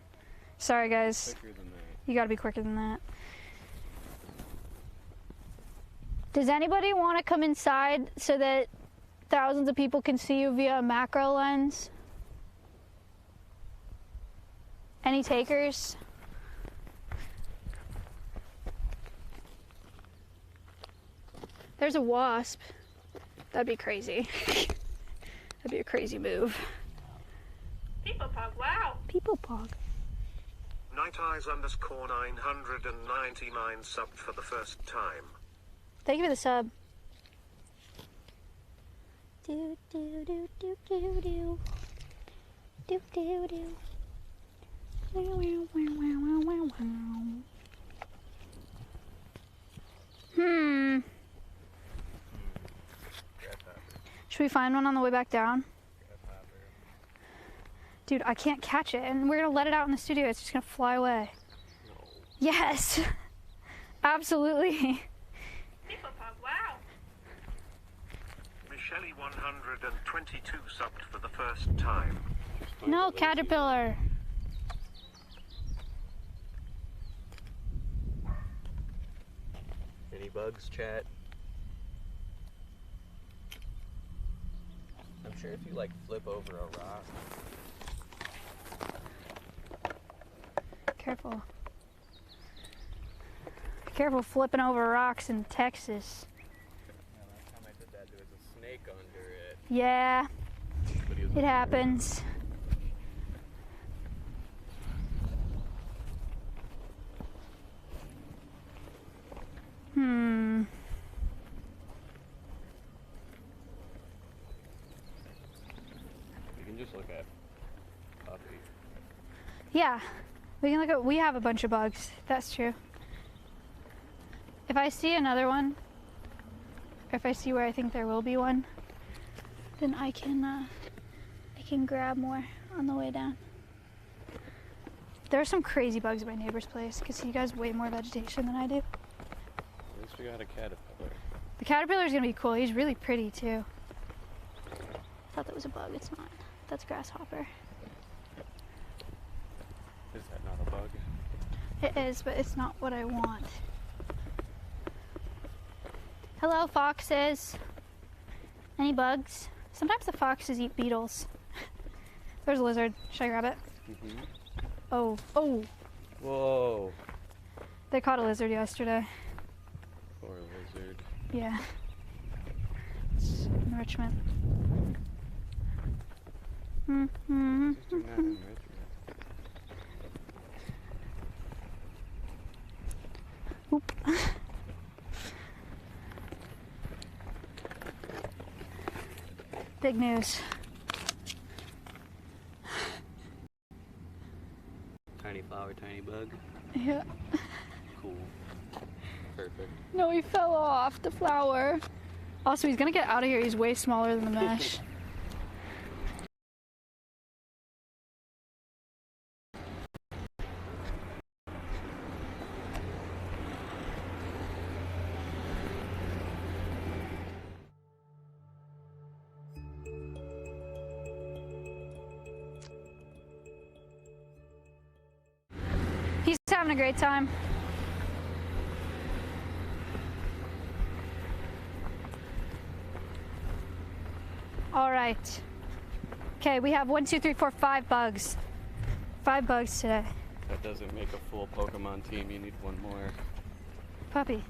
Speaker 1: Sorry, guys.
Speaker 2: Quicker than that.
Speaker 1: You gotta be quicker than that. Does anybody want to come inside so that thousands of people can see you via a macro lens? Any takers? There's a wasp. That'd be crazy. That'd be a crazy move.
Speaker 4: People pug, wow.
Speaker 1: People pog.
Speaker 3: Night Eyes _ 999 subbed for the first time.
Speaker 1: Thank you for the sub.
Speaker 8: Do do do do do do. Do do do. Wow wow wow wow wow wow.
Speaker 1: Should we find one on the way back down?
Speaker 2: Grasshopper.
Speaker 1: Dude, I can't catch it, and we're gonna let it out in the studio. It's just gonna fly away.
Speaker 2: No.
Speaker 1: Yes, absolutely.
Speaker 4: People pug, wow.
Speaker 3: Michelle 122 subbed for the first time.
Speaker 1: No caterpillar.
Speaker 2: Any bugs, chat? I'm sure if you like flip over a rock.
Speaker 1: Careful. Be careful flipping over rocks in Texas.
Speaker 2: Yeah, last time I did that, there was a snake under it.
Speaker 1: Yeah,
Speaker 2: But he was
Speaker 1: it happens.
Speaker 2: You can just look at puppy.
Speaker 1: Yeah, we can look at. We have a bunch of bugs. That's true. If I see another one, or if I see where I think there will be one, then I can can grab more on the way down. There are some crazy bugs at my neighbor's place because he has way more vegetation than I do.
Speaker 2: At least we got a caterpillar.
Speaker 1: The caterpillar is gonna be cool. He's really pretty too. I thought that was a bug. It's not. That's grasshopper.
Speaker 2: Is that not a bug?
Speaker 1: It is, but it's not what I want. Hello, foxes. Any bugs? Sometimes the foxes eat beetles. There's a lizard. Should I grab it?
Speaker 2: Mm-hmm.
Speaker 1: Oh, oh.
Speaker 2: Whoa.
Speaker 1: They caught a lizard yesterday.
Speaker 2: Poor lizard.
Speaker 1: Yeah. It's enrichment. Mm-hmm.
Speaker 2: Just do not enrichment.
Speaker 1: Oop. Big news.
Speaker 2: Tiny flower, tiny bug.
Speaker 1: Yeah.
Speaker 2: Cool. Perfect.
Speaker 1: No, he fell off the flower. Also, he's gonna get out of here. He's way smaller than the mesh. He's having a great time. All right. Okay, we have 1, 2, 3, 4, 5 bugs. 5 bugs today.
Speaker 2: That doesn't make a full Pokemon team. You need one more.
Speaker 1: Puppy.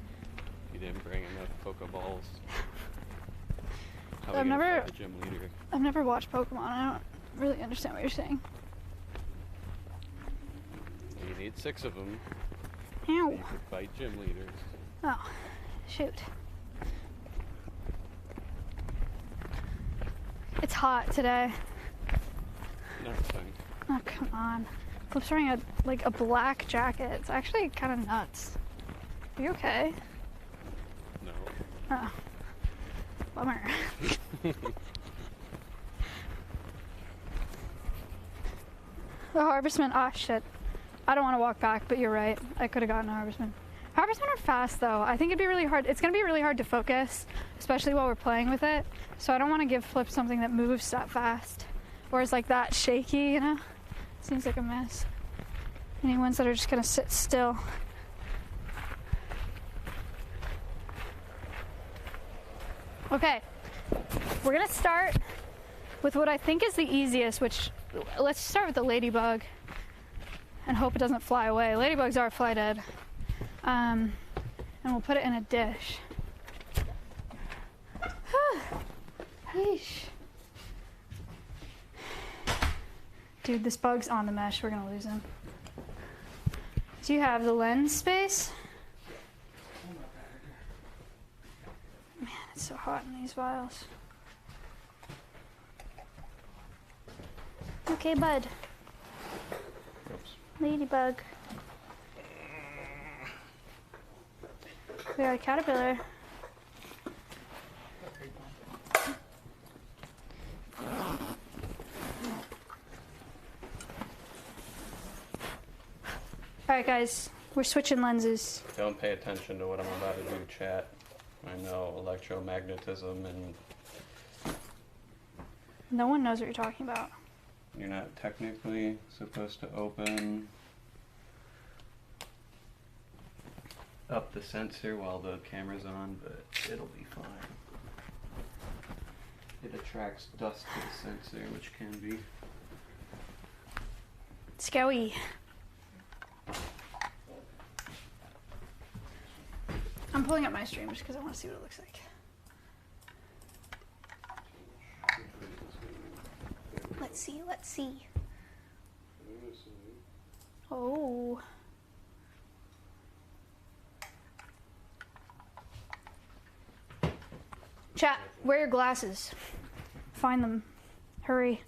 Speaker 2: You didn't bring enough Pokeballs. How
Speaker 1: I've
Speaker 2: are we gonna
Speaker 1: never-
Speaker 2: fight the gym leader?
Speaker 1: I've never watched Pokemon. I don't really understand what you're saying.
Speaker 2: You need 6 of them.
Speaker 1: Ow.
Speaker 2: You could fight gym leaders.
Speaker 1: Oh, shoot. It's hot today.
Speaker 2: Nothing.
Speaker 1: Oh, come on. Flip's wearing a black jacket. It's actually kind of nuts. Are you okay?
Speaker 2: No.
Speaker 1: Oh. Bummer. The harvestmen. Ah, shit. I don't want to walk back, but you're right. I could have gotten a harvestman. Harvestmen are fast, though. I think it'd be really hard. It's going to be really hard to focus, especially while we're playing with it. So I don't want to give Flip something that moves that fast. Or is like that shaky, you know? Seems like a mess. Any ones that are just going to sit still. Okay. We're going to start with what I think is the easiest, which, let's start with the ladybug and hope it doesn't fly away. Ladybugs are fly dead. And we'll put it in a dish. Yeesh. Dude, this bug's on the mesh. We're gonna lose him. Do you have the lens space? Man, it's so hot in these vials. Okay, bud.
Speaker 2: Oops.
Speaker 1: Ladybug. We got a caterpillar. Alright guys, we're switching lenses.
Speaker 2: Don't pay attention to what I'm about to do, chat. I know electromagnetism and
Speaker 1: No one knows what you're talking about.
Speaker 2: you're not technically supposed to open up the sensor while the camera's on, but it'll be fine. It attracts dust to the sensor, which can be.
Speaker 1: Scowy. I'm pulling up my stream just because I want to see what it looks like. Let's see, let's see. Oh. Chat, wear your glasses. Find them. Hurry.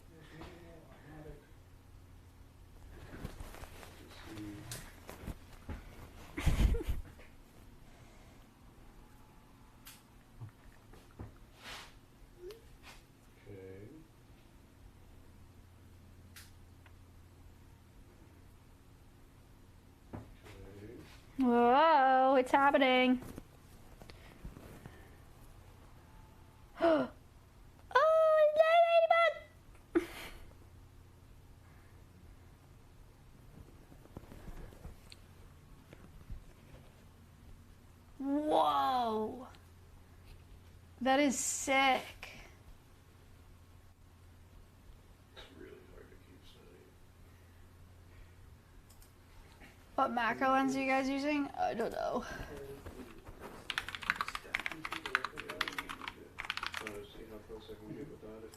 Speaker 1: it's happening. Oh, it's a ladybug! Whoa. That is sick.
Speaker 2: It's really hard to keep steady.
Speaker 1: What macro lens are you guys using? I don't know.
Speaker 2: See how close I can get without it.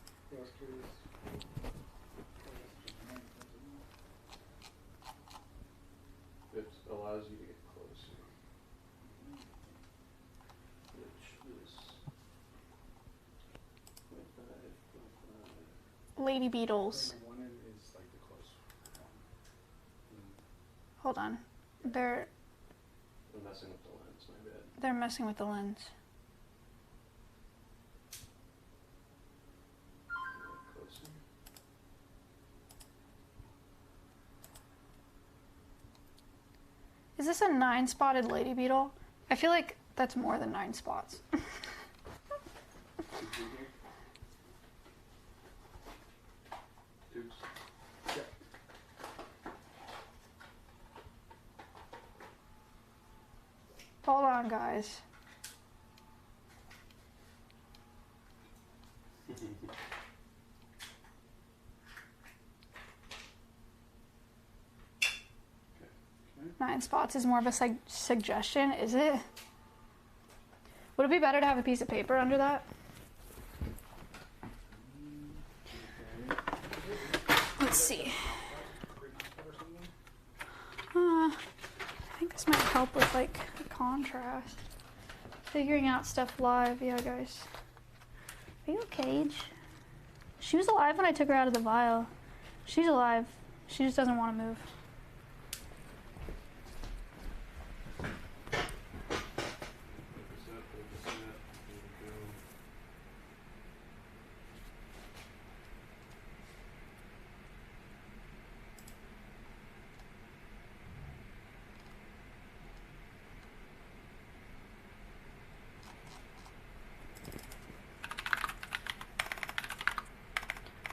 Speaker 2: It allows you to get closer. Which is 0.5.
Speaker 1: Lady beetles.
Speaker 2: One end is like the close one.
Speaker 1: Hold on. They're
Speaker 2: I'm messing with the lens, my bad.
Speaker 1: they're messing with the lens.
Speaker 2: Closer.
Speaker 1: Is this a 9-spotted lady beetle? I feel like that's more than 9 spots.
Speaker 2: Dukes.
Speaker 1: Hold on, guys.
Speaker 2: Okay.
Speaker 1: 9 spots is more of a suggestion, is it? Would it be better to have a piece of paper under that? Let's see. I think this might help with like the contrast. Figuring out stuff live. Yeah, guys. Are you Cage? She was alive when I took her out of the vial. She's alive. She just doesn't want to move.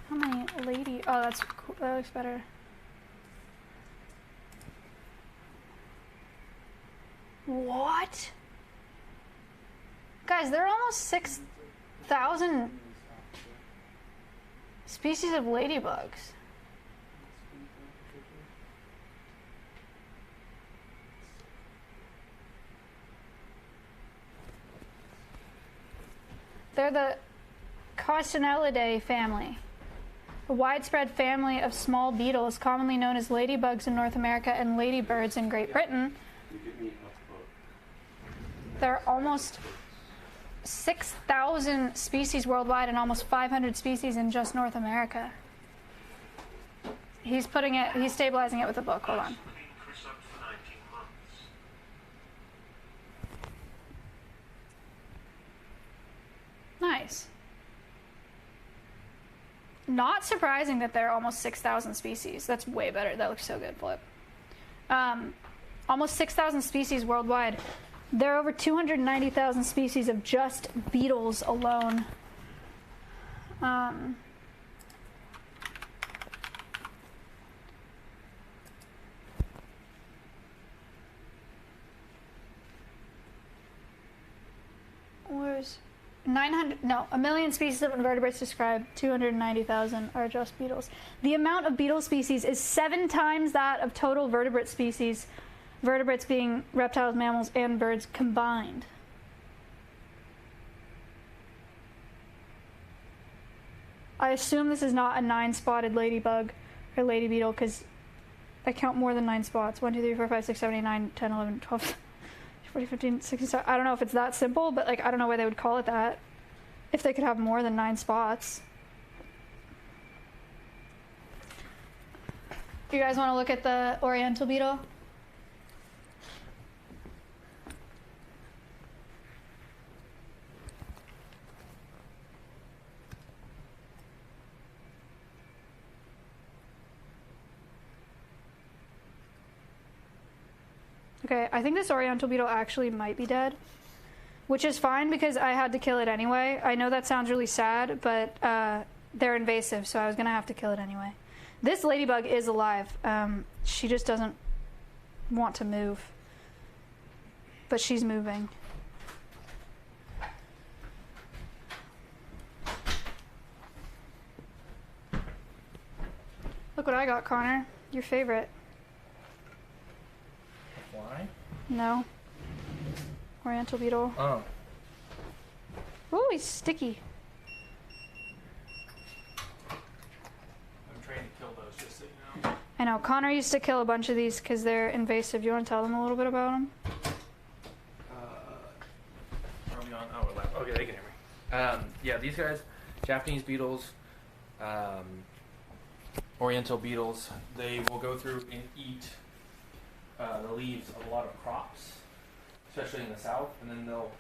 Speaker 1: How many lady? Oh, that's cool. That looks better. What? Guys, there are almost 6,000 species of ladybugs. They're the Costinellidae family, a widespread family of small beetles commonly known as ladybugs in North America and ladybirds in Great Britain. There are almost 6,000 species worldwide and almost 500 species in just North America. He's stabilizing it with a book. Hold on. Nice. Not surprising that there are almost 6,000 species. That's way better. That looks so good, Flip. Almost 6,000 species worldwide. There are over 290,000 species of just beetles alone. Where's 900? No, 1 million species of invertebrates described. 290,000 are just beetles. The amount of beetle species is 7 times that of total vertebrate species. Vertebrates being reptiles, mammals, and birds combined. I assume this is not a 9-spotted ladybug or lady beetle because I count more than 9 spots. 1, 2, 3, 4, 5, 6, 7, 8, 9, 10, 11, 12, 14, 15, 16, 17. I don't know if it's that simple, but like I don't know why they would call it that if they could have more than 9 spots. You guys want to look at the oriental beetle? Okay, I think this oriental beetle actually might be dead, which is fine because I had to kill it anyway. I know that sounds really sad, but they're invasive, so I was gonna have to kill it anyway. This ladybug is alive. She just doesn't want to move, but she's moving. Look what I got, Connor. Your favorite.
Speaker 7: Fly?
Speaker 1: No. Oriental beetle.
Speaker 7: Oh.
Speaker 1: Oh, he's sticky.
Speaker 7: I'm trying to kill those just so you know.
Speaker 1: I know. Connor used to kill a bunch of these because they're invasive. You want to tell them a little bit about them?
Speaker 7: Are we on? Oh, we're live. Okay, they can hear me. Yeah, these guys, Japanese beetles, oriental beetles, they will go through and eat the leaves of a lot of crops, especially in the south, and then they'll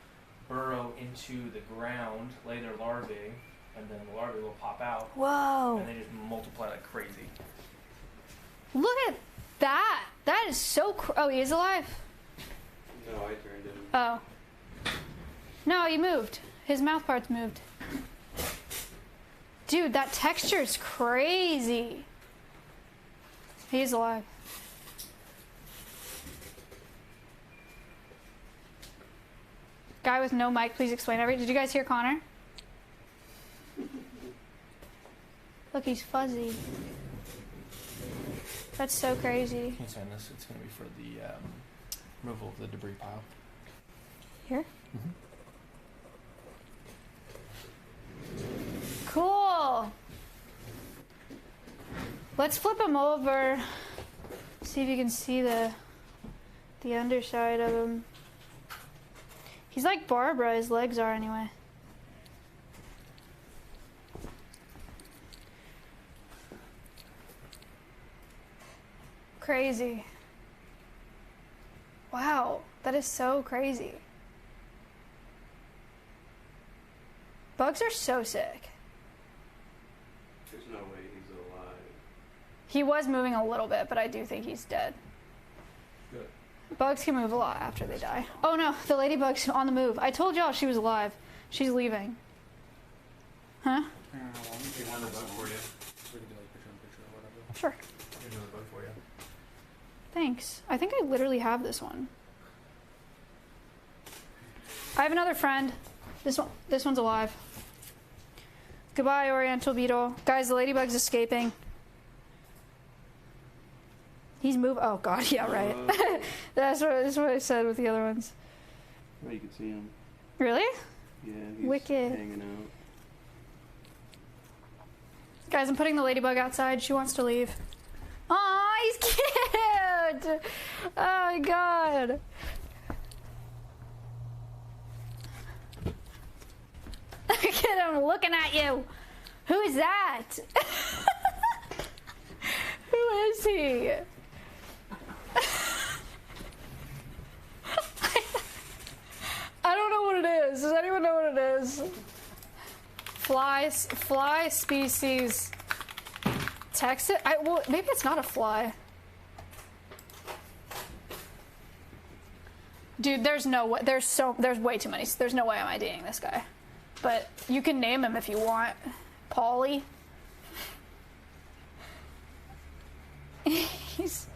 Speaker 7: burrow into the ground, lay their larvae, and then the larvae will pop out,
Speaker 1: Whoa.
Speaker 7: and they just multiply like crazy.
Speaker 1: Look at that. That is so oh, he is alive?
Speaker 2: No, I turned him.
Speaker 1: Oh. No, he moved. His mouth parts moved. Dude, that texture is crazy. He's alive. Guy with no mic, please explain everything. Did you guys hear Connor? Look, he's fuzzy. That's so crazy.
Speaker 7: Can't sign this. It's going to be for the removal of the debris pile.
Speaker 1: Here? Cool. Let's flip him over. See if you can see the underside of him. He's like Barbara, his legs are anyway. Crazy. Wow, that is so crazy. Bugs are so sick.
Speaker 2: There's no way he's alive.
Speaker 1: He was moving a little bit, but I do think he's dead.
Speaker 2: Good.
Speaker 1: Bugs can move a lot after they die. Oh no, the ladybug's on the move. I told y'all she was alive. She's leaving. Huh?
Speaker 7: Do you want a bug for you? We can do like picture in picture or whatever.
Speaker 1: Sure.
Speaker 7: Here's another bug for you.
Speaker 1: Thanks. I think I literally have this one. I have another friend. This one's alive. Goodbye, Oriental beetle. Guys, the ladybug's escaping. He's moving. Oh god, yeah, right. That's what I said with the other ones.
Speaker 2: Oh, you can see him.
Speaker 1: Really?
Speaker 2: Yeah, he's
Speaker 1: Wicked.
Speaker 2: hanging out.
Speaker 1: Guys, I'm putting the ladybug outside. She wants to leave. Aw, he's cute! Oh my god. Look at him looking at you. Who is that? Who is he? I don't know what it is. Does anyone know what it is? Fly species. Text it? Well, maybe it's not a fly. Dude, there's no way. There's way too many. There's no way I'm IDing this guy. But you can name him if you want. Paulie. He's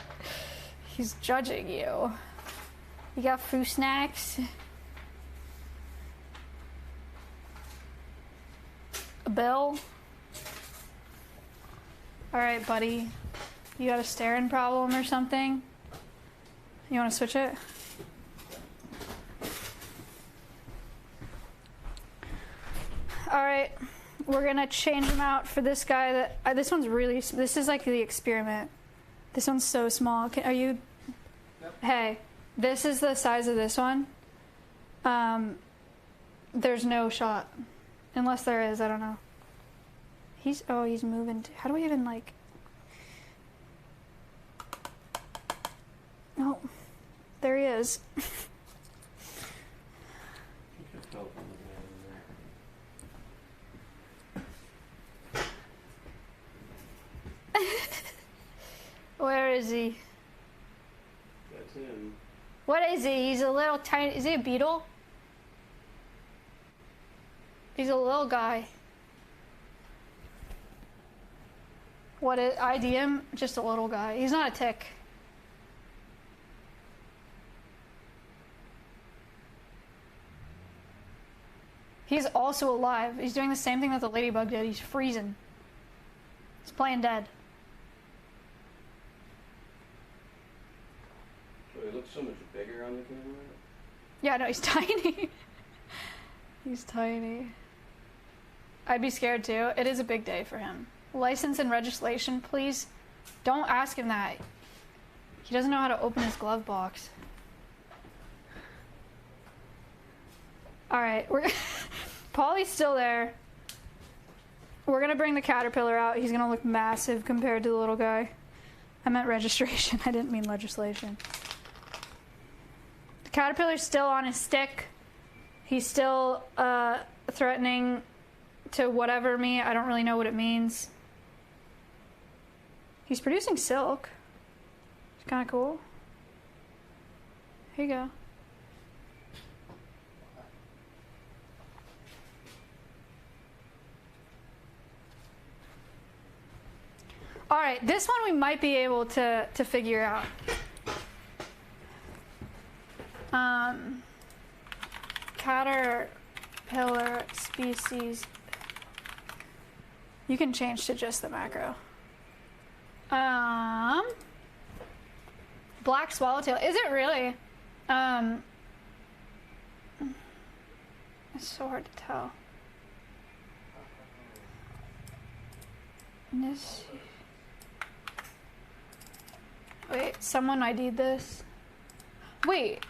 Speaker 1: judging you. You got fruit snacks? A bill? Alright, buddy. You got a staring problem or something? You want to switch it? Alright, we're gonna change him out for this guy that... this one's really... This is like the experiment. This one's so small. Are you...
Speaker 7: Yep.
Speaker 1: Hey, this is the size of this one. There's no shot. Unless there is, I don't know. He's moving. How do we even like... Oh, there he is.
Speaker 2: You could help him with
Speaker 1: Where is he?
Speaker 2: that. That's him.
Speaker 1: What is he? He's a little tiny. Is he a beetle? He's a little guy. What is IDM? Just a little guy. He's not a tick. He's also alive. He's doing the same thing that the ladybug did. He's freezing. He's playing dead.
Speaker 2: So he looks so much bigger on the camera.
Speaker 1: Yeah, no, he's tiny. He's tiny. I'd be scared too. It is a big day for him. License and registration, please. Don't ask him that. He doesn't know how to open his glove box. Alright, Polly's still there. We're gonna bring the caterpillar out. He's gonna look massive compared to the little guy. I meant registration. I didn't mean legislation. The caterpillar's still on his stick. He's still threatening to whatever me. I don't really know what it means. He's producing silk. It's kind of cool. Here you go. All right, this one we might be able to figure out. Caterpillar species. You can change to just the macro. Black swallowtail. Is it really? It's so hard to tell. This. Wait, someone ID'd this. Wait.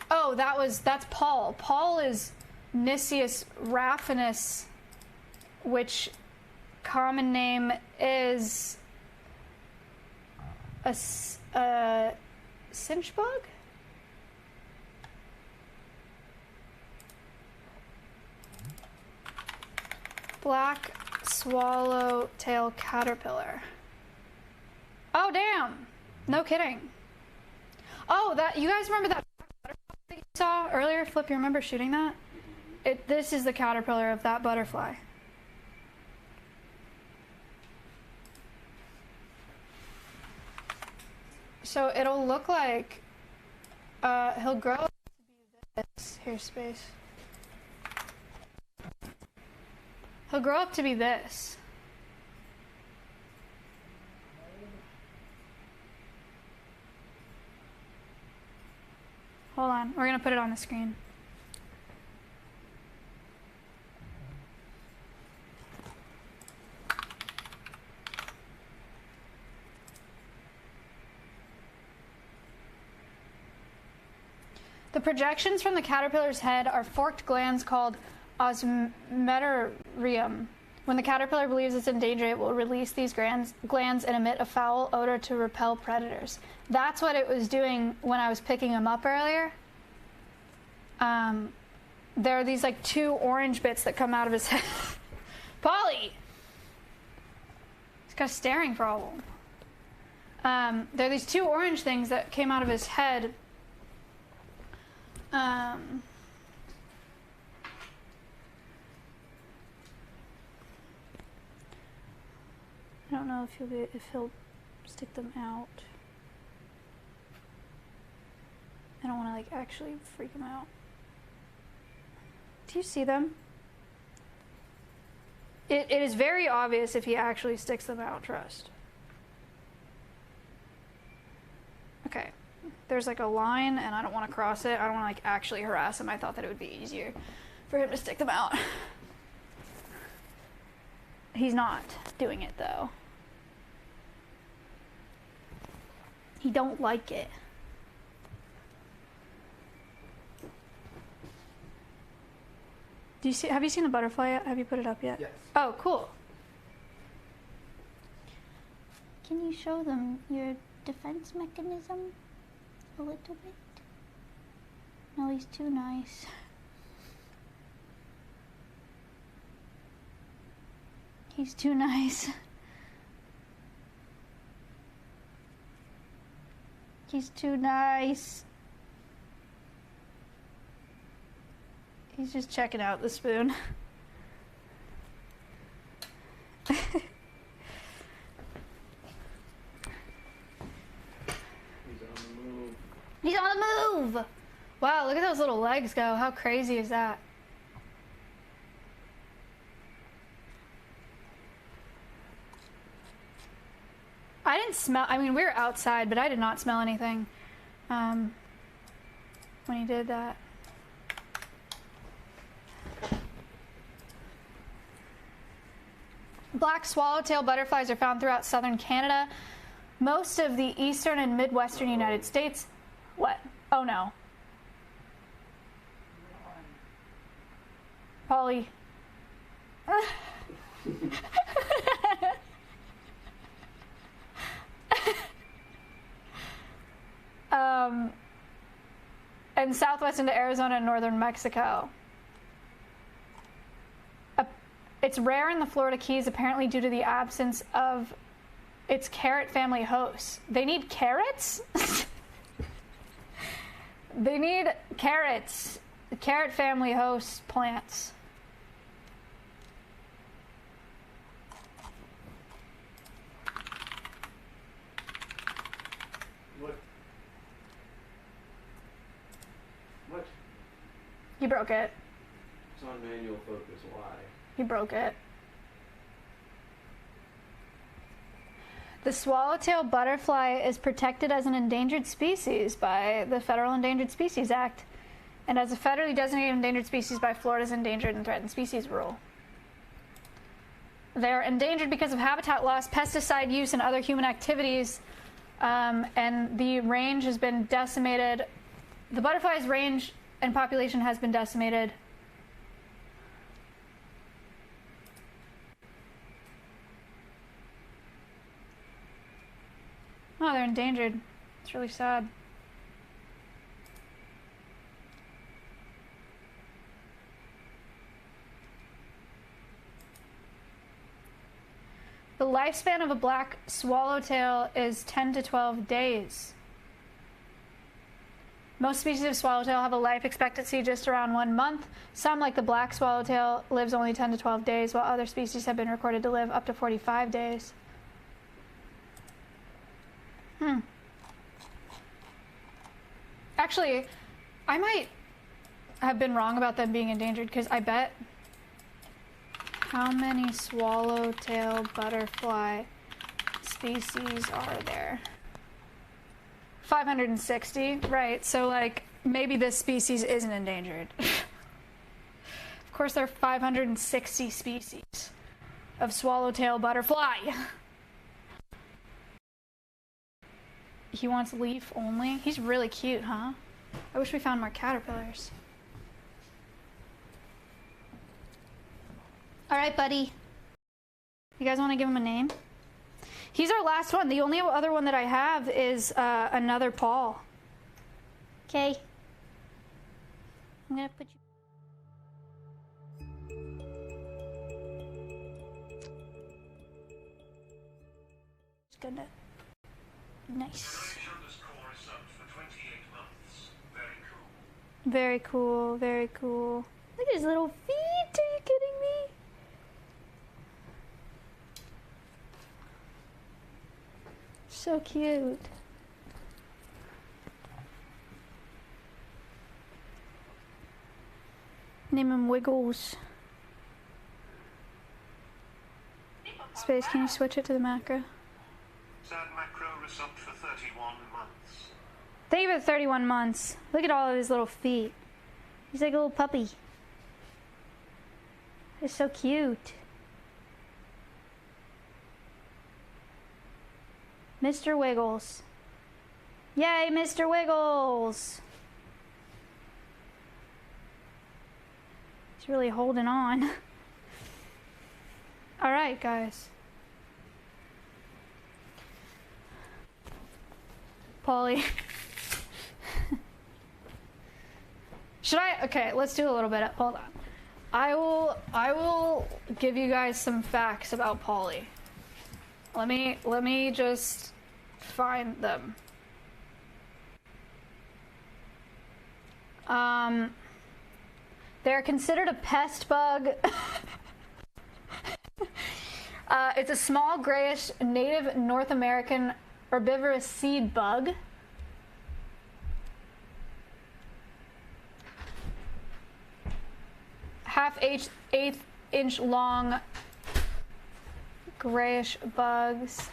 Speaker 1: Oh, that's Paul. Paul is Nicias raffinus, which common name is a cinch bug? Black swallowtail caterpillar. Oh, damn. No kidding. Oh, that you guys remember that butterfly that you saw earlier? Flip, you remember shooting that? This is the caterpillar of that butterfly. So it'll look like he'll grow up to be this. Here's space. He'll grow up to be this. Hold on, we're gonna put it on the screen. The projections from the caterpillar's head are forked glands called osmeterium. When the caterpillar believes it's in danger, it will release these glands and emit a foul odor to repel predators. That's what it was doing when I was picking him up earlier. There are these like two orange bits that come out of his head. Polly! He's got a staring problem. There are these two orange things that came out of his head. I don't know if he'll stick them out. I don't want to like actually freak him out. Do you see them? It is very obvious if he actually sticks them out, trust. Okay. There's like a line and I don't want to cross it. I don't want to like actually harass him. I thought that it would be easier for him to stick them out. He's not doing it though. He don't like it. Do you see? Have you seen the butterfly yet? Have you put it up yet?
Speaker 7: Yes.
Speaker 1: Oh, cool.
Speaker 8: Can you show them your defense mechanism a little bit? No, he's too nice. He's too nice. He's too nice.
Speaker 1: He's just checking out the spoon.
Speaker 2: He's on the move.
Speaker 1: He's on the move! Wow, look at those little legs go. How crazy is that? I didn't smell, I mean, we were outside, but I did not smell anything when he did that. Black swallowtail butterflies are found throughout southern Canada, most of the eastern and midwestern United States. What? Oh no. Polly. And southwest into Arizona and northern Mexico. It's rare in the Florida Keys, apparently due to the absence of its carrot family hosts. They need carrots? They need carrots. The carrot family hosts plants.
Speaker 2: What?
Speaker 1: You broke it.
Speaker 2: It's on manual focus. Why?
Speaker 1: You broke it. The swallowtail butterfly is protected as an endangered species by the Federal Endangered Species Act and as a federally designated endangered species by Florida's Endangered and Threatened Species Rule. They're endangered because of habitat loss, pesticide use, and other human activities, and the range has been decimated. The butterfly's range and population has been decimated. Oh, they're endangered. It's really sad. The lifespan of a black swallowtail is 10 to 12 days. Most species of swallowtail have a life expectancy just around 1 month. Some, like the black swallowtail, lives only 10 to 12 days, while other species have been recorded to live up to 45 days. Actually, I might have been wrong about them being endangered, because I bet... How many swallowtail butterfly species are there? 560, right, so like maybe this species isn't endangered. Of course there are 560 species of swallowtail butterfly. He wants leaf only. He's really cute, huh? I wish we found more caterpillars. All right, buddy. You guys want to give him a name? He's our last one. The only other one that I have is another Paul. Okay. I'm gonna put you. Just gonna. Nice. Very cool. Very cool. Look at his little feet. Are you kidding me? So cute. Name him Wiggles. Space, can you switch it to the macro?
Speaker 3: Sad macro resubbed for 31 months.
Speaker 1: Thank you for 31 months. Look at all of his little feet. He's like a little puppy. He's so cute. Mr. Wiggles. Yay, Mr. Wiggles! He's really holding on. Alright, guys. Polly. Should I? Okay, let's do a little bit. Hold on. I will give you guys some facts about Polly. Let me just find them. They're considered a pest bug. It's a small grayish native North American herbivorous seed bug. Half-eighth inch long grayish bugs.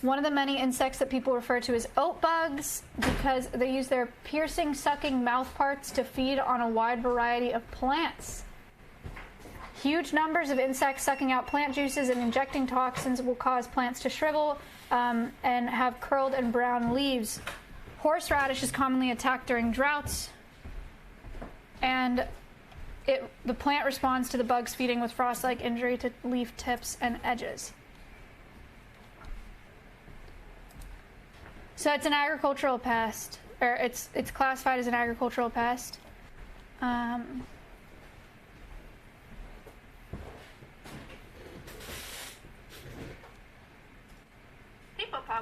Speaker 1: One of the many insects that people refer to as oat bugs because they use their piercing, sucking mouth parts to feed on a wide variety of plants. Huge numbers of insects sucking out plant juices and injecting toxins will cause plants to shrivel and have curled and brown leaves. Horseradish is commonly attacked during droughts, and the plant responds to the bugs feeding with frost-like injury to leaf tips and edges. So it's an agricultural pest, or it's classified as an agricultural pest.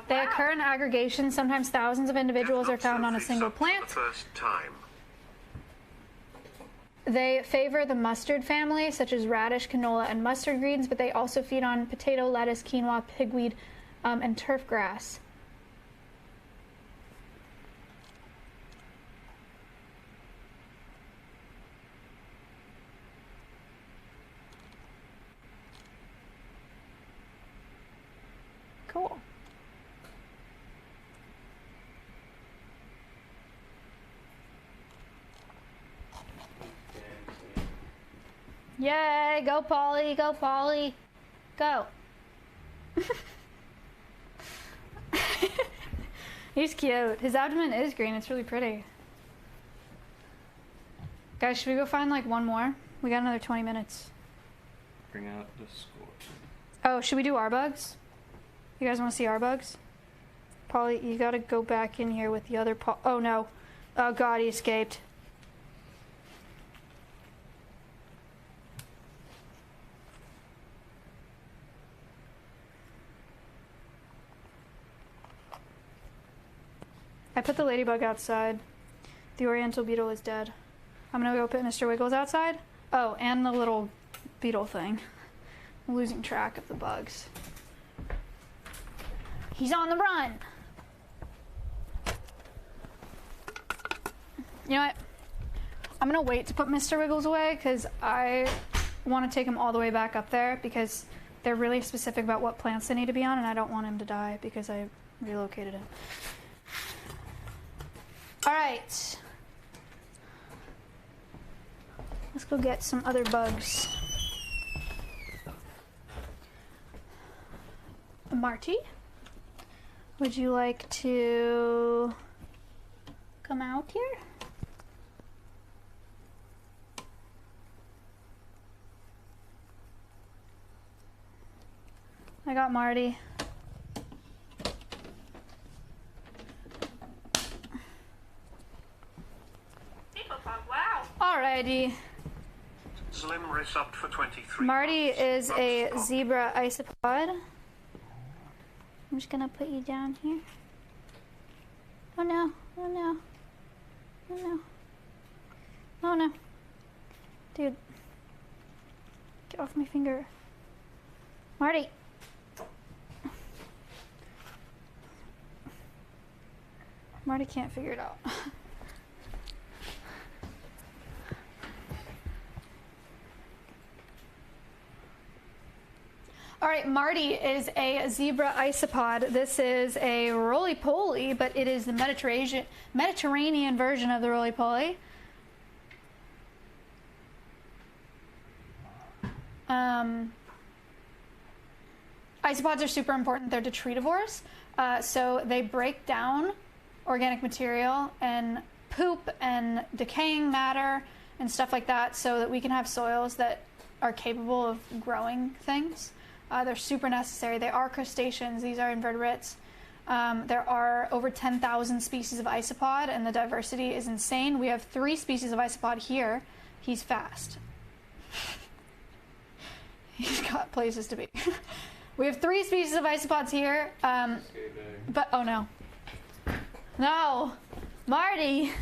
Speaker 1: They occur in aggregations. Sometimes thousands of individuals are found on a single plant.
Speaker 3: For the first time.
Speaker 1: They favor the mustard family, such as radish, canola, and mustard greens, but they also feed on potato, lettuce, quinoa, pigweed, and turf grass. Cool. Yay, go Polly, go Polly, go. He's cute. His abdomen is green, it's really pretty. Guys, should we go find like one more? We got another 20 minutes.
Speaker 2: Bring out the score.
Speaker 1: Oh, should we do our bugs? You guys want to see our bugs? Polly, you gotta go back in here with the other oh no. Oh god, he escaped. I put the ladybug outside. The oriental beetle is dead. I'm gonna go put Mr. Wiggles outside. Oh, and the little beetle thing. I'm losing track of the bugs. He's on the run. You know what? I'm gonna wait to put Mr. Wiggles away because I want to take him all the way back up there because they're really specific about what plants they need to be on, and I don't want him to die because I relocated him. All right. Let's go get some other bugs. Marty, would you like to come out here? I got Marty.
Speaker 4: Wow.
Speaker 1: Alrighty.
Speaker 3: Slim wrist up for 23.
Speaker 1: Marty is a zebra isopod. I'm just gonna put you down here. Oh no, oh no, oh no, oh no. Dude, get off my finger. Marty. Marty can't figure it out. All right, Marty is a zebra isopod. This is a roly-poly, but it is the Mediterranean version of the roly-poly. Isopods are super important. They're detritivores, so they break down organic material and poop and decaying matter and stuff like that so that we can have soils that are capable of growing things. They're super necessary. They are crustaceans. These are invertebrates. There are over 10,000 species of isopod, and the diversity is insane. We have 3 species of isopod here. He's fast. He's got places to be. We have 3 species of isopods here, but oh no. No! Marty!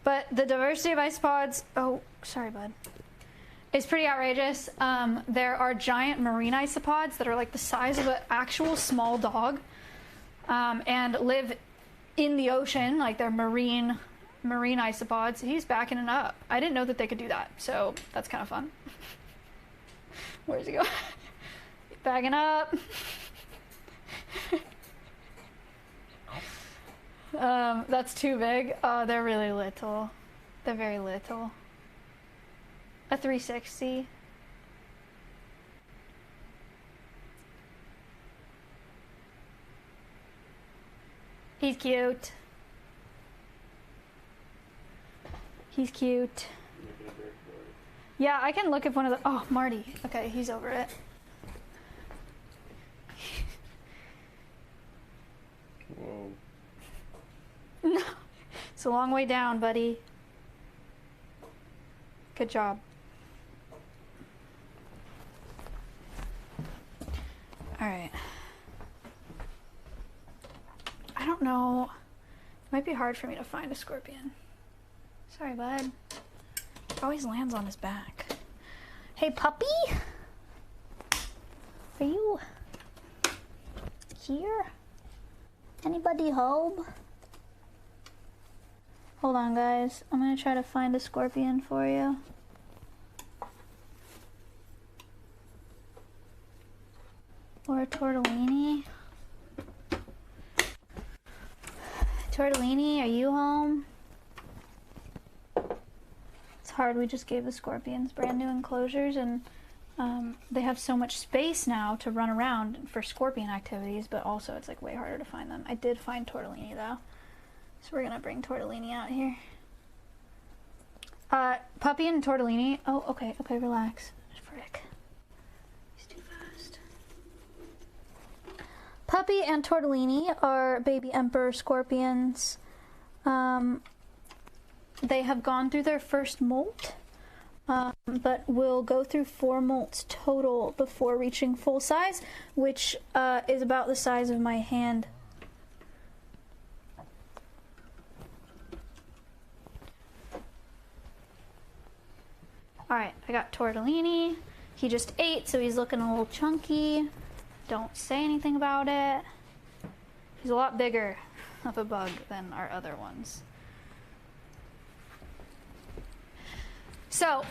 Speaker 1: But the diversity of isopods, oh, sorry, bud, is pretty outrageous. There are giant marine isopods that are like the size of an actual small dog, and live in the ocean, like they're marine isopods. He's backing it up. I didn't know that they could do that, so that's kind of fun. Where's he go? Backing up. That's too big. Oh, they're really little. They're very little. A 360. He's cute. He's cute. Yeah, I can look at one of the... Oh, Marty. Okay, he's over it.
Speaker 2: Whoa.
Speaker 1: No. It's a long way down, buddy. Good job. Alright. I don't know. It might be hard for me to find a scorpion. Sorry, bud. It always lands on his back. Hey, puppy? Are you here? Anybody home? Hold on, guys. I'm gonna try to find a scorpion for you. Or a tortellini. Tortellini, are you home? It's hard. We just gave the scorpions brand new enclosures, and they have so much space now to run around for scorpion activities, but also it's like way harder to find them. I did find tortellini though, so we're gonna bring tortellini out here. Puppy and tortellini. Oh, okay, relax. Frick. He's too fast. Puppy and tortellini are baby emperor scorpions. They have gone through their first molt, but will go through 4 molts total before reaching full size, which is about the size of my hand. Alright, I got tortellini. He just ate, so he's looking a little chunky. Don't say anything about it. He's a lot bigger of a bug than our other ones. So,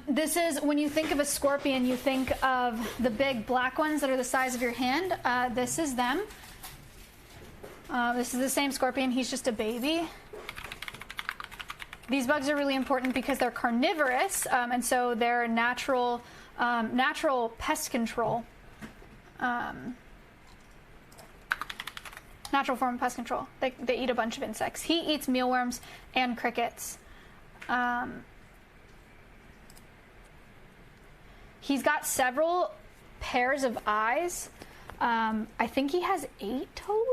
Speaker 1: this is, when you think of a scorpion, you think of the big black ones that are the size of your hand. This is them. This is the same scorpion, he's just a baby. These bugs are really important because they're carnivorous, and so they're natural pest control. Natural form of pest control. They eat a bunch of insects. He eats mealworms and crickets. He's got several pairs of eyes. I think he has 8 total.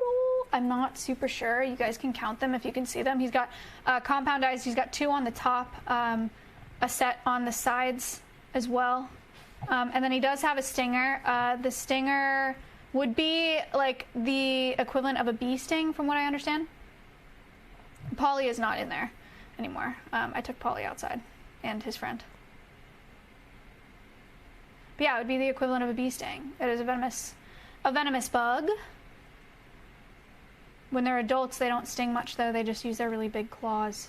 Speaker 1: I'm not super sure. You guys can count them if you can see them. He's got compound eyes. He's got 2 on the top, a set on the sides as well. And then he does have a stinger. The stinger would be like the equivalent of a bee sting, from what I understand. Polly is not in there anymore. I took Polly outside, and his friend. But yeah, it would be the equivalent of a bee sting. It is a venomous bug. When they're adults, they don't sting much, though. They just use their really big claws.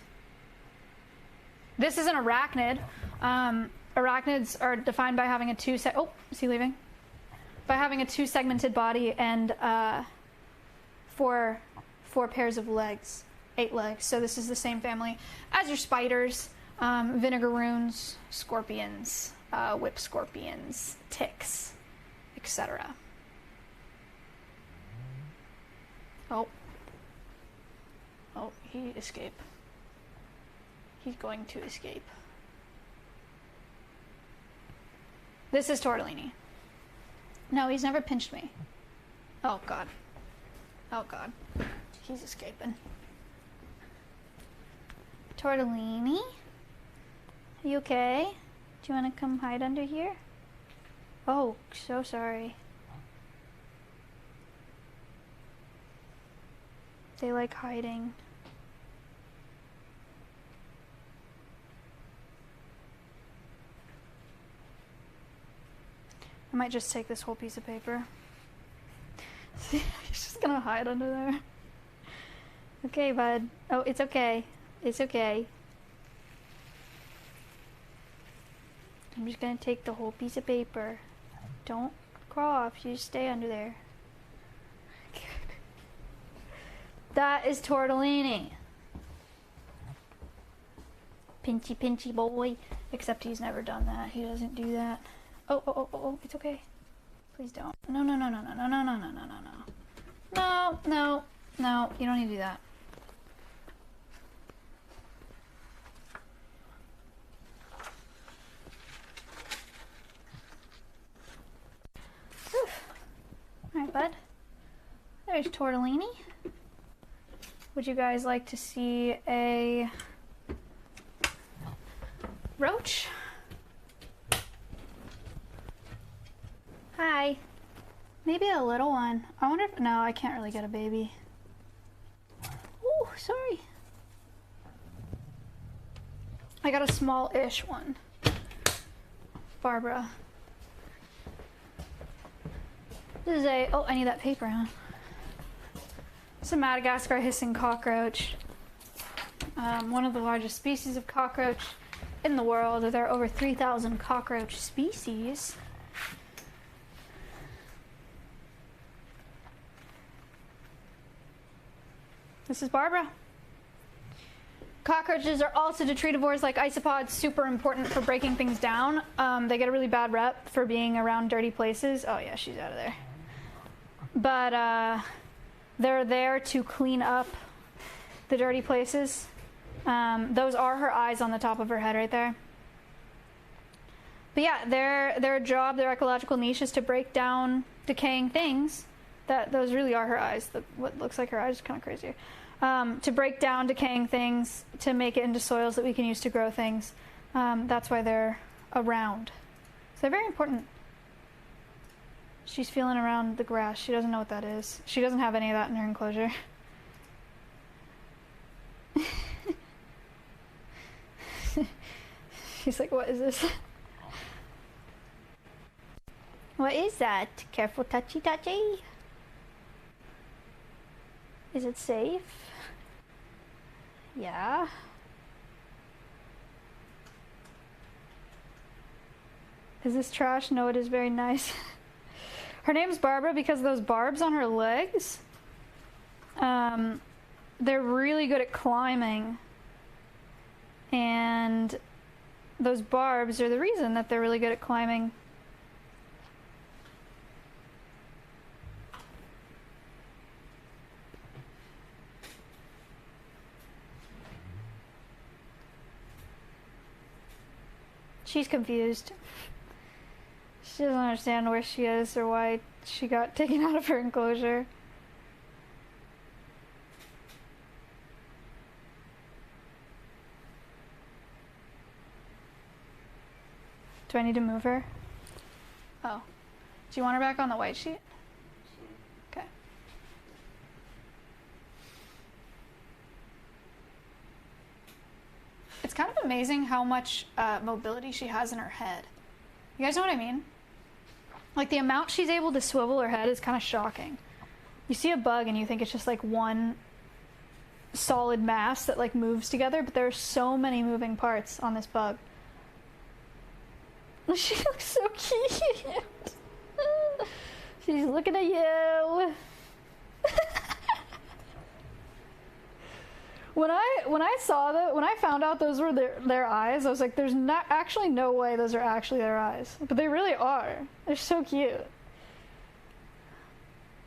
Speaker 1: This is an arachnid. Arachnids are defined by having a oh, is he leaving? By having a 2-segmented body and 4 pairs of legs, 8 legs. So this is the same family as your spiders, vinegaroons, scorpions, whip scorpions, ticks, etc. Oh, he escaped. He's going to escape. This is tortellini. No, he's never pinched me. Oh, God. Oh, God. He's escaping. Tortellini? Are you okay? Do you want to come hide under here? Oh, so sorry. They like hiding. I might just take this whole piece of paper. He's just gonna hide under there. Okay, bud. Oh, it's okay. It's okay. I'm just gonna take the whole piece of paper. Don't crawl off. You just stay under there. That is Tortellini. Pinchy, pinchy boy. Except he's never done that. He doesn't do that. Oh, it's okay. Please don't. No. No, you don't need to do that. Alright, bud. There's Tortellini. Would you guys like to see a roach? Hi. Maybe a little one. I wonder if... No, I can't really get a baby. Ooh, sorry. I got a small-ish one. Barbara. This is a... Oh, I need that paper, huh? It's a Madagascar hissing cockroach. One of the largest species of cockroach in the world. There are over 3,000 cockroach species. This is Barbara. Cockroaches are also detritivores like isopods, super important for breaking things down. They get a really bad rep for being around dirty places. Oh yeah, she's out of there. But they're there to clean up the dirty places. Those are her eyes on the top of her head right there. But yeah, their job, their ecological niche is to break down decaying things. Those really are her eyes. What looks like her eyes is kind of crazy. To break down decaying things, to make it into soils that we can use to grow things. That's why they're around. So they're very important. She's feeling around the grass. She doesn't know what that is. She doesn't have any of that in her enclosure. She's like, what is this? What is that? Careful, touchy, touchy. Is it safe? Yeah. Is this trash? No, it is very nice. Her name's Barbara because those barbs on her legs, they're really good at climbing. And those barbs are the reason that they're really good at climbing. She's confused. She doesn't understand where she is or why she got taken out of her enclosure. Do I need to move her? Oh. Do you want her back on the white sheet? Okay. It's kind of amazing how much mobility she has in her head. You guys know what I mean? Like, the amount she's able to swivel her head is kind of shocking. You see a bug and you think it's just like one solid mass that like moves together, but there are so many moving parts on this bug. She looks so cute. She's looking at you. When I found out those were their eyes, I was like, there's not actually no way those are actually their eyes. But they really are. They're so cute.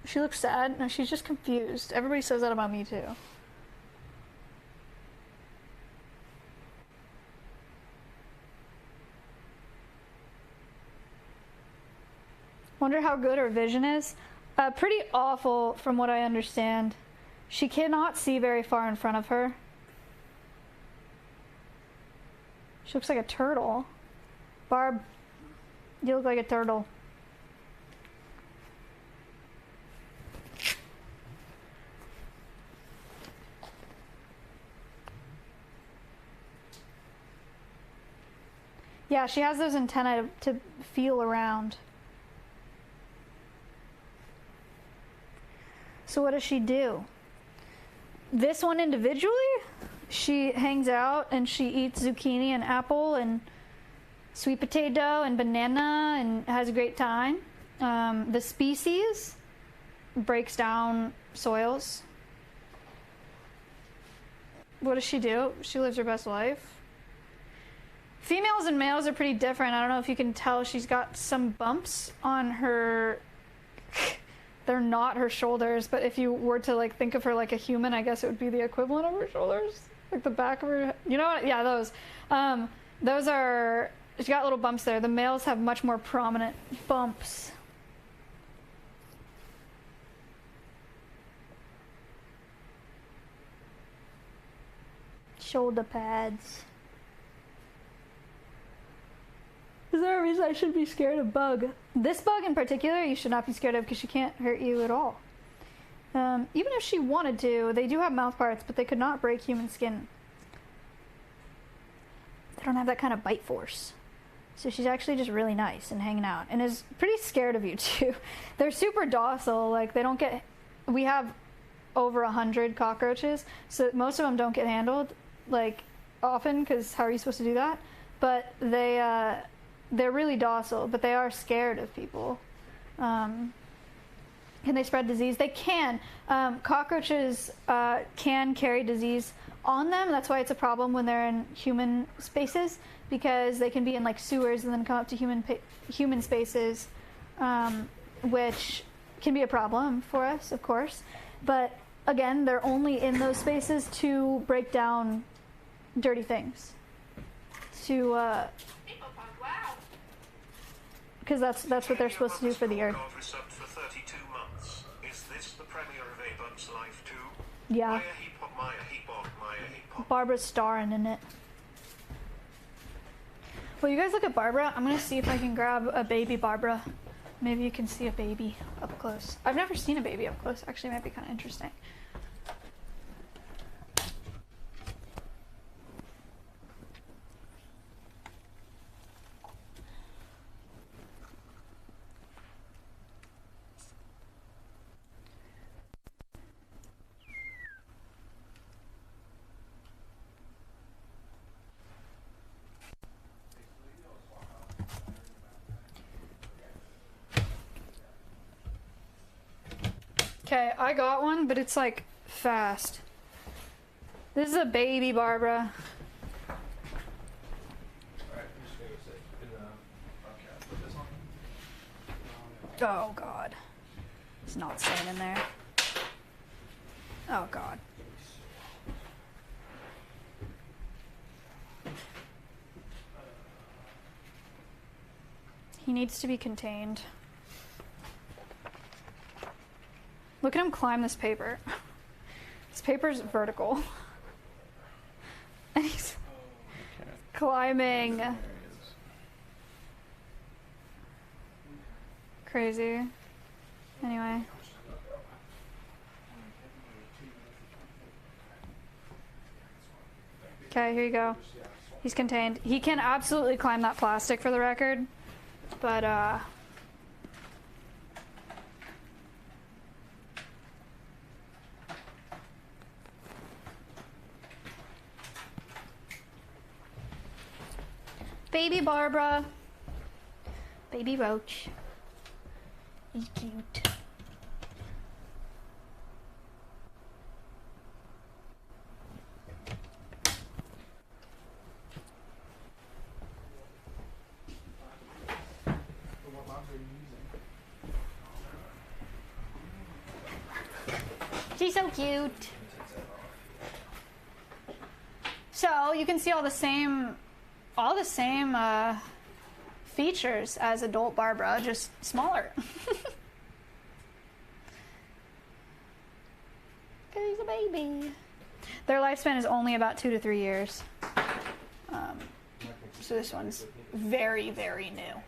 Speaker 1: She looks sad. No, she's just confused. Everybody says that about me too. Wonder how good her vision is. Pretty awful from what I understand. She cannot see very far in front of her. She looks like a turtle. Barb, you look like a turtle. Yeah, she has those antennae to feel around. So what does she do? This one individually, she hangs out and she eats zucchini and apple and sweet potato and banana and has a great time. The species breaks down soils. What does she do? She lives her best life. Females and males are pretty different. I don't know if you can tell. She's got some bumps on her. They're not her shoulders, but if you were to like think of her like a human, I guess it would be the equivalent of her shoulders, like the back of her. You know what? Yeah, those. Those are. She's got little bumps there. The males have much more prominent bumps. Shoulder pads. Is there a reason I should be scared of bug? This bug in particular, you should not be scared of because she can't hurt you at all. Even if she wanted to, they do have mouth parts, but they could not break human skin. They don't have that kind of bite force. So she's actually just really nice and hanging out and is pretty scared of you too. They're super docile. Like they don't get, we have over 100 cockroaches, so most of them don't get handled like often because how are you supposed to do that? But they're really docile, but they are scared of people. Can they spread disease? They can. Cockroaches can carry disease on them. That's why it's a problem when they're in human spaces, because they can be in like sewers and then come up to human spaces, which can be a problem for us, of course. But again, they're only in those spaces to break down dirty things. Because that's what they're supposed to do for the earth.
Speaker 3: For 32 months. Is this the premiere of A Bug's Life too?
Speaker 1: Yeah. Barbara's starring in it. Well, you guys look at Barbara. I'm gonna see if I can grab a baby Barbara. Maybe you can see a baby up close. I've never seen a baby up close. Actually, it might be kind of interesting. Okay, I got one, but it's like fast. This is a baby Barbara.
Speaker 7: Alright, I'm just gonna go sit in the podcast. Put this on.
Speaker 1: Oh god. It's not staying in there. Oh god. He needs to be contained. Look at him climb this paper. This paper's vertical. And he's climbing. Crazy. Anyway. Okay, here you go. He's contained. He can absolutely climb that plastic for the record. But, baby Barbara. Baby roach. He's cute. She's so cute. So you can see all the same features as adult Barbara, just smaller. Because he's a baby. Their lifespan is only about 2 to 3 years. So this one's very, very new.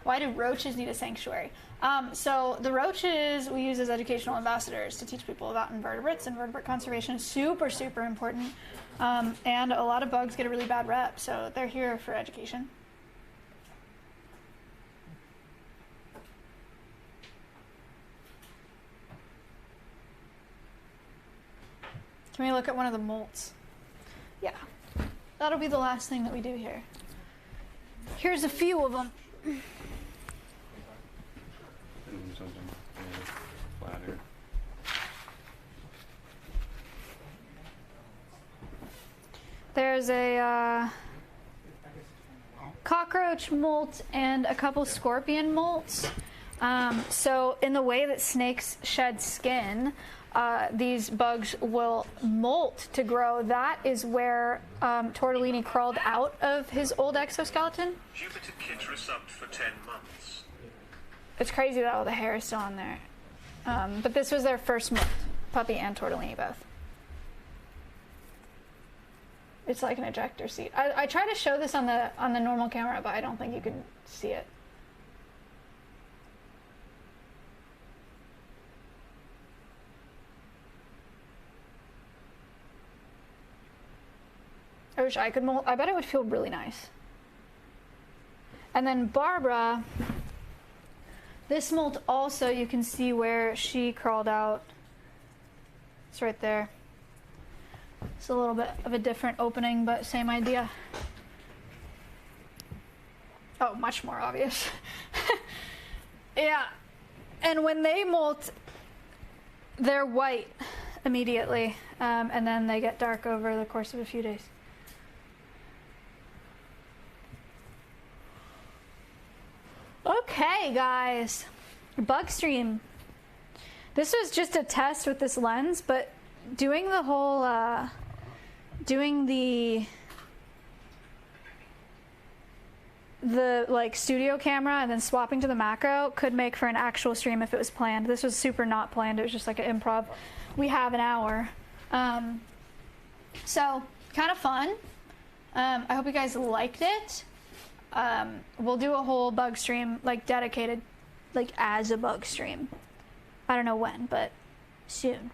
Speaker 1: Why do roaches need a sanctuary? So the roaches we use as educational ambassadors to teach people about invertebrates. Invertebrate conservation is super, super important. And a lot of bugs get a really bad rep, so they're here for education. Can we look at one of the molts? Yeah. That'll be the last thing that we do here. Here's a few of them.
Speaker 2: Something flatter.
Speaker 1: There's a cockroach molt and a couple scorpion molts. So in the way that snakes shed skin, these bugs will molt to grow. That is where Tortellini crawled out of his old exoskeleton.
Speaker 3: Jupiter Kid resubbed for 10 months.
Speaker 1: It's crazy that all the hair is still on there. But this was their first molt, puppy and Tortellini both. It's like an ejector seat. I tried to show this on the normal camera, but I don't think you can see it. I wish I could molt. I bet it would feel really nice. And then Barbara, this molt also, you can see where she crawled out. It's right there. It's a little bit of a different opening, but same idea. Oh, much more obvious. Yeah. And when they molt, they're white immediately, and then they get dark over the course of a few days. Okay, guys. Bug stream. This was just a test with this lens, but doing the whole, doing the like studio camera and then swapping to the macro could make for an actual stream if it was planned. This was super not planned. It was just like an improv. We have an hour. So kind of fun. I hope you guys liked it. We'll do a whole bug stream, like dedicated, like as a bug stream. I don't know when, but soon.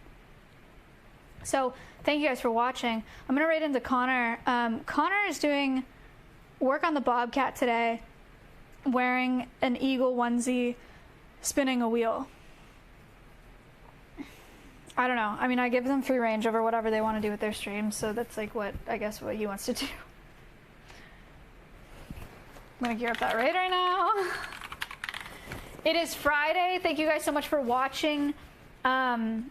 Speaker 1: So thank you guys for watching. I'm gonna right into Connor. Connor is doing work on the Bobcat today, wearing an eagle onesie, spinning a wheel. I don't know. I mean, I give them free range over whatever they want to do with their streams, so that's like what he wants to do. I'm gonna gear up that raid right now. It is Friday. Thank you guys so much for watching. I'll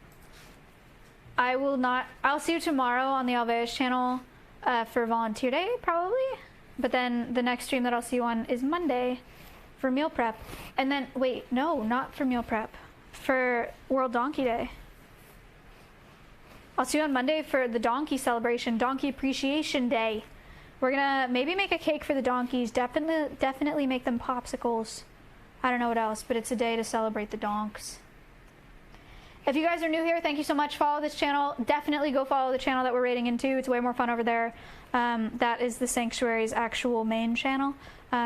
Speaker 1: see you tomorrow on the Alveus channel for volunteer day, probably. But then the next stream that I'll see you on is Monday for meal prep. And then, wait, no, not for meal prep. For World Donkey Day. I'll see you on Monday for the donkey celebration, Donkey Appreciation Day. We're gonna maybe make a cake for the donkeys. Definitely make them popsicles. I don't know what else, but it's a day to celebrate the donks. If you guys are new here, thank you so much. Follow this channel. Definitely go follow the channel that we're raiding into. It's way more fun over there. That is the Sanctuary's actual main channel.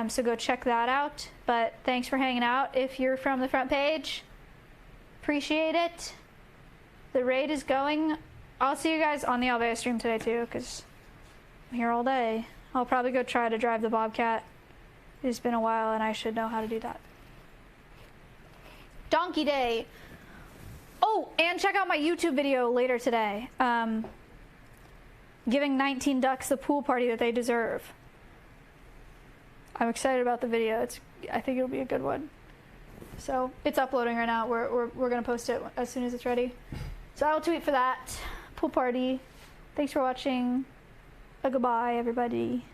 Speaker 1: So go check that out. But thanks for hanging out. If you're from the front page, appreciate it. The raid is going. I'll see you guys on the Alveus stream today too, because I'm here all day. I'll probably go try to drive the Bobcat. It's been a while and I should know how to do that. Donkey Day. Oh, and check out my YouTube video later today. Giving 19 ducks the pool party that they deserve. I'm excited about the video. I think it'll be a good one. So it's uploading right now. We're gonna post it as soon as it's ready. So I'll tweet for that pool party. Thanks for watching. Goodbye, everybody.